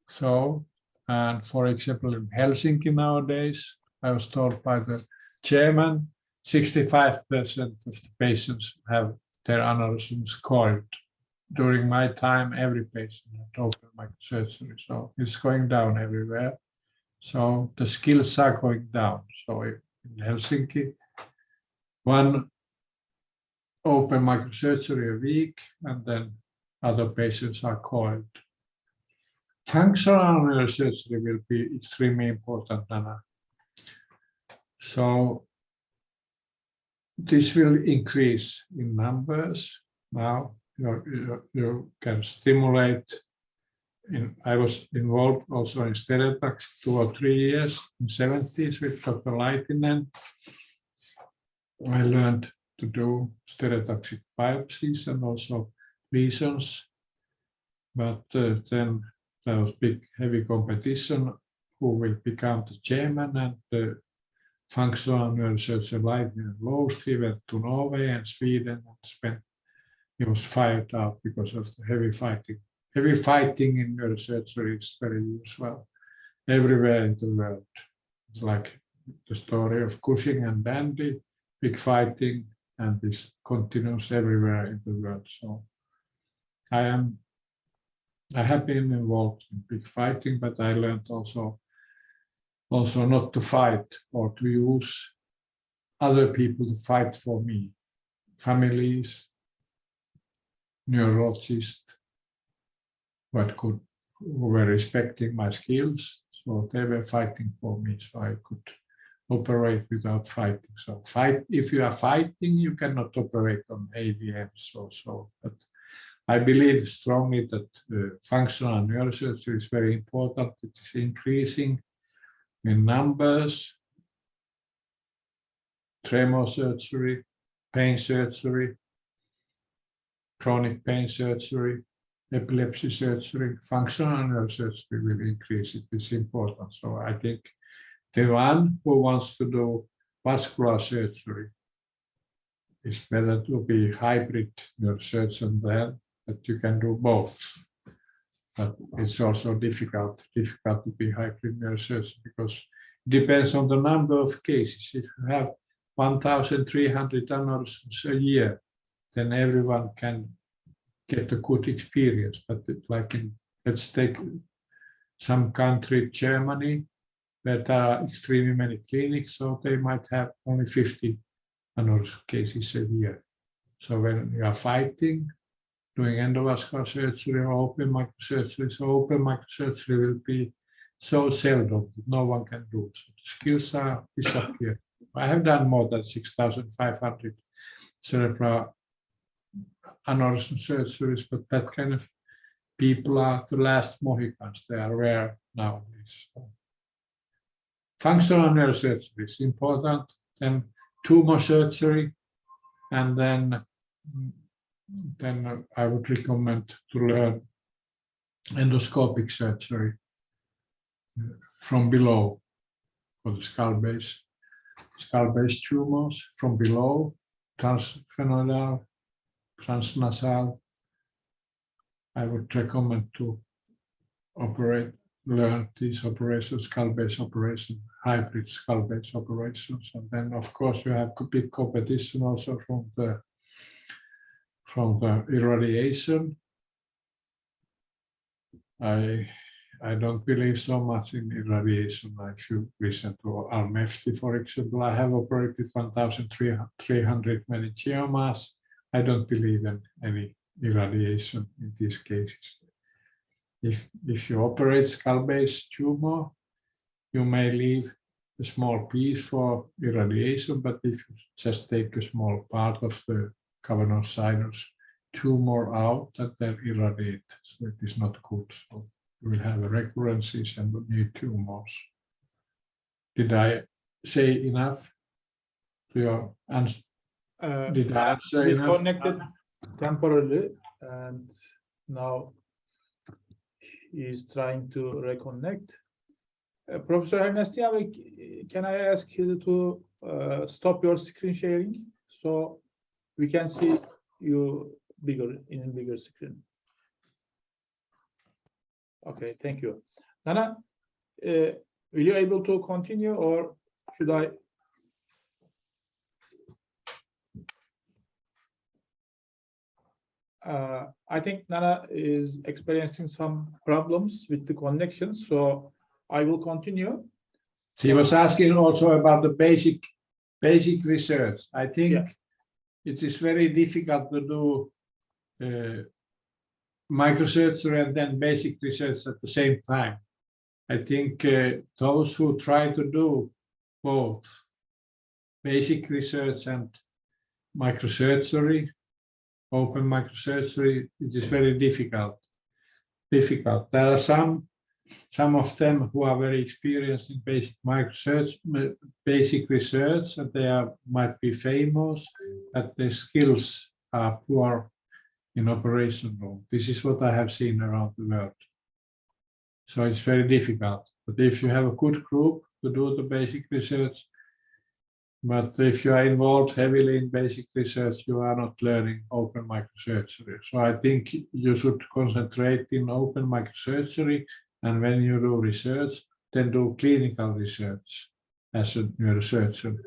So, and for example, in Helsinki nowadays, I was told by the chairman, 65% of the patients have their aneurysms coiled. During my time, every patient had open microsurgery. So it's going down everywhere. So the skills are going down. So in Helsinki, 1 open microsurgery a week, and then other patients are coiled. Functional neurosurgery will be extremely important, Nana. So this will increase in numbers. Now you can stimulate. I was involved also in stereotaxy 2 or 3 years in 70s with Dr. Laitinen. I learned to do stereotaxic biopsies and also lesions, but then there was big heavy competition who will become the chairman, and the functional neurosurgeon Leibniz lost. He went to Norway and Sweden and he was fired out because of the heavy fighting. Heavy fighting in neurosurgery is very usual everywhere in the world. It's like the story of Cushing and Dandy, big fighting, and this continues everywhere in the world. So I have been involved in big fighting, but I learned also not to fight or to use other people to fight for me. Families, neurologists, who were respecting my skills, so they were fighting for me, so I could operate without fighting. So if you are fighting, you cannot operate on AVMs also. But I believe strongly that functional neurosurgery is very important. It is increasing in numbers. Tremor surgery, pain surgery, chronic pain surgery, epilepsy surgery, functional neurosurgery will increase. It is important. So I think the one who wants to do vascular surgery is better to be hybrid neurosurgeon there, that you can do both. But it's also difficult to be hybrid neurosurgeon because it depends on the number of cases. If you have 1,300 aneurysms a year, then everyone can get a good experience. But like let's take some country, Germany, where there are extremely many clinics, so they might have only 50 aneurysm cases a year. So when you are fighting, doing endovascular surgery or open microsurgery, so open microsurgery will be so seldom that no one can do. So the skills are disappearing. I have done more than 6,500 cerebral aneurysm surgeries, but that kind of people are the last Mohicans. They are rare nowadays. So functional neurosurgery is important, then tumor surgery, and then I would recommend to learn endoscopic surgery from below for the skull base tumors from below, transphenoidal, transnasal. I would recommend to learn these operations, skull-base operation, hybrid skull-base operations, and then of course you have big competition also from the irradiation. I don't believe so much in irradiation. If you listen to Almefti, for example, I have operated 1,300 meningiomas. I don't believe in any irradiation in these cases. If you operate skull-base tumor, you may leave a small piece for irradiation, but if you just take a small part of the cavernous sinus tumor out and then irradiate, so it is not good. So you will have recurrences and new tumors. Did I say enough to your answer? Did I answer enough? Disconnected temporarily, and now he is trying to reconnect. Professor Hernesniemi, can I ask you to stop your screen sharing so we can see you in a bigger screen? Okay, thank you. Nana, will you able to continue, or should I? I think Nana is experiencing some problems with the connection, so I will continue. He was asking also about the basic research. I think it is very difficult to do microsurgery and then basic research at the same time. I think those who try to do both basic research and microsurgery, open microsurgery, it is very difficult. There are some of them who are very experienced in basic research, and they might be famous, but their skills are poor in operation room. This is what I have seen around the world. So it's very difficult. But if you have a good group to do the basic research, but if you are involved heavily in basic research, you are not learning open microsurgery. So I think you should concentrate in open microsurgery, and when you do research, then do clinical research as a neurosurgeon.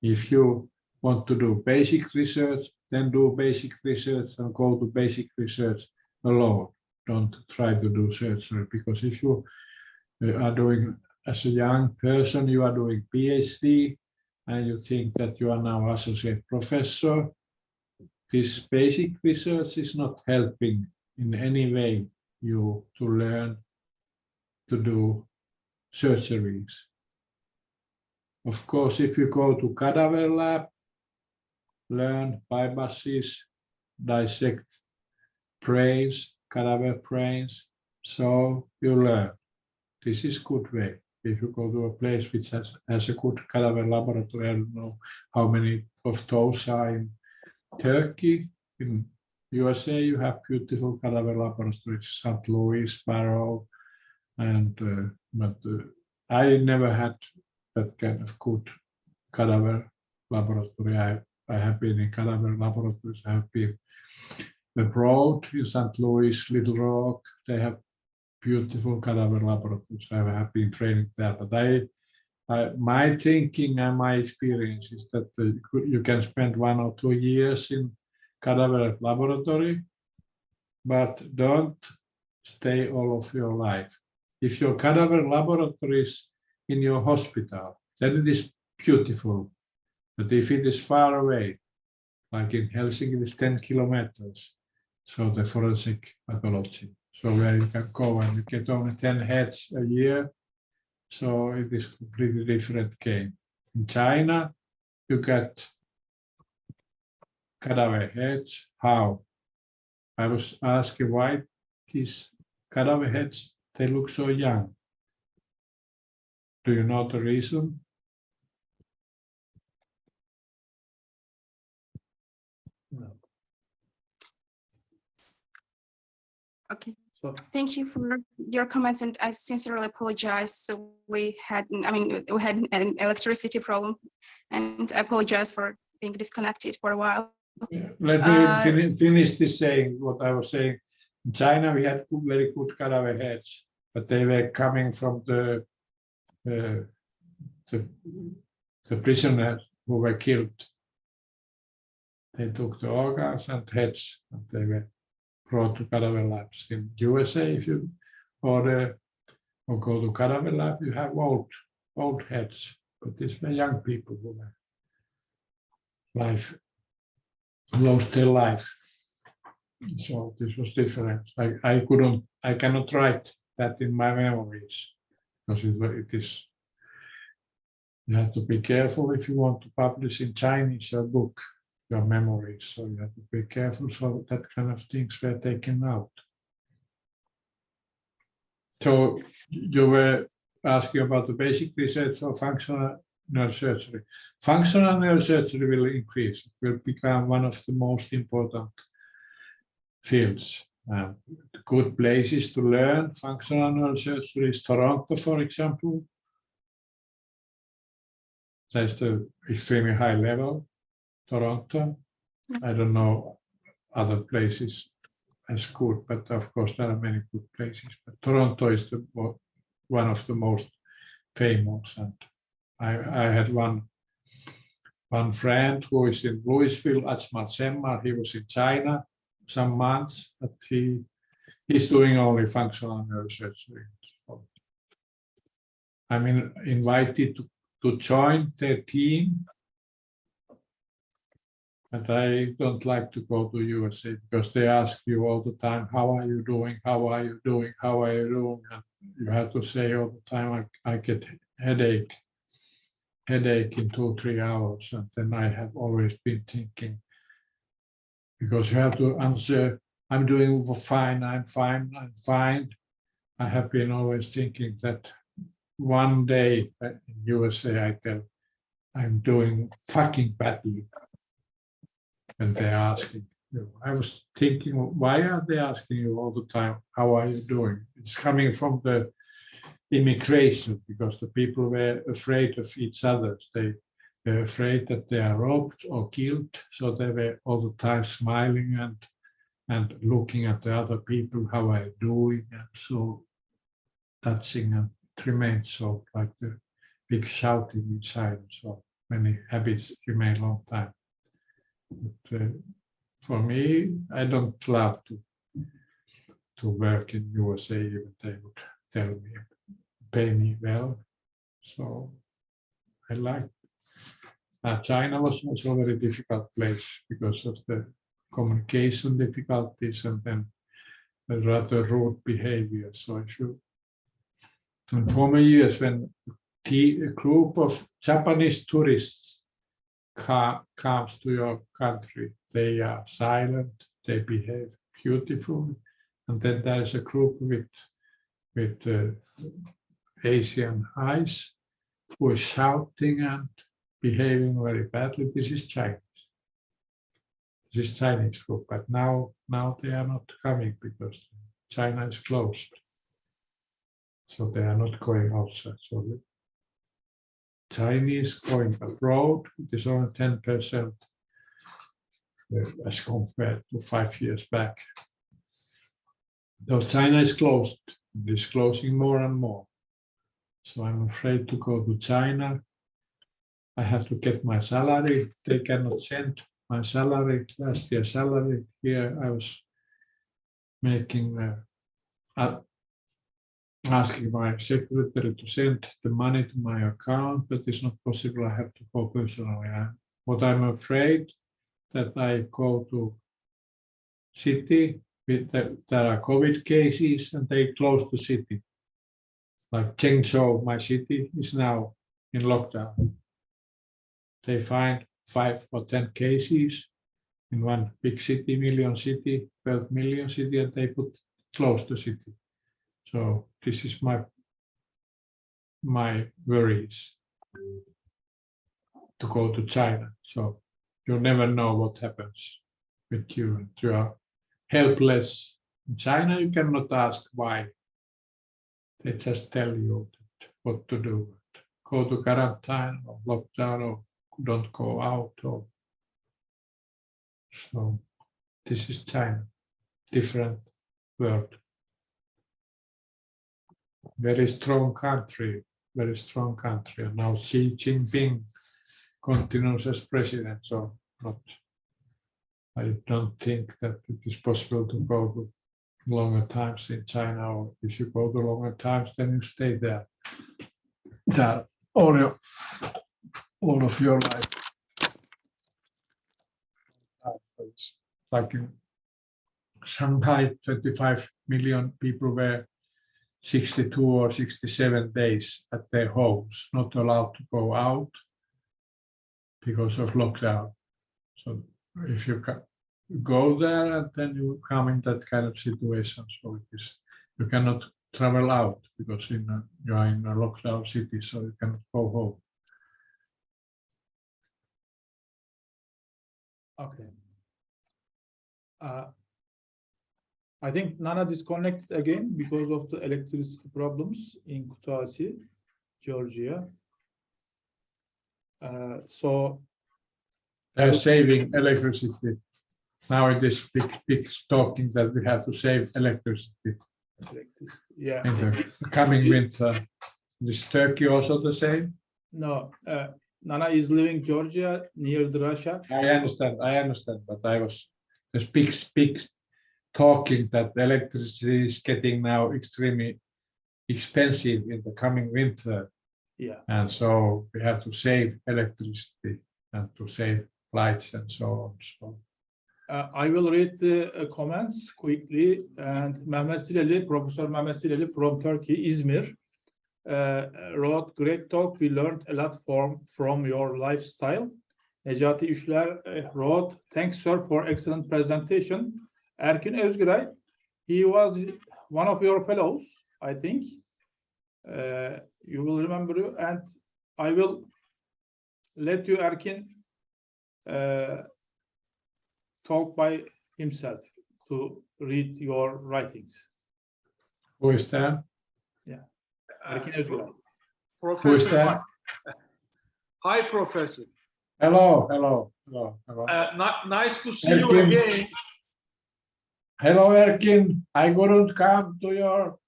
If you want to do basic research, then do basic research and go to basic research alone. Don't try to do surgery, because if you are doing, as a young person, you are doing PhD and you think that you are now associate professor, this basic research is not helping in any way you to learn to do surgeries. Of course, if you go to cadaver lab, learn biopsies, dissect brains, cadaver brains, so you learn. This is good way. If you go to a place which has a good cadaver laboratory, I don't know how many of those are in Turkey. In USA, you have beautiful cadaver laboratories, St. Louis, Barrow, and I never had that kind of good cadaver laboratory. I have been in cadaver laboratories. I have been abroad in St. Louis, Little Rock. They have beautiful cadaver laboratories. I have been training there, but my thinking and my experience is that you can spend 1 or 2 years in cadaver laboratory, but don't stay all of your life. If your cadaver laboratory is in your hospital, then it is beautiful. But if it is far away, like in Helsinki, it is 10 kilometers, so the forensic pathology. So where you can go and you get only 10 heads a year, so it is completely different game. In China, you get cadaver heads. How? I was asking why these cadaver heads, they look so young. Do you know the reason? No. Okay. So, Thank you for your comments, and I sincerely apologize. So we had an electricity problem, and I apologize for being disconnected for a while. Yeah. Let me finish this saying what I was saying. In China, we had very good cadaver heads, but they were coming from the prisoners who were killed. They took the organs and heads, and they were brought to cadaver labs. In USA, if you or go to cadaver lab, you have old heads, but these were young people who were lost their life. So this was different. I cannot write that in my memories, because it is. You have to be careful if you want to publish in Chinese a book, your memories. So you have to be careful. So that kind of things were taken out. So you were asking about the basic research of functional neurosurgery. Functional neurosurgery will increase. It will become one of the most important fields. Good places to learn functional neurosurgery is Toronto, for example. That's the extremely high level. Toronto. I don't know other places as good, but of course there are many good places. But Toronto is one of the most famous. And I had one friend who is in Louisville, Ajmal Semmar. He was in China some months, but he's doing only functional neurosurgery. I'm invited to join their team. And I don't like to go to USA because they ask you all the time, how are you doing? How are you doing? How are you doing? And you have to say all the time, I get headache in 2-3 hours. And then I have always been thinking, because you have to answer, I'm doing fine, I'm fine, I'm fine. I have been always thinking that one day in USA I tell, I'm doing fucking badly. And they're asking you. I was thinking, why are they asking you all the time, how are you doing? It's coming from the immigration, because the people were afraid of each other. They were afraid that they are robbed or killed. So they were all the time smiling and looking at the other people, how are you doing? And so touching, and it remains so, like the big shouting inside. So many habits remain long time. But, for me, I don't love to work in USA, even they would tell me, pay me well. So I like. China was also a very difficult place because of the communication difficulties and then the rather rude behavior. So if you, in former years, when a group of Japanese tourists comes to your country, they are silent, they behave beautifully, and then there's a group with Asian eyes who is shouting and behaving very badly. This is Chinese. This is Chinese group, but now they are not coming because China is closed, so they are not going outside. So Chinese going abroad, it is only 10% as compared to 5 years back. So China is closed, it is closing more and more. So I'm afraid to go to China. I have to get my salary. They cannot send my salary, last year's salary. Here I was making asking my secretary to send the money to my account, but it's not possible. I have to go personally. What I'm afraid that I go to city with there are COVID cases and they close the city. Like Chengzhou, my city, is now in lockdown. They find 5 or 10 cases in one big city, 12 million city, and they close the city. So this is my worries to go to China. So you never know what happens with you. You are helpless. In China, you cannot ask why. They just tell you what to do. Go to quarantine or lockdown or don't go out. So this is China, different world. Very strong country, and now Xi Jinping continues as president, so I don't think that it is possible to go to longer times in China, or if you go to longer times, then you stay there all of your life. It's like in Shanghai, 25 million people were 62 or 67 days at their homes, not allowed to go out because of lockdown. So if you go there and then you come in that kind of situation, so it is, you cannot travel out because you are in a lockdown city, so you cannot go home. Okay. I think Nana disconnected again because of the electricity problems in Kutaisi, Georgia. So They're saving electricity. Now it is big talking that we have to save electricity. Yeah. In the coming winter. Is Turkey also the same? No, Nana is living Georgia near the Russia. I understand, but I was this big talking that the electricity is getting now extremely expensive in the coming winter. Yeah. And so we have to save electricity and to save lights and so on. So I will read the comments quickly. And Mehmet Sileli, Professor Mehmet Sileli from Turkey, İzmir, wrote, "Great talk. We learned a lot from your lifestyle." Necati Üçler wrote, "Thanks, sir, for excellent presentation." Erkin Özgüray, he was one of your fellows, I think. You will remember you, and I will let you, Erkin, talk by himself to read your writings. who is that? Erkin Özgüray. Who is Professor. that? Hi, Professor. Hello, hello, hello, hello. Nice to see you Erkin. again. Hello, Erkin. I couldn't come to your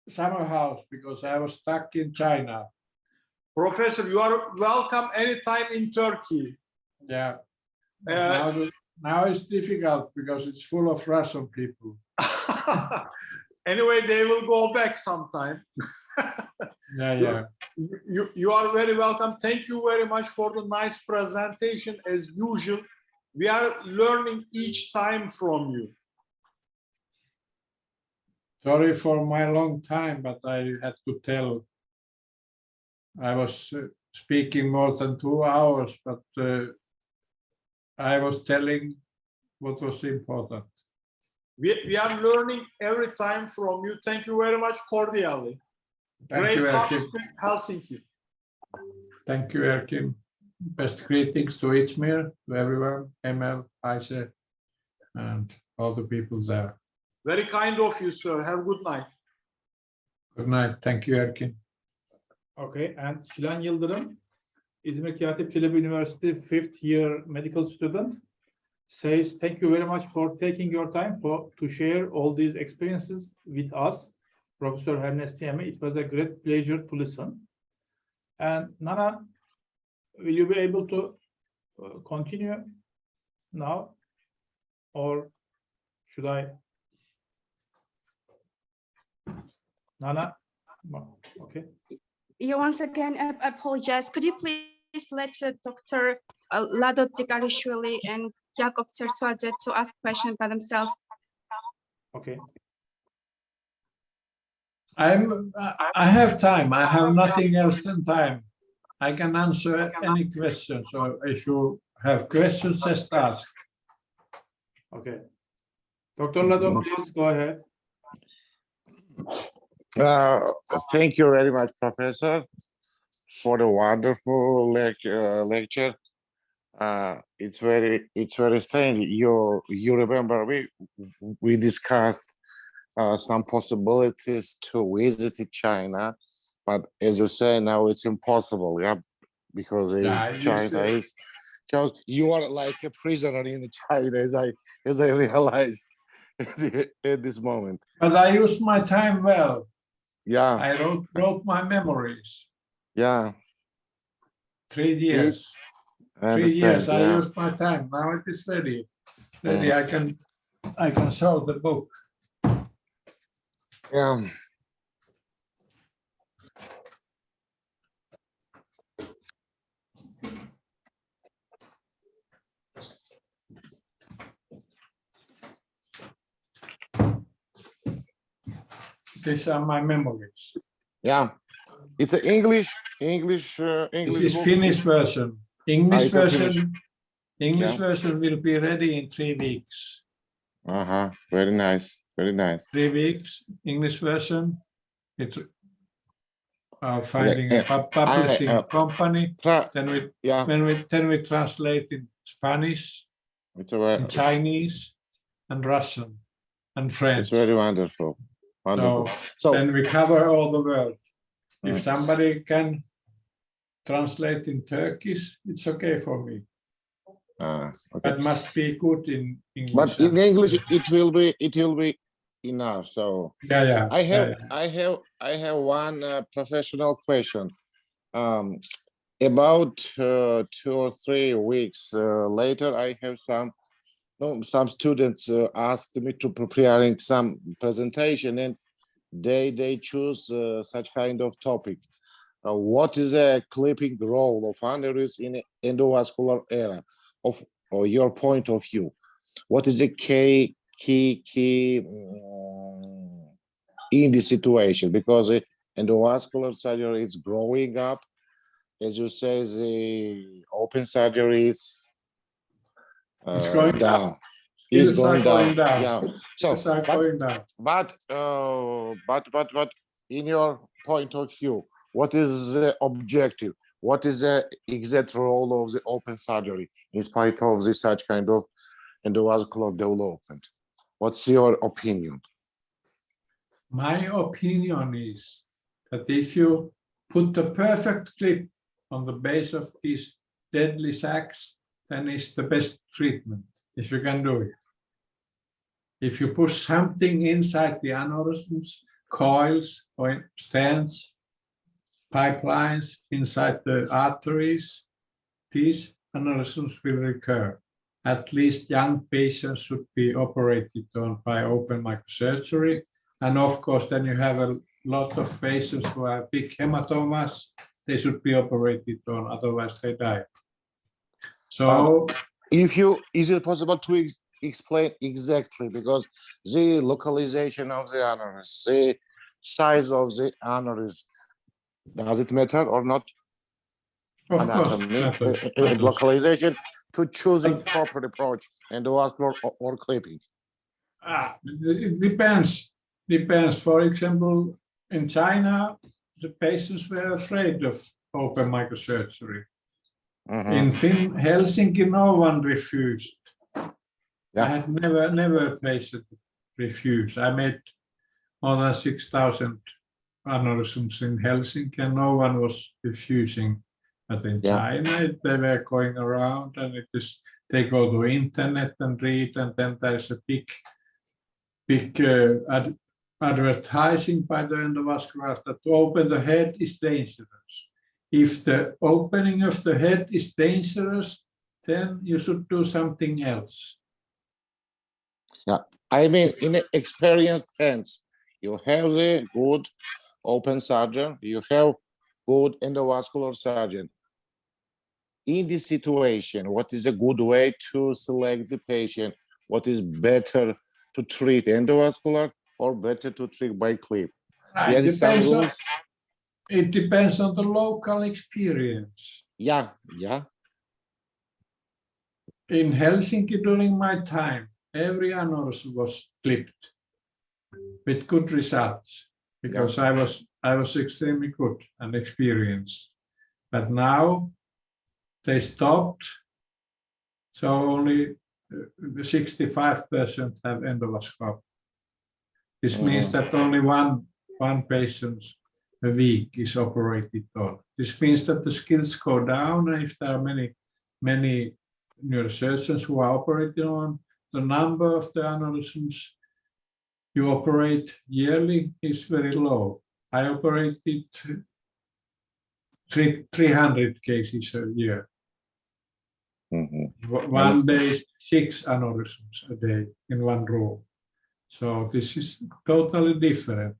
summer house because I was stuck in China. Professor, you are welcome anytime in Turkey. Yeah. Now it's difficult because it's full of Russian people. Anyway, they will go back sometime. Yeah. You are very welcome. Thank you very much for the nice presentation as usual. We are learning each time from you. Sorry for my long time, but I had to tell. I was speaking more than 2 hours, but I was telling what was important. We are learning every time from you. Thank you very much cordially. Thank you, Great Erkin. speak Helsinki. Thank you, Erkin. Best greetings to İzmir, to everyone, Emel, Ayşe, and all the people there. Very kind of you, sir. Have a good night. Good night. Thank you, Erkin. Okay, and Şilan Yıldırım, İzmir Katip Çelebi University 5th year medical student, says, "Thank you very much for taking your time to share all these experiences with us, Professor Hernesniemi. It was a great pleasure to listen." And Nana, will you be able to continue now, or should I? Nana, okay. Yeah, once again, I apologize. Could you please let Dr. Lado Tsigarishvili and Yakov Tsersvadze to ask questions by themselves? Okay. I have time. I have nothing else than time. I can answer any question. So if you have questions, just ask. Okay. Dr. Lado, please go ahead. Thank you very much, Professor, for the wonderful lecture. It's very strange. You remember we discussed some possibilities to visit China, but as you say now it's impossible. Yeah, because China is. Because you are like a prisoner in China, as I realized at this moment. But I used my time well. Yeah. I wrote my memories. Yeah. 3 years. 3 years. I used my time. Now it is ready. I can show the book. Yeah. These are my memories. Yeah, it's an English. This is book. Finnish version. English version. Yeah. Version will be ready in 3 weeks. Very nice. Very nice. 3 weeks. English version. It's finding a publishing company. Then we translate in Spanish, in Chinese, and Russian, and French. It's very wonderful. Wonderful. So then we cover all the world. If somebody can translate in Turkish, it's okay for me. Okay. But must be good in English. But in English, it will be enough. So yeah. I have one professional question. About 2 or 3 weeks later, I have some students asked me to preparing some presentation, and they choose such kind of topic. what is the clipping role of aneurysm in endovascular area or your point of view? What is the key in this situation? Because endovascular surgery is growing up. As you say, the open surgery is It's going down. Skills It's going are down. Yeah. So, Skills are going down. but in your point of view, what is the objective? What is the exact role of the open surgery in spite of this such kind of endovascular development? What's your opinion? My opinion is that if you put the perfect clip on the base of these deadly sacs, then it's the best treatment, if you can do it. If you push something inside the aneurysms, coils or stents, pipelines inside the arteries, these aneurysms will recur. At least young patients should be operated on by open microsurgery. And of course, then you have a lot of patients who have big hematomas. They should be operated on, otherwise they die. So, is it possible to explain exactly, because the localization of the aneurysm, the size of the aneurysm, does it matter or not? of Anatomy, course, localization to choosing proper approach, endovascular or clipping. It depends. For example, in China, the patients were afraid of open microsurgery. In Helsinki, no one refused. Yeah. I had never a patient refuse. I made more than 6,000 aneurysms in Helsinki, and no one was refusing. But in China, they were going around, and they go to internet and read, and then there's a big advertising by the endovascular that to open the head is dangerous. If the opening of the head is dangerous, then you should do something else. Yeah, I mean, in experienced hands, you have the good open surgeon, you have good endovascular surgeon. In this situation, what is a good way to select the patient? What is better to treat, endovascular or better to treat by clip? It depends on the local experience. Yeah. In Helsinki, during my time, every aneurysm was clipped with good results, because I was extremely good and experienced. But now they stopped, so only 65% have endovascular. This means that only one patient a week is operated on. This means that the skills go down, and if there are many neurosurgeons who are operating on, the number of the aneurysms you operate yearly is very low. I operated 300 cases a year. One day, 6 aneurysms a day in one room. So this is totally different.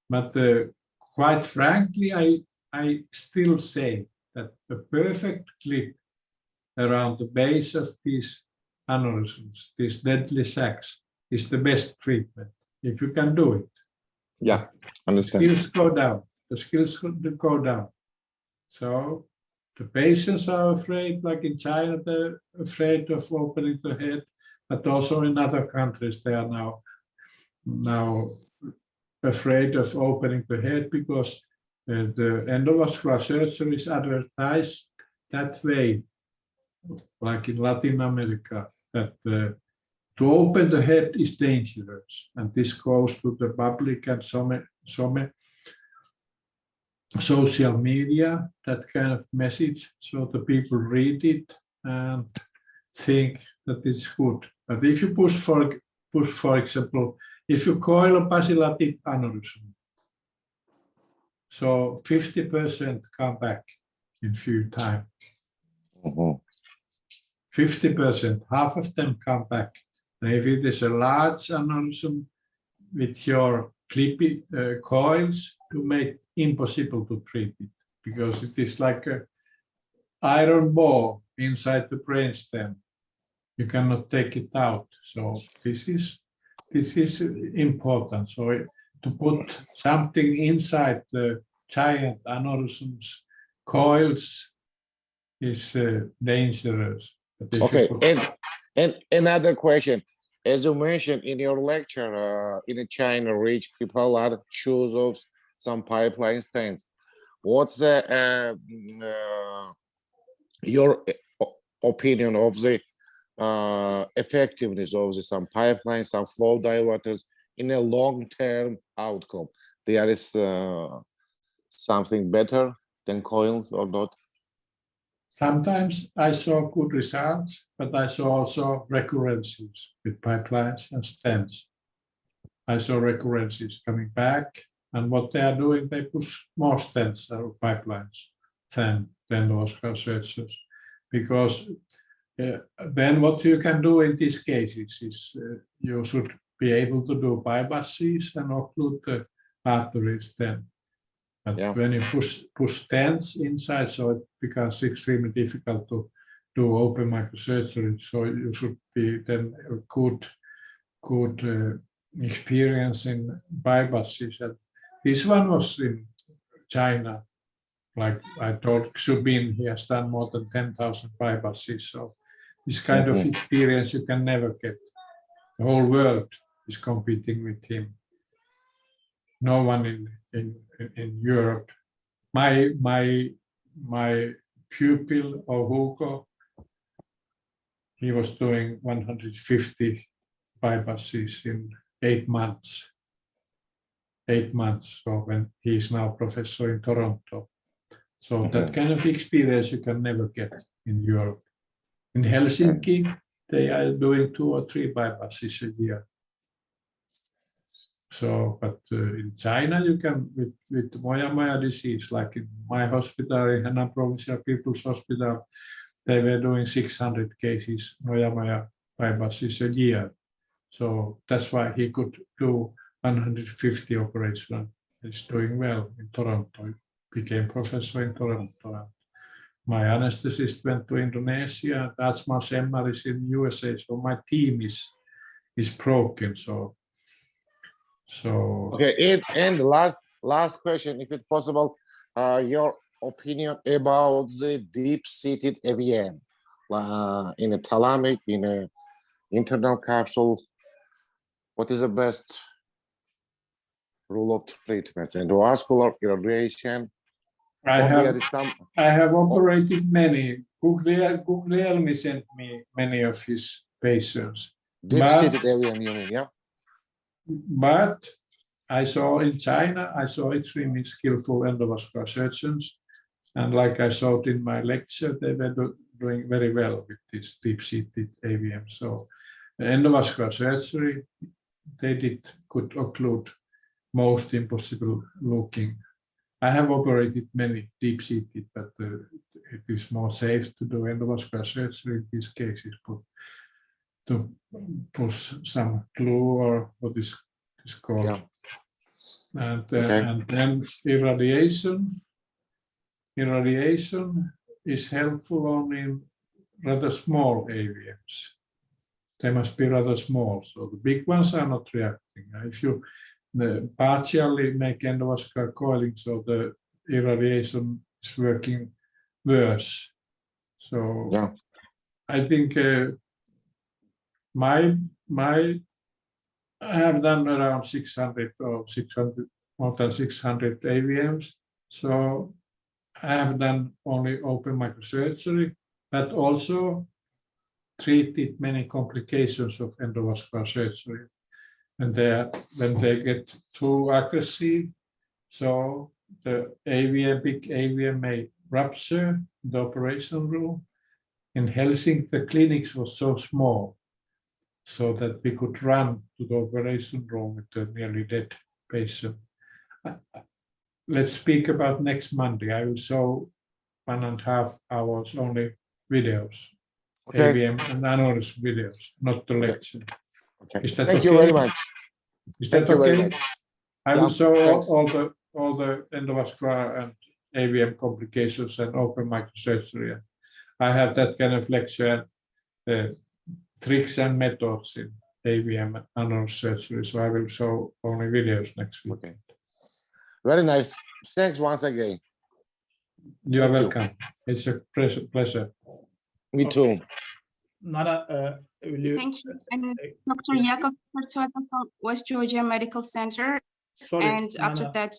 But quite frankly, I still say that the perfect clip around the base of these aneurysms, these deadly sacs, is the best treatment, if you can do it. Yeah, understand. The skills go down. The skills go down. So the patients are afraid, like in China, they're afraid of opening the head, but also in other countries, they are now afraid of opening the head, because the endovascular surgery is advertised that way, like in Latin America, that to open the head is dangerous, and this goes to the public and some social media, that kind of message, so the people read it and think that it's good. But if you push, for example, if you coil a basilated aneurysm, so 50% come back in few time. 50%, half of them come back. And if it is a large aneurysm with your clippy coils, you make impossible to treat it, because it is like a iron ball inside the brainstem. You cannot take it out. So this is important. So to put something inside the giant aneurysms coils is dangerous. But if you Okay, put- and another question. As you mentioned in your lecture, in China, rich people are choose of some pipeline stents. What's your opinion of the effectiveness of some pipelines, some flow diverters in a long-term outcome? There is something better than coils or not? Sometimes I saw good results, but I saw also recurrences with pipelines and stents. I saw recurrences coming back, and what they are doing, they push more stents or pipelines than endovascular surgeons, because then what you can do in these cases is you should be able to do bypasses and occlude the arteries then. But Yeah. when you push stents inside, so it becomes extremely difficult to do open microsurgery. So you should be then a good experience in bypasses. And this one was in China. Like I told Xubin, he has done more than 10,000 bypasses. So this kind of experience you can never get. The whole world is competing with him. No one in Europe. My pupil or Hugo, he was doing 150 bypasses in 8 months. 8 months. So when he is now professor in Toronto. So that kind of experience you can never get in Europe. In Helsinki, they are doing 2 or 3 bypasses a year. So, but in China, you can, with Moya disease, like in my hospital, in Henan Provincial People's Hospital, they were doing 600 cases, Moya bypasses a year. So that's why he could do 150 operations. He's doing well in Toronto. He became professor in Toronto. My anesthetist went to Indonesia. That's my Semmar is in USA. So my team is broken. So okay, and last question, if it's possible, your opinion about the deep-seated AVM in a thalamic, in a internal capsule. What is the best rule of treatment? Endovascular irradiation. I have operated many. Guglielmi sent me many of his patients. Deep-seated AVM, you mean, yeah? But I saw in China, I saw extremely skillful endovascular surgeons. And like I showed in my lecture, they were doing very well with this deep-seated AVM. So endovascular surgery, they could occlude most impossible looking. I have operated many deep-seated, but it is more safe to do endovascular surgery in these cases, to push some glue or what is called. Yeah. And then irradiation is helpful only in rather small AVMs. They must be rather small, so the big ones are not reacting. If you partially make endovascular coiling, so the irradiation is working worse. So yeah. I think I have done around 600 or more than 600 AVMs. So I have done only open microsurgery, but also treated many complications of endovascular surgery. And when they get too aggressive, so the big AVM may rupture the operation room. In Helsinki, the clinics was so small, so that we could run to the operation room with a nearly dead patient. Let's speak about next Monday. I will show 1.5 hours only videos, AVM and aneurysm videos, not the lecture. Okay. Is that Thank okay? you very much. Is that Thank you very okay? much. I will show all the endovascular and AVM complications and open microsurgery. I have that kind of lecture, tricks and methods in AVM and neurosurgery. So I will show only videos next week. Okay. Very nice. Thanks once again. You are Thank you. welcome. It's a pleasure. Me too. Nana, will you? Thank you. I'm Dr. Yakov Pertsada from West Georgia Medical Center. Sorry, And after Nana, that,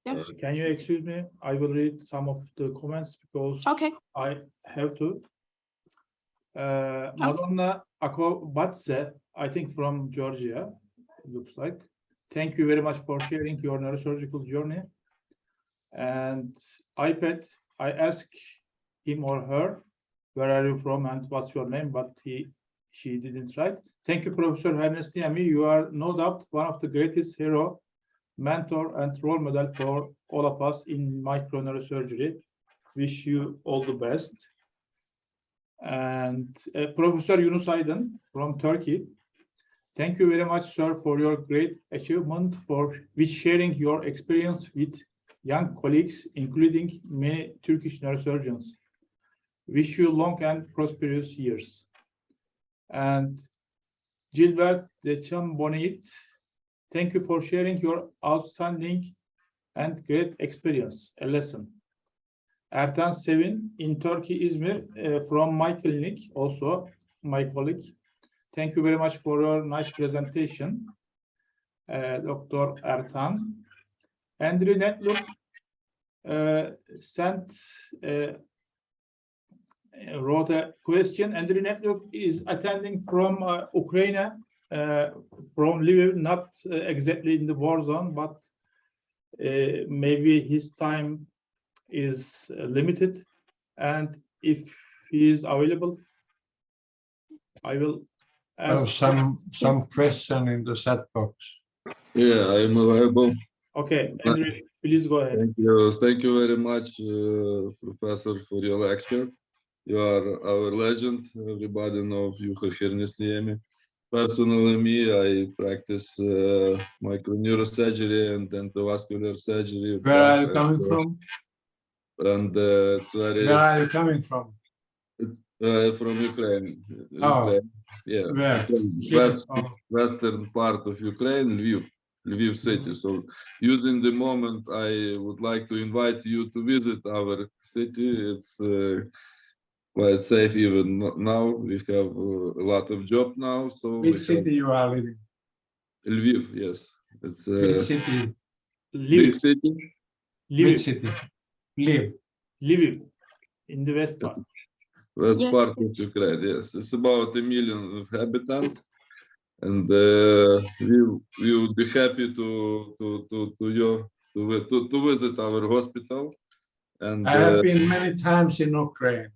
yeah. can you excuse me? I will read some of the comments because Okay. I have to. Madonna Akobatse, I think from Georgia, looks like. Thank you very much for sharing your neurosurgical journey. And iPad, I asked him or her, where are you from and what's your name, but she didn't write. Thank you, Profesor Hernesniemi. You are no doubt one of the greatest hero, mentor, and role model for all of us in microneurosurgery. Wish you all the best. And Professor Yunus Aydın from Turkey. Thank you very much, sir, for your great achievement with sharing your experience with young colleagues, including many Turkish neurosurgeons. Wish you long and prosperous years. And Gilbert Dechambonit, thank you for sharing your outstanding and great experience, a lesson. Ertan Sevin in Turkey, İzmir, from my clinic, also my colleague. Thank you very much for your nice presentation, Dr. Ertan. Andrew Netluk wrote a question. Andrew Netluk is attending from Ukraine, from Lviv, not exactly in the war zone, but maybe his time is limited. And if he is available, I will ask. Some question in the chat box. Yeah, I'm available. Okay, Andrew, please go ahead. Thank you very much, Professor, for your lecture. You are our legend. Everybody knows Profesor Hernesniemi. Personally, me, I practice microneurosurgery and endovascular surgery. Where are you coming from? And it's very. Where are you coming from? From Ukraine. Oh, Ukraine. Yeah. where? Western part of Ukraine, Lviv city. So, using the moment, I would like to invite you to visit our city. It's quite safe even now. We have a lot of job now. So, which city you are living? Lviv, yes. It's which city? big city. Which city? Lviv, in the west part. West Yes. part of Ukraine, yes. It's about 1 million inhabitants. And we would be happy to visit our hospital. And I have been many times in Ukraine.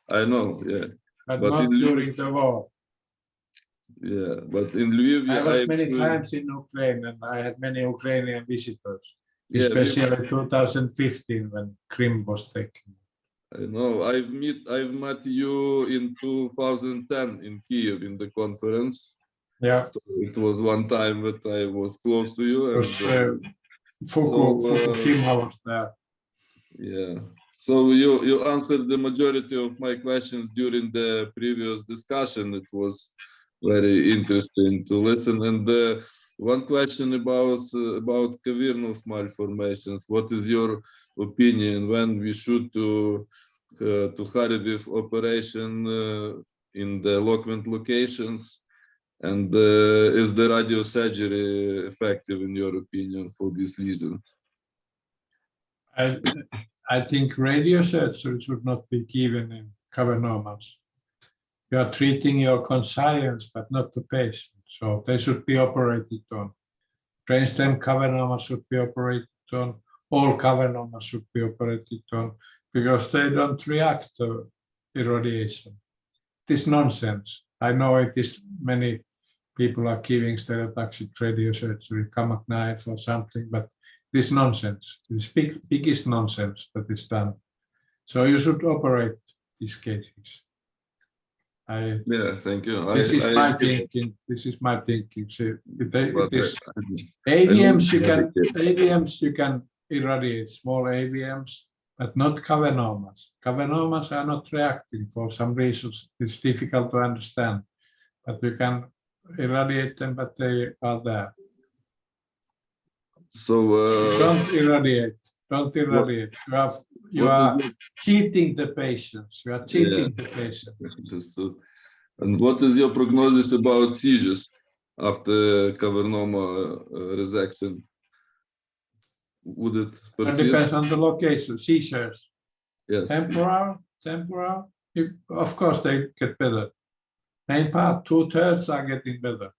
I know, yeah. But But not in Lviv, during the war. yeah. But in Lviv, I yeah, was many times in Ukraine and I had many Ukrainian visitors, yeah, especially 2015 when Crimea was taken. I know. I've met you in 2010 in Kiev in the conference. Yeah, So it was one time that I was close to you. And, Fukushima was there. yeah. So you answered the majority of my questions during the previous discussion. It was very interesting to listen. And one question about cavernous malformations. What is your opinion when we should to hurry with operation in the eloquent locations? And is the radiosurgery effective in your opinion for this lesion? I think radiosurgery should not be given in cavernomas. You are treating your conscience, but not the patient. So they should be operated on. Brainstem cavernomas should be operated on. All cavernomas should be operated on because they don't react to irradiation. It is nonsense. I know it is many people are giving stereotactic radiosurgery, Kamak knife or something, but it is nonsense. It is biggest nonsense that is done. So you should operate these cases. Yeah, thank you. This is my thinking. This is my thinking. So AVMs you can irradiate small AVMs, but not cavernomas. Cavernomas are not reacting for some reasons. It's difficult to understand, but we can irradiate them, but they are there. So Don't irradiate. Don't irradiate. You are cheating the patients. You are cheating the patient. Understood. And what is your prognosis about seizures after cavernoma resection? Would it It persist? depends on the location. Seizures. Yes. Temporal. Of course, they get better. Main part, 2/3 are getting better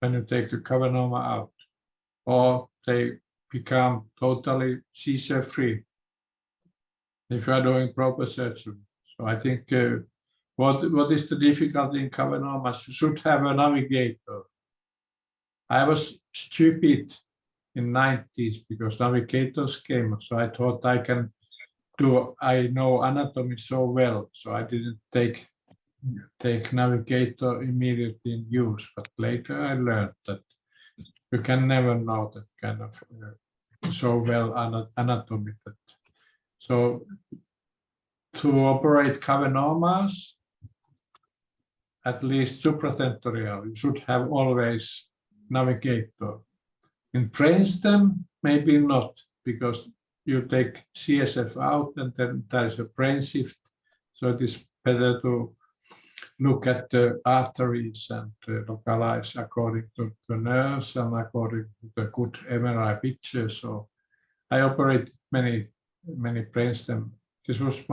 when you take the cavernoma out, or they become totally seizure-free if you are doing proper surgery. So I think what is the difficulty in cavernomas? You should have a navigator. I was stupid in 90s because navigators came, so I thought I know anatomy so well, so I didn't take navigator immediately in use, but later I learned that you can never know that kind of so well anatomy. So to operate cavernomas, at least supratentorial, you should have always navigator. In brainstem, maybe not, because you take CSF out and then there is a brain shift. So it is better to look at the arteries and localize according to the nerves and according to the good MRI picture. So I operated many brainstem. This was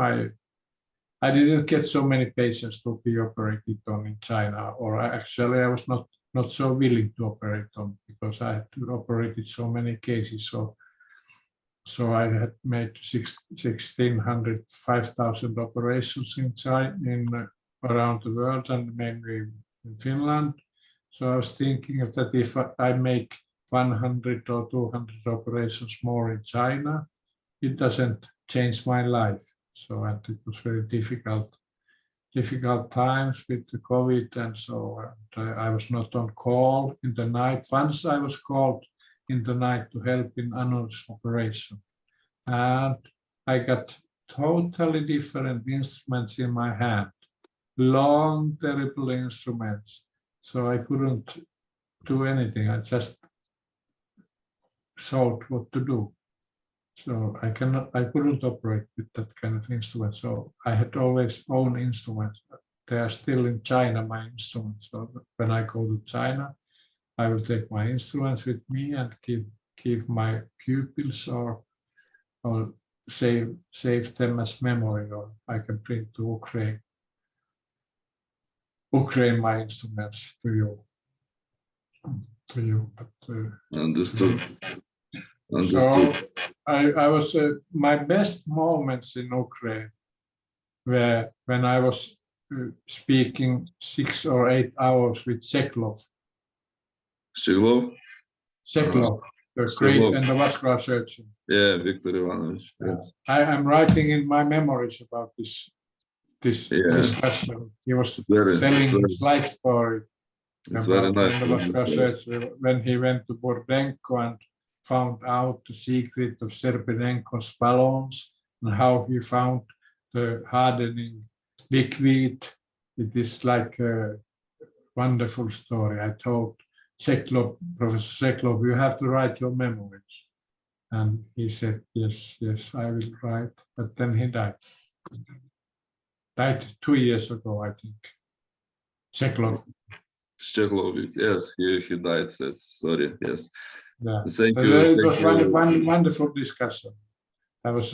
I didn't get so many patients to be operated on in China, or actually I was not so willing to operate on because I had to operate so many cases. So I had made 1,600, 5,000 operations in China, around the world, and mainly in Finland. So I was thinking that if I make 100 or 200 operations more in China, it doesn't change my life. So and it was very difficult times with the COVID, and so I was not on call in the night. Once I was called in the night to help in aneurysm operation, and I got totally different instruments in my hand, long, terrible instruments. So I couldn't do anything. I just thought what to do. So I couldn't operate with that kind of instrument. So I had always own instruments. They are still in China, my instruments. So when I go to China, I will take my instruments with me and keep my pupils or save them as memory, or I can bring to Ukraine my instruments to you. But, Understood. So I was my best moments in Ukraine were when I was speaking 6 or 8 hours with Cheklov. Cheklov, the great endovascular surgeon. Yeah, Viktor Ivanovich. Yes. I am writing in my memories about this discussion. He was telling his life story about endovascular surgery when he went to Burdenko and found out the secret of Serpenenko's balloons and how he found the hardening liquid. It is like a wonderful story. I told Cheklov, Professor Cheklov, you have to write your memories. And he said, yes, I will write. But then he died. Died 2 years ago, I think. Cheklov. Cheklov, yes, he died. Sorry, yes. Yeah. Thank so you. It was one wonderful discussion. He was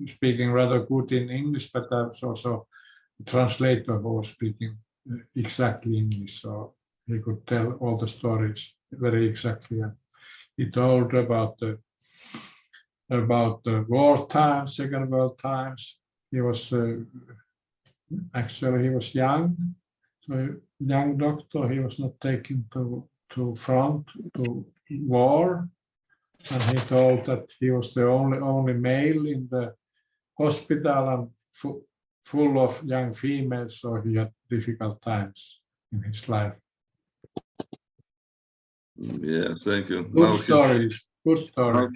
speaking rather good in English, but I was also a translator who was speaking exactly English, so he could tell all the stories very exactly. And he told about the war times, Second World times. He was actually he was young, so young doctor. He was not taken to front to war, and he told that he was the only male in the hospital and full of young females, so he had difficult times in his life. Yeah, thank you. Good stories. Good story.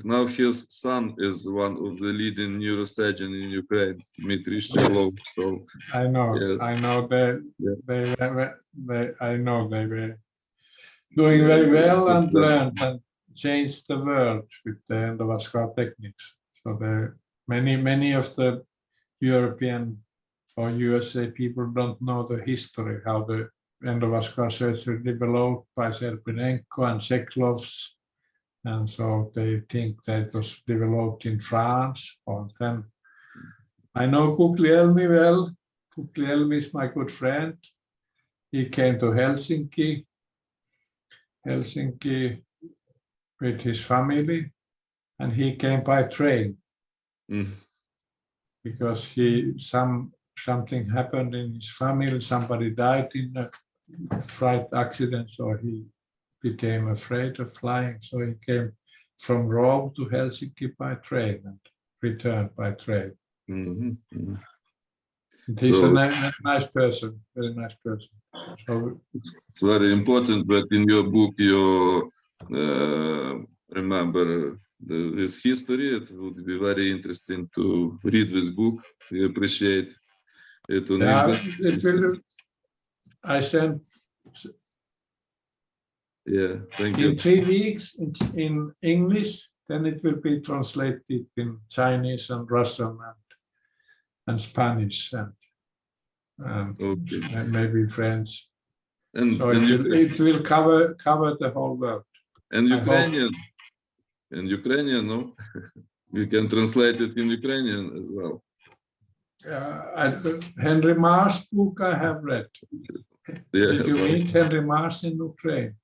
Now his son is one of the leading neurosurgeons in Ukraine, Dmitry Shchelov. So I know. yeah. I know they were doing Yeah, very well and exactly. learned and changed the world with the endovascular techniques. So many of the European or USA people don't know the history, how the endovascular surgery developed by Serpinenko and Sheklovs. And so they think that it was developed in France. Or then I know Guglielmi well. Guglielmi is my good friend. He came to Helsinki with his family, and he came by train because something happened in his family. Somebody died in a flight accident, so he became afraid of flying. So he came from Rome to Helsinki by train and returned by train. He's a nice person, very nice person. So it's very important that in your book you remember his history. It would be very interesting to read this book. We appreciate it. yeah, it will. I sent. Yeah, thank you. In 3 weeks in English, then it will be translated in Chinese and Russian and Spanish and Okay. maybe French. And, So and it will cover the whole world. And Ukrainian. And Ukrainian, no? We can translate it in Ukrainian as well. Henry Mars' book I have read. Yeah, Did you meet Henry Mars in Ukraine?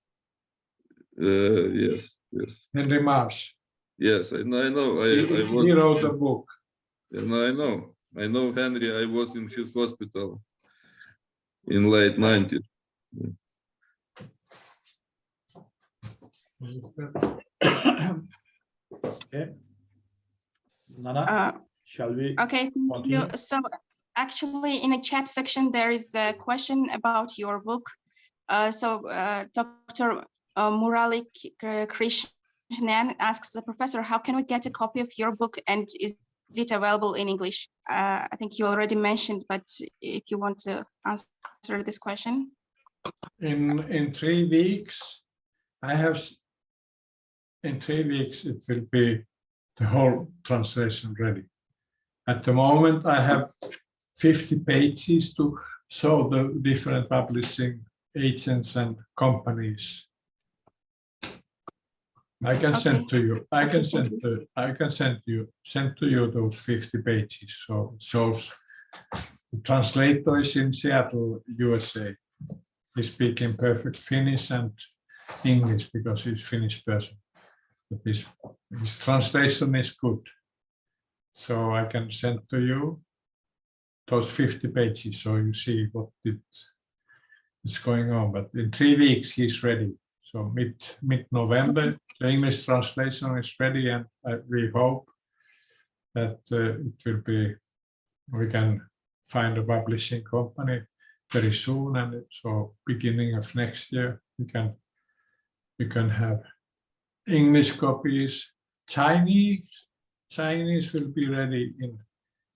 Yes. Henry Mars. Yes, I know. He wrote a book. And I know Henry. I was in his hospital in late 90s. Okay. Nana, shall we? Okay, thank continue? you. So actually in the chat section, there is a question about your book. Dr. Murali Krishnan asks the professor, how can we get a copy of your book and is it available in English? I think you already mentioned, but if you want to answer this question. In 3 weeks, in 3 weeks, it will be the whole translation ready. At the moment, I have 50 pages to show the different publishing agents and companies. I can send to you. I can send to you those 50 pages. So it shows the translator is in Seattle, USA. He's speaking perfect Finnish and English because he's a Finnish person. But his translation is good. So I can send to you those 50 pages so you see what is going on. But in 3 weeks he's ready. So mid-November, the English translation is ready, and we hope that it will be. We can find a publishing company very soon, and so beginning of next year we can have English copies. Chinese will be ready in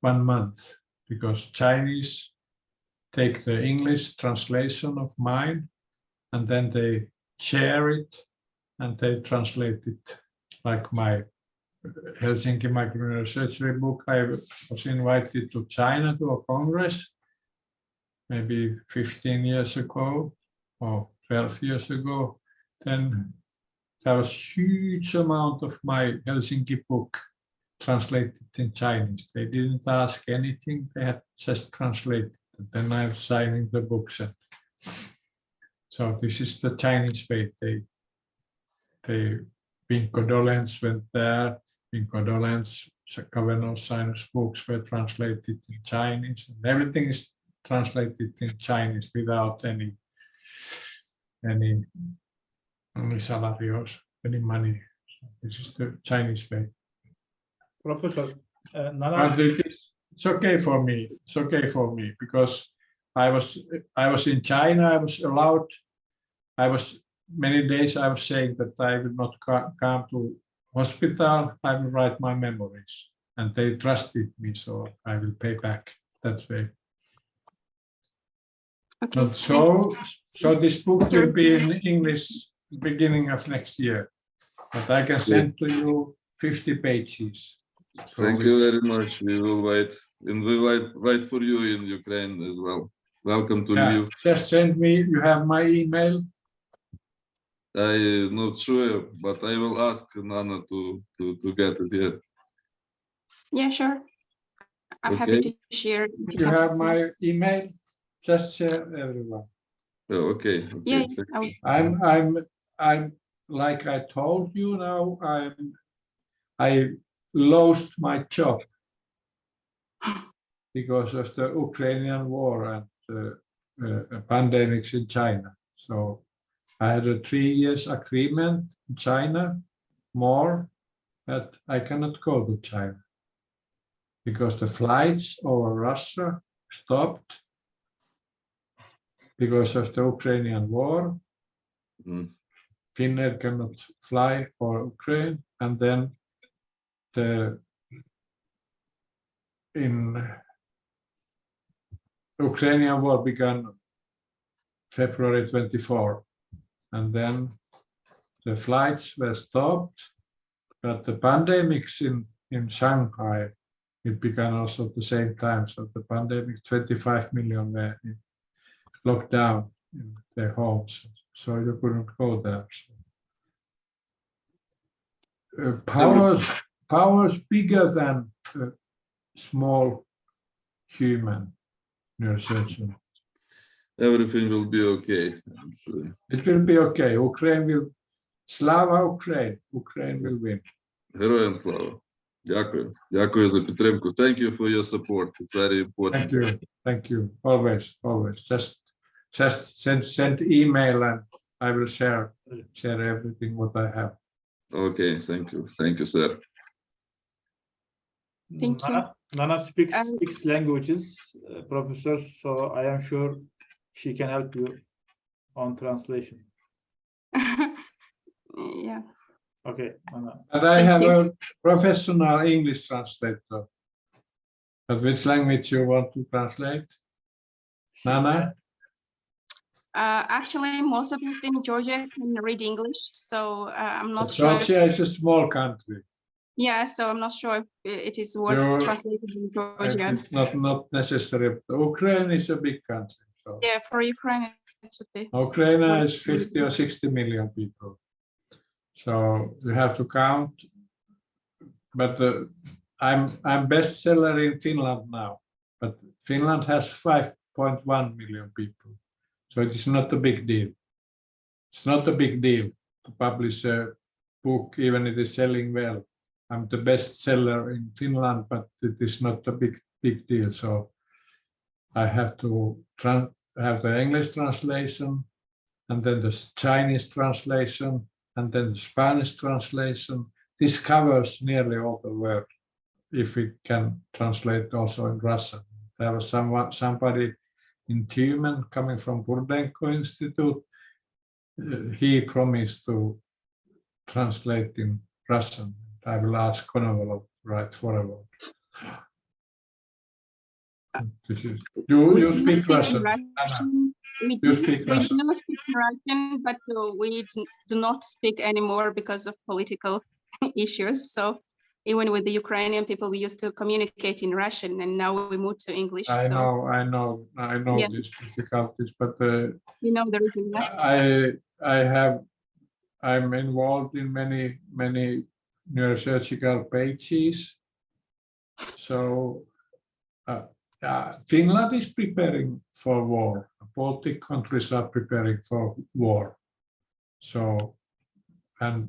1 month because Chinese take the English translation of mine and then they share it and they translate it like my Helsinki microneurosurgery book. I was invited to China to a congress maybe 15 years ago or 12 years ago. Then there was huge amount of my Helsinki book translated in Chinese. They didn't ask anything, they had just translated. And then I'm signing the books. So this is the Chinese way. Vinko Dolens went there. Vinko Dolens, Cavernous sinus books were translated in Chinese. And everything is translated in Chinese without any salarios, any money. So this is the Chinese way. Professor, Nana. It's okay for me. It's okay for me because I was in China. I was many days I was saying that I will not come to hospital, I will write my memories. And they trusted me, so I will pay back that way. Okay. So this book will be in English beginning of next year. But I can send to you 50 pages. So Thank you very much. We will wait, and we wait for you in Ukraine as well. Welcome to Lviv. Just send me. You have my email. I'm not sure, but I will ask Nana to get it here. Yeah, sure. I'm happy to share. You have my email. Just share everyone. Oh, okay. Yeah, I'm like I told you now. I lost my job because of the Ukrainian war and pandemics in China. So I had a 3 years agreement in China, more, but I cannot go to China because the flights over Russia stopped because of the Ukrainian war. Finnair cannot fly for Ukraine, and then in Ukrainian war began February 24, and then the flights were stopped, but the pandemics in Shanghai, it began also at the same time. So the pandemic, 25 million were locked down in their homes, so you couldn't go there. Powers bigger than a small human neurosurgeon. Everything will be okay, I'm sure. It will be okay. Ukraine will, Slava Ukraine, Ukraine will win. Героям слава. Дякую. Дякую за підтримку. Thank you for your support. It's very important. Thank you. Always. Just send email and I will share everything what I have. Okay, thank you. Thank you, sir. Thank you. Nana speaks 6 languages, Professor, so I am sure she can help you on translation. Yeah. Okay, Nana. And I have a professional English translator. But which language you want to translate? Nana? Actually, most of us in Georgia can read English, so I'm not sure. Georgia is a small country. Yeah, so I'm not sure if it is worth translating in Georgian. It's not necessary. Ukraine is a big country. So. Yeah, for Ukraine, it should be. Ukraine is 50 or 60 million people. So you have to count. But I'm bestseller in Finland now. But Finland has 5.1 million people. So it is not a big deal. It's not a big deal to publish a book, even if it is selling well. I'm the best seller in Finland, but it is not a big deal. So I have to have the English translation, and then the Chinese translation, and then the Spanish translation. This covers nearly all the world, if we can translate also in Russian. There was somebody in Tyumen coming from Burdenko Institute. He promised to translate in Russian. I will ask Konovalov to write forward. You speak Russian. You speak Russian. We do speak Russian, but we do not speak anymore because of political issues. So even with the Ukrainian people, we used to communicate in Russian, and now we moved to English. I know yeah. These difficulties, but you know the reason. I'm involved in many neurosurgical pages. So Finland is preparing for war. Baltic countries are preparing for war. So, and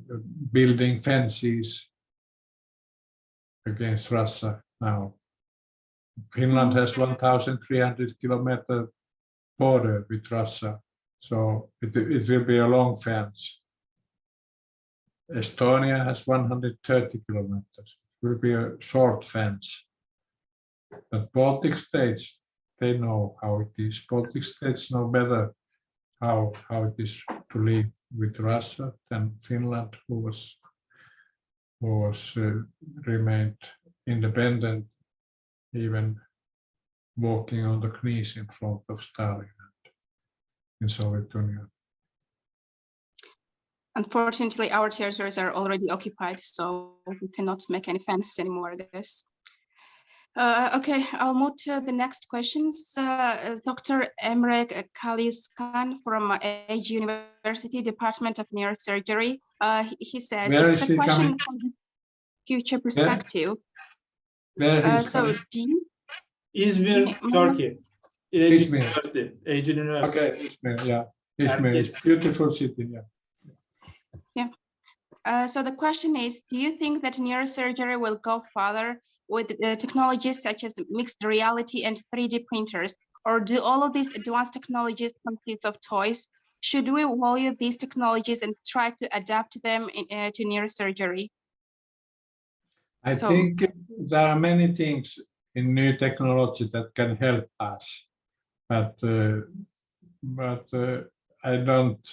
building fences against Russia now. Finland has 1,300 kilometer border with Russia. So it will be a long fence. Estonia has 130 kilometers. It will be a short fence. But Baltic states, they know how it is. Baltic states know better how it is to live with Russia, then Finland, who remained independent, even walking on the knees in front of Stalin in Soviet Union. Unfortunately, our territories are already occupied, so we cannot make any fences anymore, I guess. Okay, I'll move to the next questions. Dr. Emre Kaliskan from Ege University, Department of Neurosurgery. He says, Where it's is a he question coming? from the future perspective. Where he's So coming? do you İzmir, Turkey. İzmir. University, Ege University. Okay, Izmir, yeah. Izmir is Yes. beautiful city, yeah. So the question is, do you think that neurosurgery will go further with technologies such as mixed reality and 3D printers, or do all of these advanced technologies consist of toys? Should we value these technologies and try to adapt them to neurosurgery? I think there are many things in new technology that can help us, but I don't.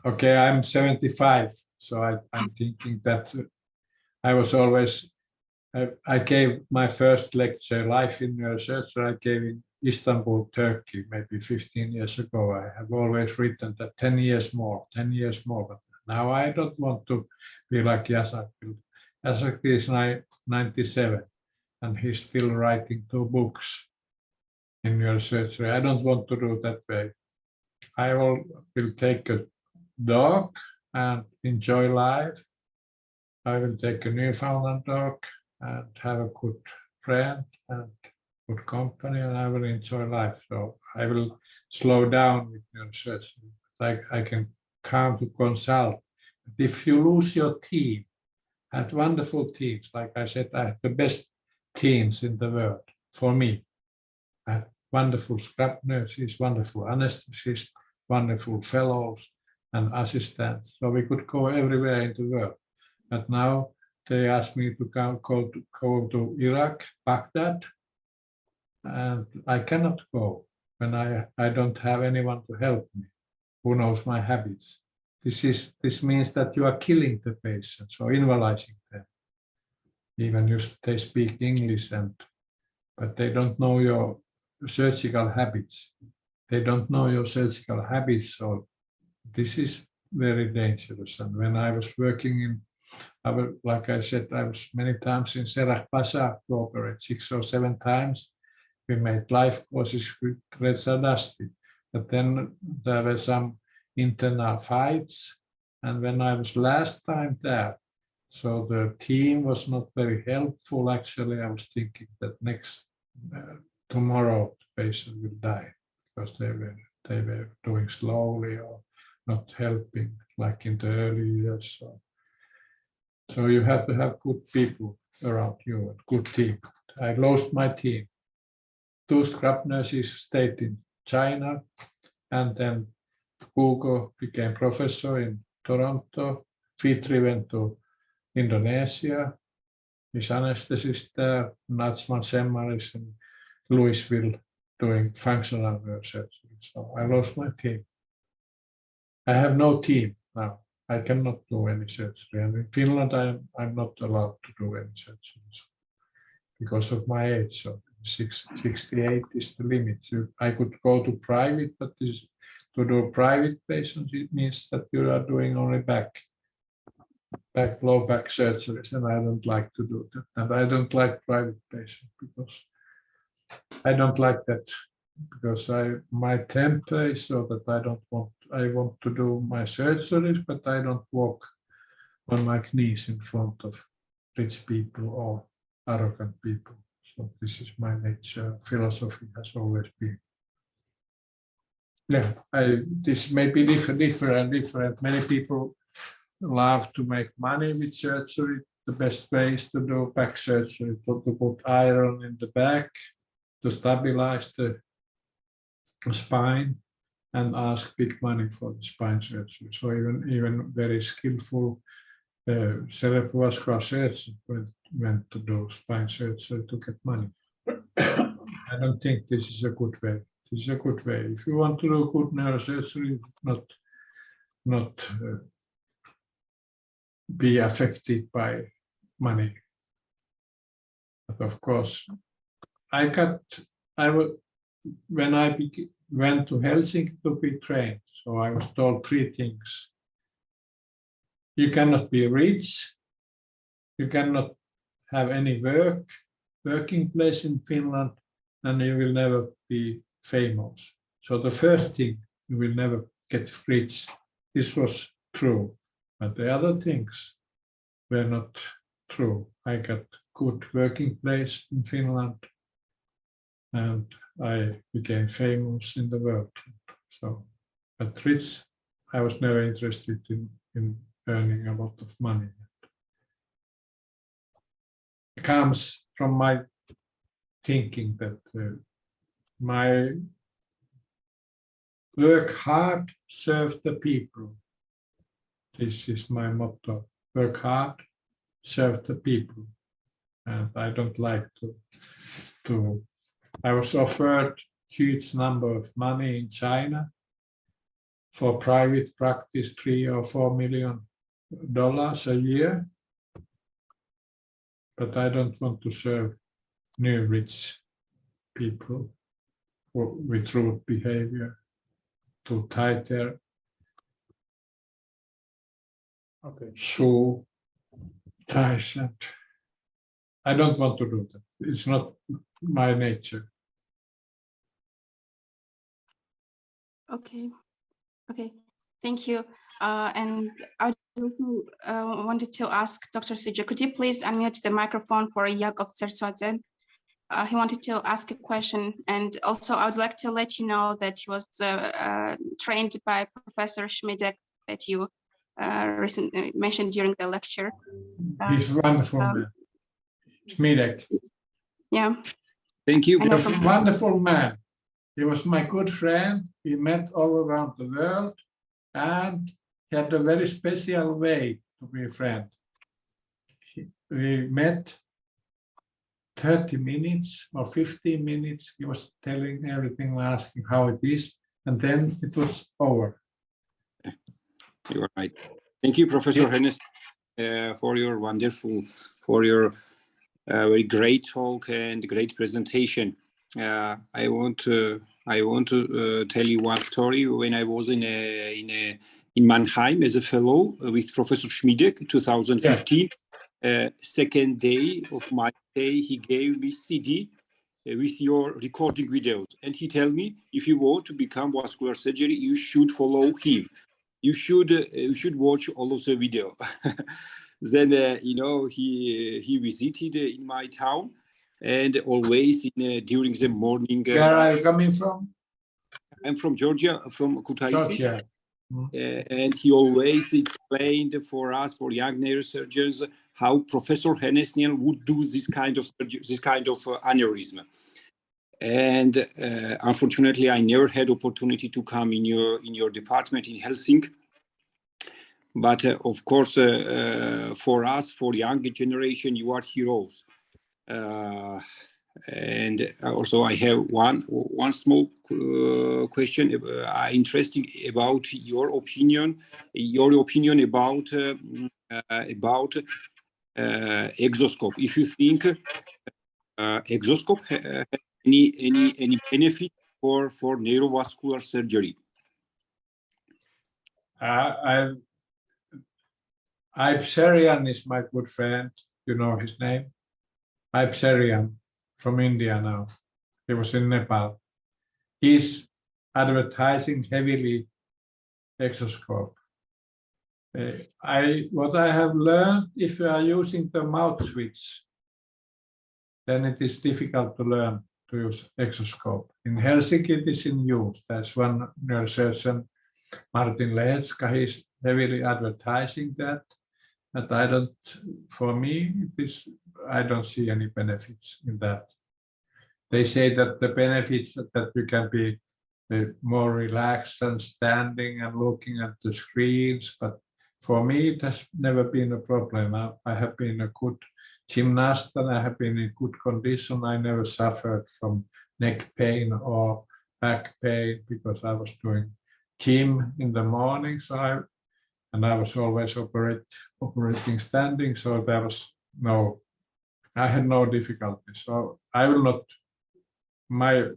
Okay, I'm 75, so I'm thinking that I was always. I gave my first lecture live in neurosurgery. I gave in Istanbul, Turkey, maybe 15 years ago. I have always written that 10 years more, 10 years more. But now I don't want to be like Yaşargil. Yaşargil is 97, and he's still writing 2 books in neurosurgery. I don't want to do that way. I will take a dog and enjoy life. I will take a Newfoundland dog and have a good friend and good company, and I will enjoy life. So I will slow down with neurosurgery. I can come to consult. But if you lose your team, I had wonderful teams. Like I said, I have the best teams in the world for me. I have wonderful scrub nurses, wonderful anesthetists, wonderful fellows and assistants. So we could go everywhere in the world. But now they asked me to go to Iraq, Baghdad, and I cannot go when I don't have anyone to help me who knows my habits. This means that you are killing the patients or invalidizing them. Even if they speak English, but they don't know your surgical habits. They don't know your surgical habits, so this is very dangerous. And when I was working in, like I said, I was many times in Serach Pasha to operate 6 or 7 times. We made life courses with Reza Dusty, but then there were some internal fights. And when I was last time there, so the team was not very helpful. Actually, I was thinking that tomorrow the patient will die because they were doing slowly or not helping like in the early years. So you have to have good people around you and good team. I lost my team. 2 scrub nurses stayed in China, and then Hugo became professor in Toronto. Fitri went to Indonesia. His anesthetist there, Najman Semmar is in Louisville doing functional neurosurgery. So I lost my team. I have no team now. I cannot do any surgery. And in Finland, I'm not allowed to do any surgery because of my age. So 68 is the limit. I could go to private, but to do private patients, it means that you are doing only low back surgeries, and I don't like to do that. And I don't like private patients because I don't like that, because my temper is so that I want to do my surgeries, but I don't walk on my knees in front of rich people or arrogant people. So this is my nature. Philosophy has always been. Yeah, this may be different. Many people love to make money with surgery. The best way is to do back surgery, to put iron in the back, to stabilize the spine, and ask big money for the spine surgery. So even very skillful cerebrovascular surgeons went to do spine surgery to get money. I don't think this is a good way. This is a good way. If you want to do good neurosurgery, not not be affected by money. But of course, when I went to Helsinki to be trained, so I was told 3 things. You cannot be rich, you cannot have any working place in Finland, and you will never be famous. So the first thing, you will never get rich. This was true, but the other things were not true. I got good working place in Finland, and I became famous in the world. So, but rich, I was never interested in earning a lot of money. It comes from my thinking that my work hard, serve the people. This is my motto. Work hard, serve the people. And I don't like to I was offered huge number of money in China for private practice, $3 or $4 million a year. But I don't want to serve new rich people with rude behavior, to tie their shoe ties, and I don't want to do that. It's not my nature. Okay, thank you. And I wanted to ask Dr. Suja, could you please unmute the microphone for Jakob Sersoten? He wanted to ask a question, and also I would like to let you know that he was trained by Professor Schmidek that you recently mentioned during the lecture. He's wonderful man. Schmidek. Yeah. Thank you. He was a wonderful man. He was my good friend. We met all around the world, and he had a very special way to be a friend. We met 30 minutes or 15 minutes. He was telling everything, asking how it is, and then it was over. You are right. Thank you, Professor Hernesniemi, for your wonderful, very great talk and great presentation. I want to tell you one story. When I was in Mannheim as a fellow with Professor Schmidek, 2015, second day of my stay, he gave me CD with your recording videos, and he told me, if you want to become vascular surgery, you should follow him. You should watch all of the video. Then he visited in my town, and always during the morning. Where are you coming from? I'm from Georgia, from Kutaisi. Georgia. And he always explained for us, for young neurosurgeons, how Professor Hernesniemi would do this kind of surgery, this kind of aneurysm. And unfortunately, I never had opportunity to come in your department in Helsinki. But of course, for us, for younger generation, you are heroes. And also, I have one small question, interesting about your opinion about exoscope. If you think exoscope has any benefit for neurovascular surgery? Ibzerian is my good friend. You know his name? Ibzerian, from India now. He was in Nepal. He's advertising heavily exoscope. What I have learned, if you are using the mouth switch, then it is difficult to learn to use exoscope. In Helsinki, it is in use. There's one neurosurgeon, Martin Lehetska, he's heavily advertising that. But for me, I don't see any benefits in that. They say that the benefits that you can be more relaxed and standing and looking at the screens, but for me, it has never been a problem. I have been a good gymnast and I have been in good condition. I never suffered from neck pain or back pain because I was doing gym in the morning. So and I was always operating standing, so there was I had no difficulty. So I will not. My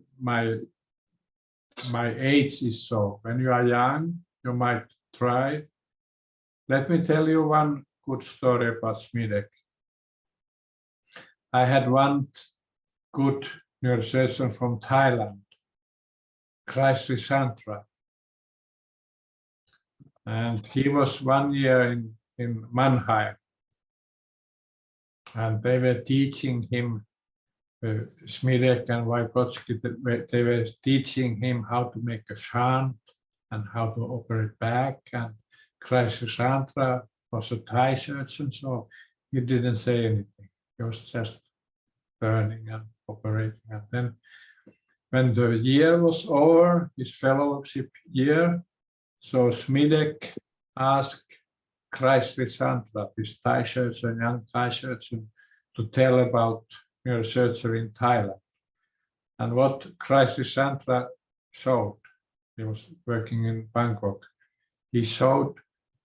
age is so. When you are young, you might try. Let me tell you one good story about Smidek. I had one good neurosurgeon from Thailand, Krishantra, and he was 1 year in Mannheim, and they were teaching him Smidek and Vygotsky. They were teaching him how to make a shunt and how to operate back. And Krishantra was a Thai surgeon, so he didn't say anything. He was just learning and operating. And then when the year was over, his fellowship year, so Smidek asked Krishantra, this Thai surgeon, young Thai surgeon, to tell about neurosurgery in Thailand. And what Krishantra showed, he was working in Bangkok, he showed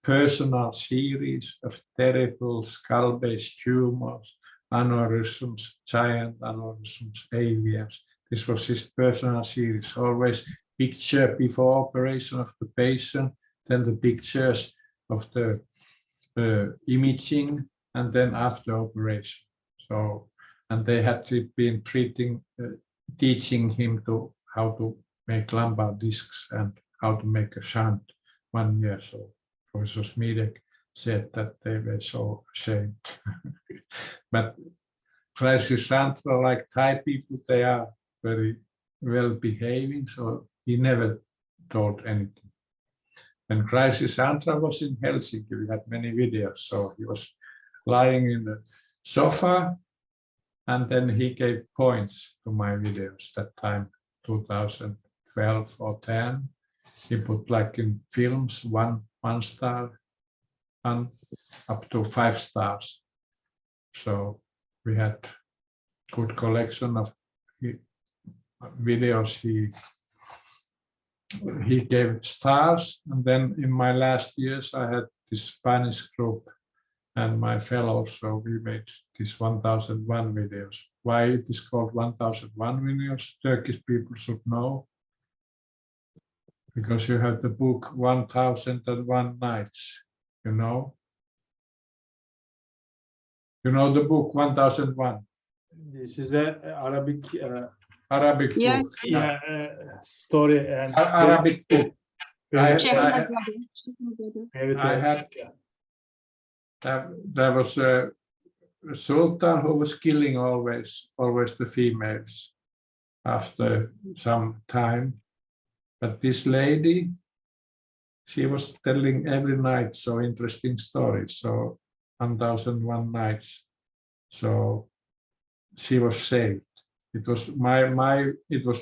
personal series of terrible skull-based tumors, aneurysms, giant aneurysms, AVMs. This was his personal series, always picture before operation of the patient, then the pictures of the imaging, and then after operation. So, and they had been teaching him how to make lumbar discs and how to make a shunt 1 year. So Professor Smidek said that they were so ashamed. But Krishantra, like Thai people, they are very well behaving, so he never told anything. When Krishantra was in Helsinki, we had many videos, so he was lying in the sofa, and then he gave points to my videos that time, 2012 or 10. He put like in films, one star, and up to 5 stars. So we had good collection of videos. He gave stars, and then in my last years I had this Spanish group and my fellows, so we made these 1001 videos. Why it is called 1001 videos, Turkish people should know, because you have the book 1001 Nights, you know? You know the book 1001? This is an Arabic Book. yeah, story and Arabic book. There was a sultan who was killing always the females after some time. But this lady, she was telling every night so interesting stories. So 1001 nights. So she was saved. It was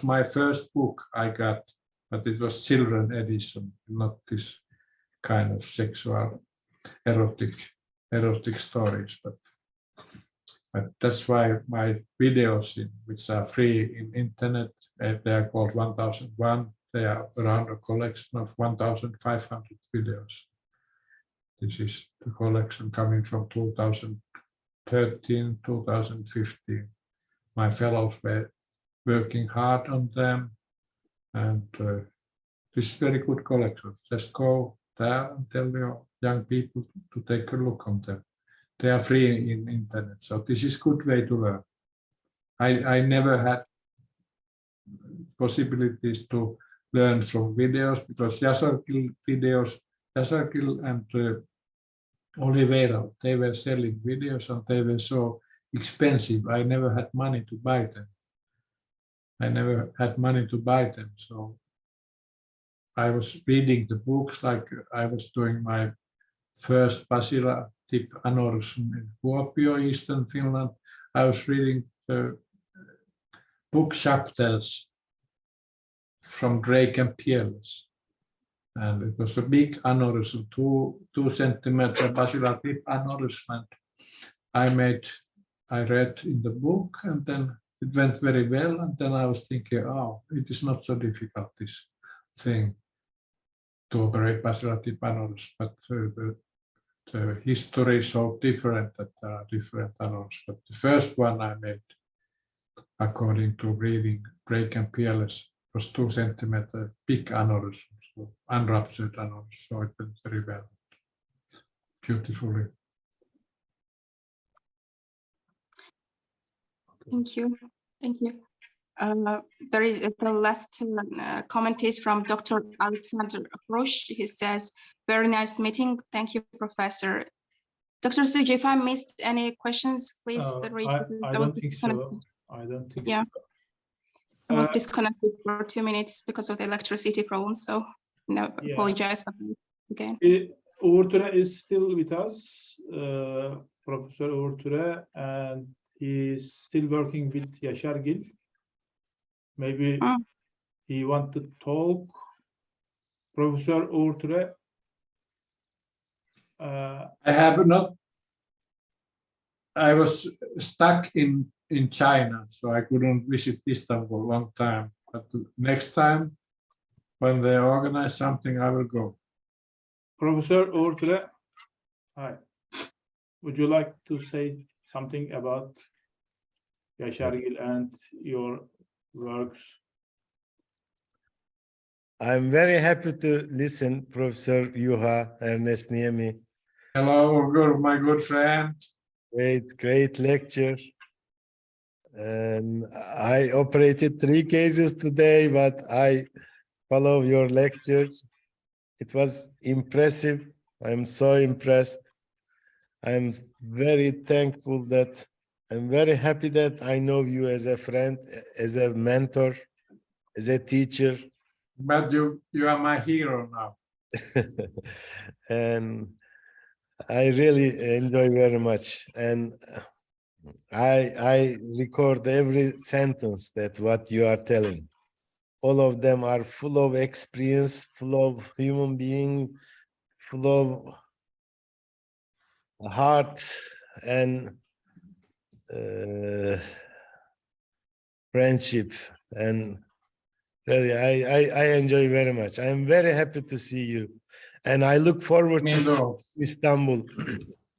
my first book I got, but it was children edition, not this kind of sexual erotic stories. But that's why my videos, which are free in internet, they are called 1001. They are around a collection of 1,500 videos. This is the collection coming from 2013, 2015. My fellows were working hard on them, and this is very good collection. Just go there and tell your young people to take a look on them. They are free in internet, so this is good way to learn. I never had possibilities to learn from videos, because Yaşargil and Oliveira, they were selling videos and they were so expensive. I never had money to buy them. So I was reading the books, like I was doing my first basilar tip aneurysm in Kuopio, Eastern Finland. I was reading the book chapters from Drake and Peerless. And it was a big aneurysm, 2 centimeter basilar tip aneurysm. I read in the book, and then it went very well. And then I was thinking, oh, it is not so difficult, this thing. to operate basal-tip aneurysms, but the history is so different that there are different aneurysms. But the first one I made, according to breathing break and PLS, was 2 centimeter big aneurysm, so unruptured aneurysm, so it went very well, beautifully. Thank you. Thank you. There is the last comment is from Dr. Alexander Roche. He says, very nice meeting. Thank you, Professor. Dr. Suji, if I missed any questions, please read. I don't think so. I don't think yeah. so. I was disconnected for 2 minutes because of the electricity problem, so no, Yeah. apologize for that again. Uğur Ture is still with us, Professor Uğur Ture, and he's still working with Yaşargil. Maybe he want to talk. Professor Uğur Ture. I have not. I was stuck in China, so I couldn't visit Istanbul a long time. But next time, when they organize something, I will go. Professor Uğur Ture, hi. Would you like to say something about Yaşargil and your works? I'm very happy to listen, Professor Hernesniemi. Hello, Uğur, my good friend. Great lecture. And I operated 3 cases today, but I follow your lectures. It was impressive. I'm so impressed. I'm very thankful that I'm very happy that I know you as a friend, as a mentor, as a teacher. But you are my hero now. And I really enjoy very much. And I record every sentence that what you are telling. All of them are full of experience, full of human being, full of heart and friendship. And really, I enjoy very much. I'm very happy to see you. And I look forward to see Istanbul.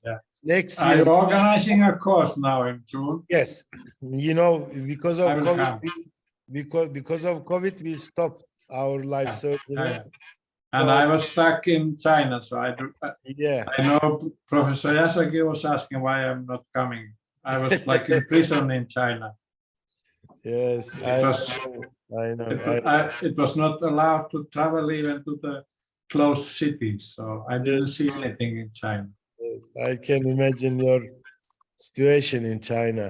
Yeah. Next Are year. you organizing a course now in June? Yes. You know, because of COVID, because of COVID, we stopped our live surgery. Yeah. And I was stuck in China, so I know Professor Yaşargil was asking why I'm not coming. I was like in prison in China. Yes, I know. It was not allowed to travel even to the closed cities, so I didn't see anything in China. Yes, I can imagine your situation in China.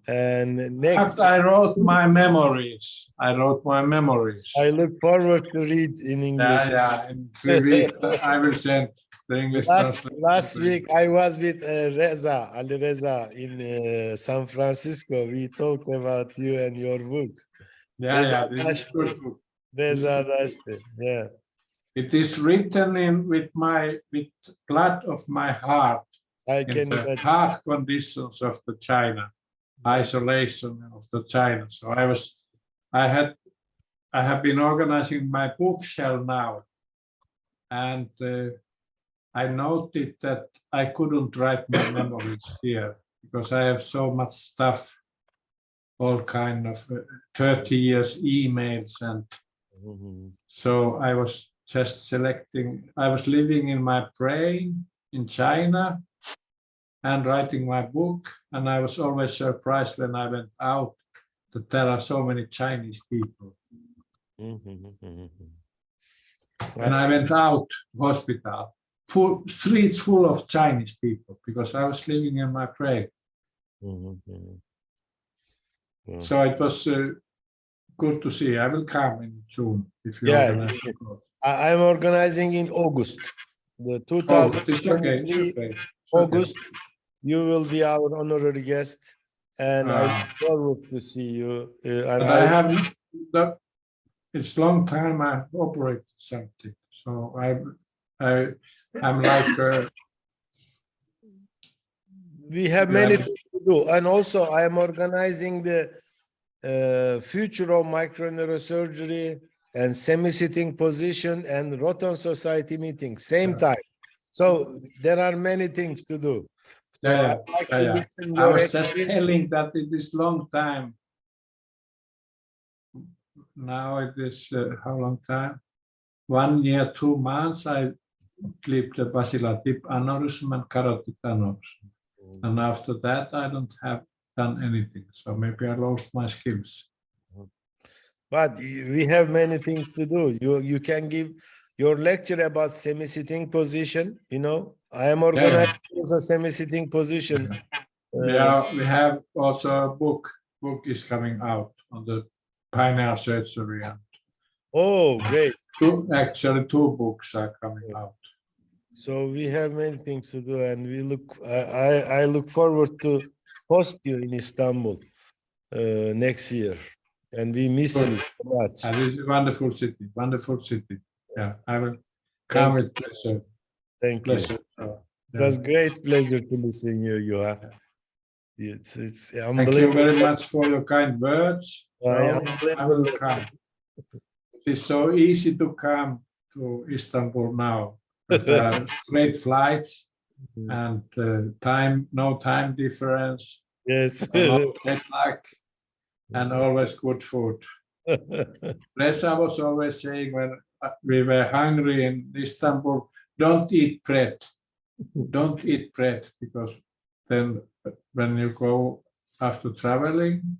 And next, I wrote my memories. I look forward to read in English. Yeah. In 3 weeks, I will send the English translation. Last week, I was with Ali Reza in San Francisco. We talked about you and your book. Yeah, this is good book. Reza Rashti, yeah. It is written with blood of my heart. I can imagine. Heart conditions of the China, isolation of the China. So I have been organizing my bookshelf now, and I noted that I couldn't write my memories here because I have so much stuff, all kind of 30 years emails, and so I was just selecting. I was living in my brain in China and writing my book, and I was always surprised when I went out that there are so many Chinese people. When I went out hospital, streets full of Chinese people because I was living in my brain. So it was good to see. I will come in June if you organize the course. I'm organizing in August. The 2023 August, you will be our honorary guest, and I look forward to see you. It's a long time I've operated something, so I'm like. We have many things to do, and also I am organizing the future of microneurosurgery and semi-sitting position and Roton Society meeting, same time. So there are many things to do. So I'd like to listen I your was just experience. telling that it is long time. Now it is how long time? 1 year, 2 months. I clipped the basilar tip aneurysm and carotid aneurysm, and after that I don't have done anything. So maybe I lost my skills. But we have many things to do. You can give your lecture about semi-sitting position. You know, I am organizing a semi-sitting position. We have also a book. Book is coming out on the pineal surgery. And Oh, great! Actually, 2 books are coming out. So we have many things to do, and we look. I look forward to host you in Istanbul next year, and we miss you so much. And it's a wonderful city. Wonderful city. Yeah, I will come with pleasure. Thank Pleasure. you. It was great pleasure to listen you. You are. It's unbelievable. Thank you very much for your kind words. So I will come. It is so easy to come to Istanbul now. There are great flights and no time difference. Yes. No jet lag and always good food. Reza was always saying when we were hungry in Istanbul, don't eat bread. Don't eat bread, because then when you go after traveling,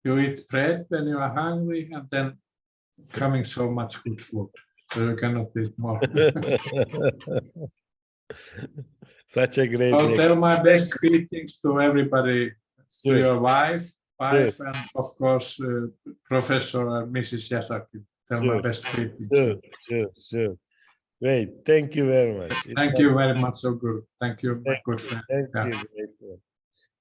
you eat bread when you are hungry, and then coming so much good food, so you cannot eat more. Such a great. I'll tell my best greetings to everybody, to your wife, and of course Professor and Mrs. Yaşargil. Tell my best greetings. Sure. Great. Thank you very much. Thank you very much, so good. Thank you, my good friend.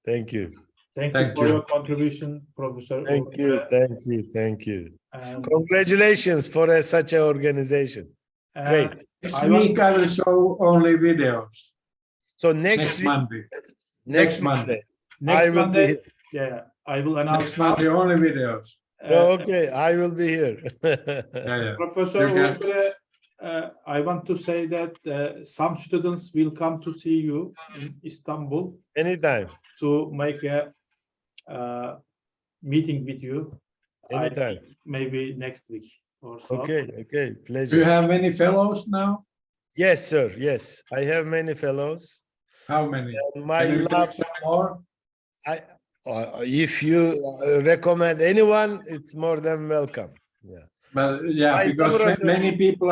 Thank you. Thank you for your contribution, Professor. Thank you. And Congratulations for such an organization. Great. Next week I will show only videos. So next week, Monday. Next Monday. Next I will Monday, be. yeah, I will announce Next Monday only videos. Okay, I will be here. Professor Hernesniemi, I want to say that some students will come to see you in Istanbul Anytime. to make a meeting with you. Anytime. Maybe next week or so. Okay, pleasure. Do you have many fellows now? Yes, sir. Yes, I have many fellows. How many? My Can you lab, take some more? if you recommend anyone, it's more than welcome. Yeah. But because many people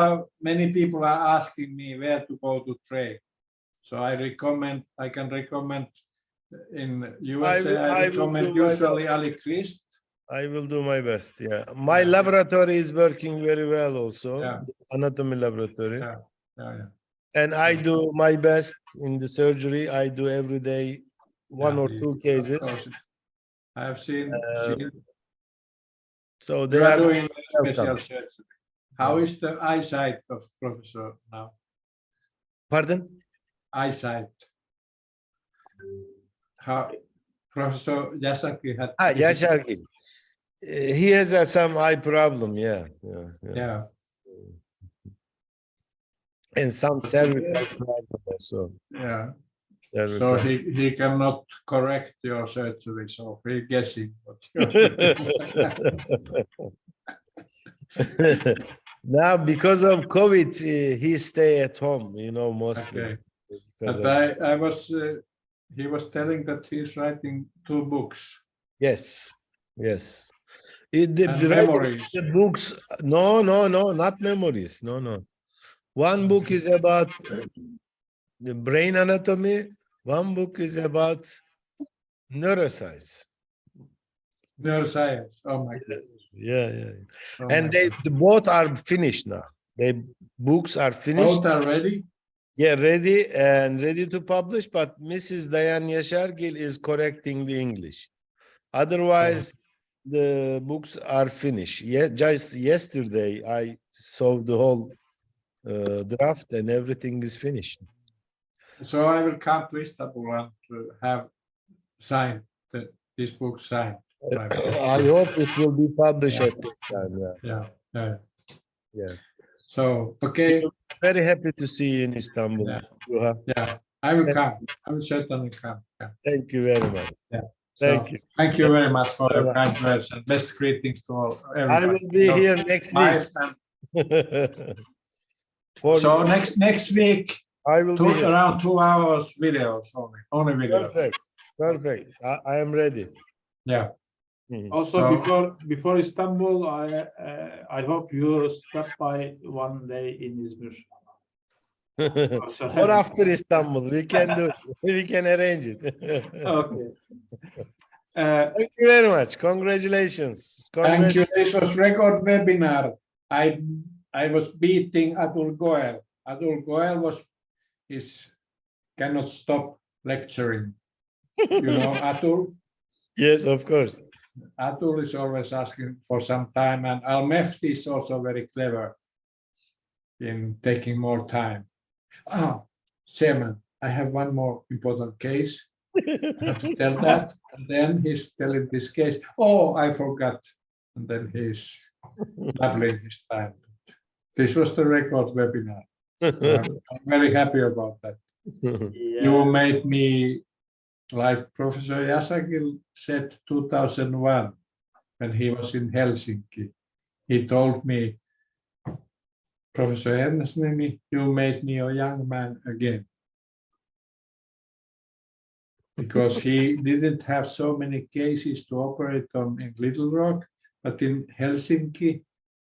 are asking me where to go to train. So I can recommend in USA, I recommend usually Ali Christ. I will do my best. Yeah. My laboratory is working very well also. The anatomy laboratory. And I do my best in the surgery. I do every day 1 or 2 cases. I have seen. So they are doing special surgery. How is the eyesight of Professor now? Pardon? Eyesight. How Professor Yaşargil had. Yaşargil. He has some eye problem. Yeah. And some cervical problem also. Yeah. Cervical. So he cannot correct your surgery, so he's guessing. Now, because of COVID, he stay at home, mostly. Okay. But he was telling that he's writing 2 books. Yes. Memories. The books, no, not memories. No. One book is about the brain anatomy. One book is about neuroscience. Neuroscience. Oh my God. Yeah. And they both are finished now. Books are finished. Both are ready? Yeah, ready to publish, but Mrs. Dayan Yaşargil is correcting the English. Otherwise, the books are finished. Just yesterday, I saw the whole draft and everything is finished. So I will come to Istanbul and have signed this book signed. I hope it will be published at this time. Yeah. Yeah. So, okay, Very happy to see you in Istanbul. Yeah. Juha. yeah, I will come. I will certainly come. Yeah. Thank you very much. Yeah. Thank So, you. Thank you very much for your Bye-bye. kind words and best greetings to all I everybody. will be So, here next wife week. and- For So next week, I will be here. around 2 hours videos only videos. Perfect. Perfect. I am ready. Yeah. Mhm. Also, So- before Istanbul, I hope you stop by one day in İzmir. Or after Istanbul, we can do it. We can arrange it. Okay. Thank you very much. Congratulations. Thank you. This was record webinar. I was beating Atul Goel. Atul Goel cannot stop lecturing. You know Atul? Yes, of course. Atul is always asking for some time, and Almefti is also very clever in taking more time. Chairman, I have one more important case. I have to tell that, and then he's telling this case. Oh, I forgot, and then he's doubling his time. This was the record webinar. I'm very happy about that. You made me, like Professor Yaşargil said, 2001, when he was in Helsinki. He told me, Professor Hernesniemi, you made me a young man again. Because he didn't have so many cases to operate on in Little Rock, but in Helsinki,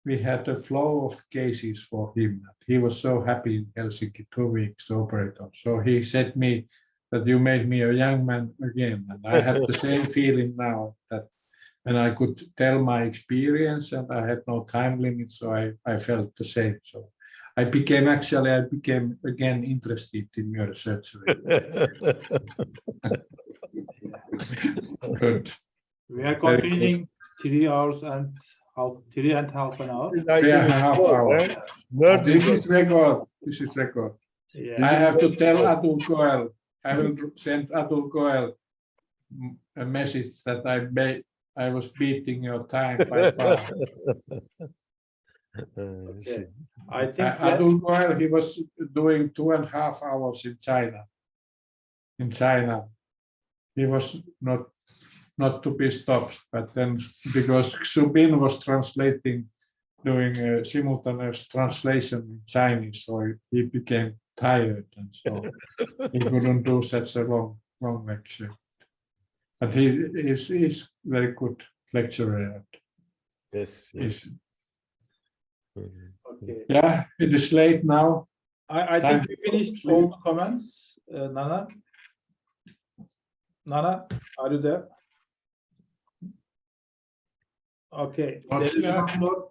we had a flow of cases for him. He was so happy in Helsinki, 2 weeks to operate on. So he said me that you made me a young man again. And I have the same feeling now that when I could tell my experience and I had no time limit, so I felt the same. So I became again interested in neurosurgery. Good. We are continuing 3 hours and half, 3.5 an hour. I Yeah, think half it's hour. good, eh? This is record. This is record. Yeah. I have to tell Atul Goel. I will send Atul Goel a message that I was beating your time by far. See. I think Atul Goel, he was doing 2.5 hours in China. In China, he was not to be stopped. But then, because Xubin was doing a simultaneous translation in Chinese, so he became tired, and so he couldn't do such a long lecture. But he is very good lecturer. Yes. Yes. Okay. Yeah, it is late now. I think we finished all the comments. Nana? Nana, are you there? Okay. There is one more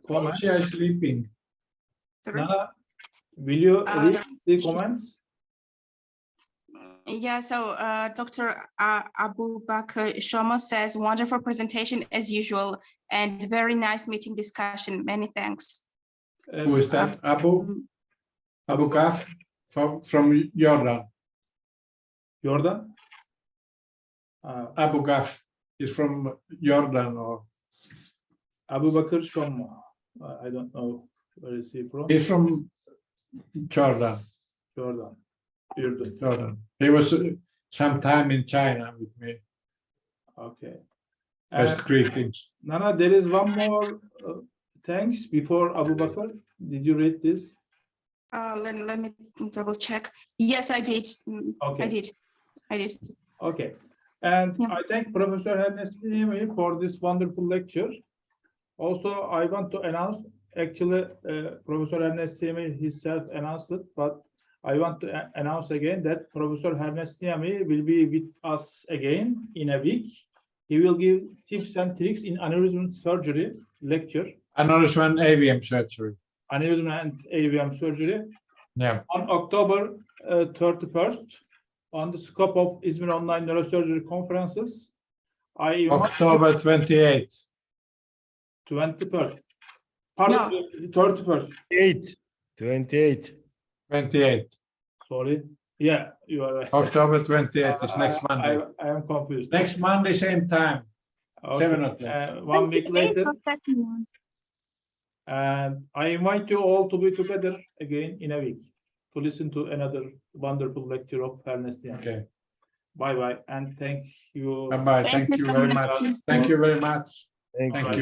comment. She is sleeping. Sorry. Nana, will you read the comments? Yeah, so Dr. Abu Bakr Shoma says, wonderful presentation as usual and very nice meeting discussion. Many thanks. Who is that? Abu Kaf from Jordan. Jordan? Abu Kaf is from Jordan, or Abu Bakr Shoma. I don't know where is he from. he's from Jordan. Jordan. Jordan. He was some time in China with me. Okay. Best greetings. Nana, there is one more thanks before Abu Bakr. Did you read this? Let me double check. Yes, I did. Okay. I did. Okay. And Yeah. I thank Professor Hernesniemi for this wonderful lecture. Also, I want to announce, actually, Professor Hernesniemi himself announced it, but I want to announce again that Professor Hernesniemi will be with us again in a week. He will give tips and tricks in aneurysm surgery lecture. Aneurysm and AVM surgery. Aneurysm and AVM surgery. Yeah. On October 31st, on the scope of İzmir Online Neurosurgery Conferences. October 28th. 21st. Pardon, 31st. 28. 28th. Sorry. Yeah, you are right. October 28th is next Monday. I am confused. Next Monday, same time. Okay. 7 o'clock. 1 week later. And I invite you all to be together again in a week to listen to another wonderful lecture of Hernesniemi. Okay. Bye bye, and thank you. Bye bye. Thank you very much. Thank you very much. Thank Thank you. you.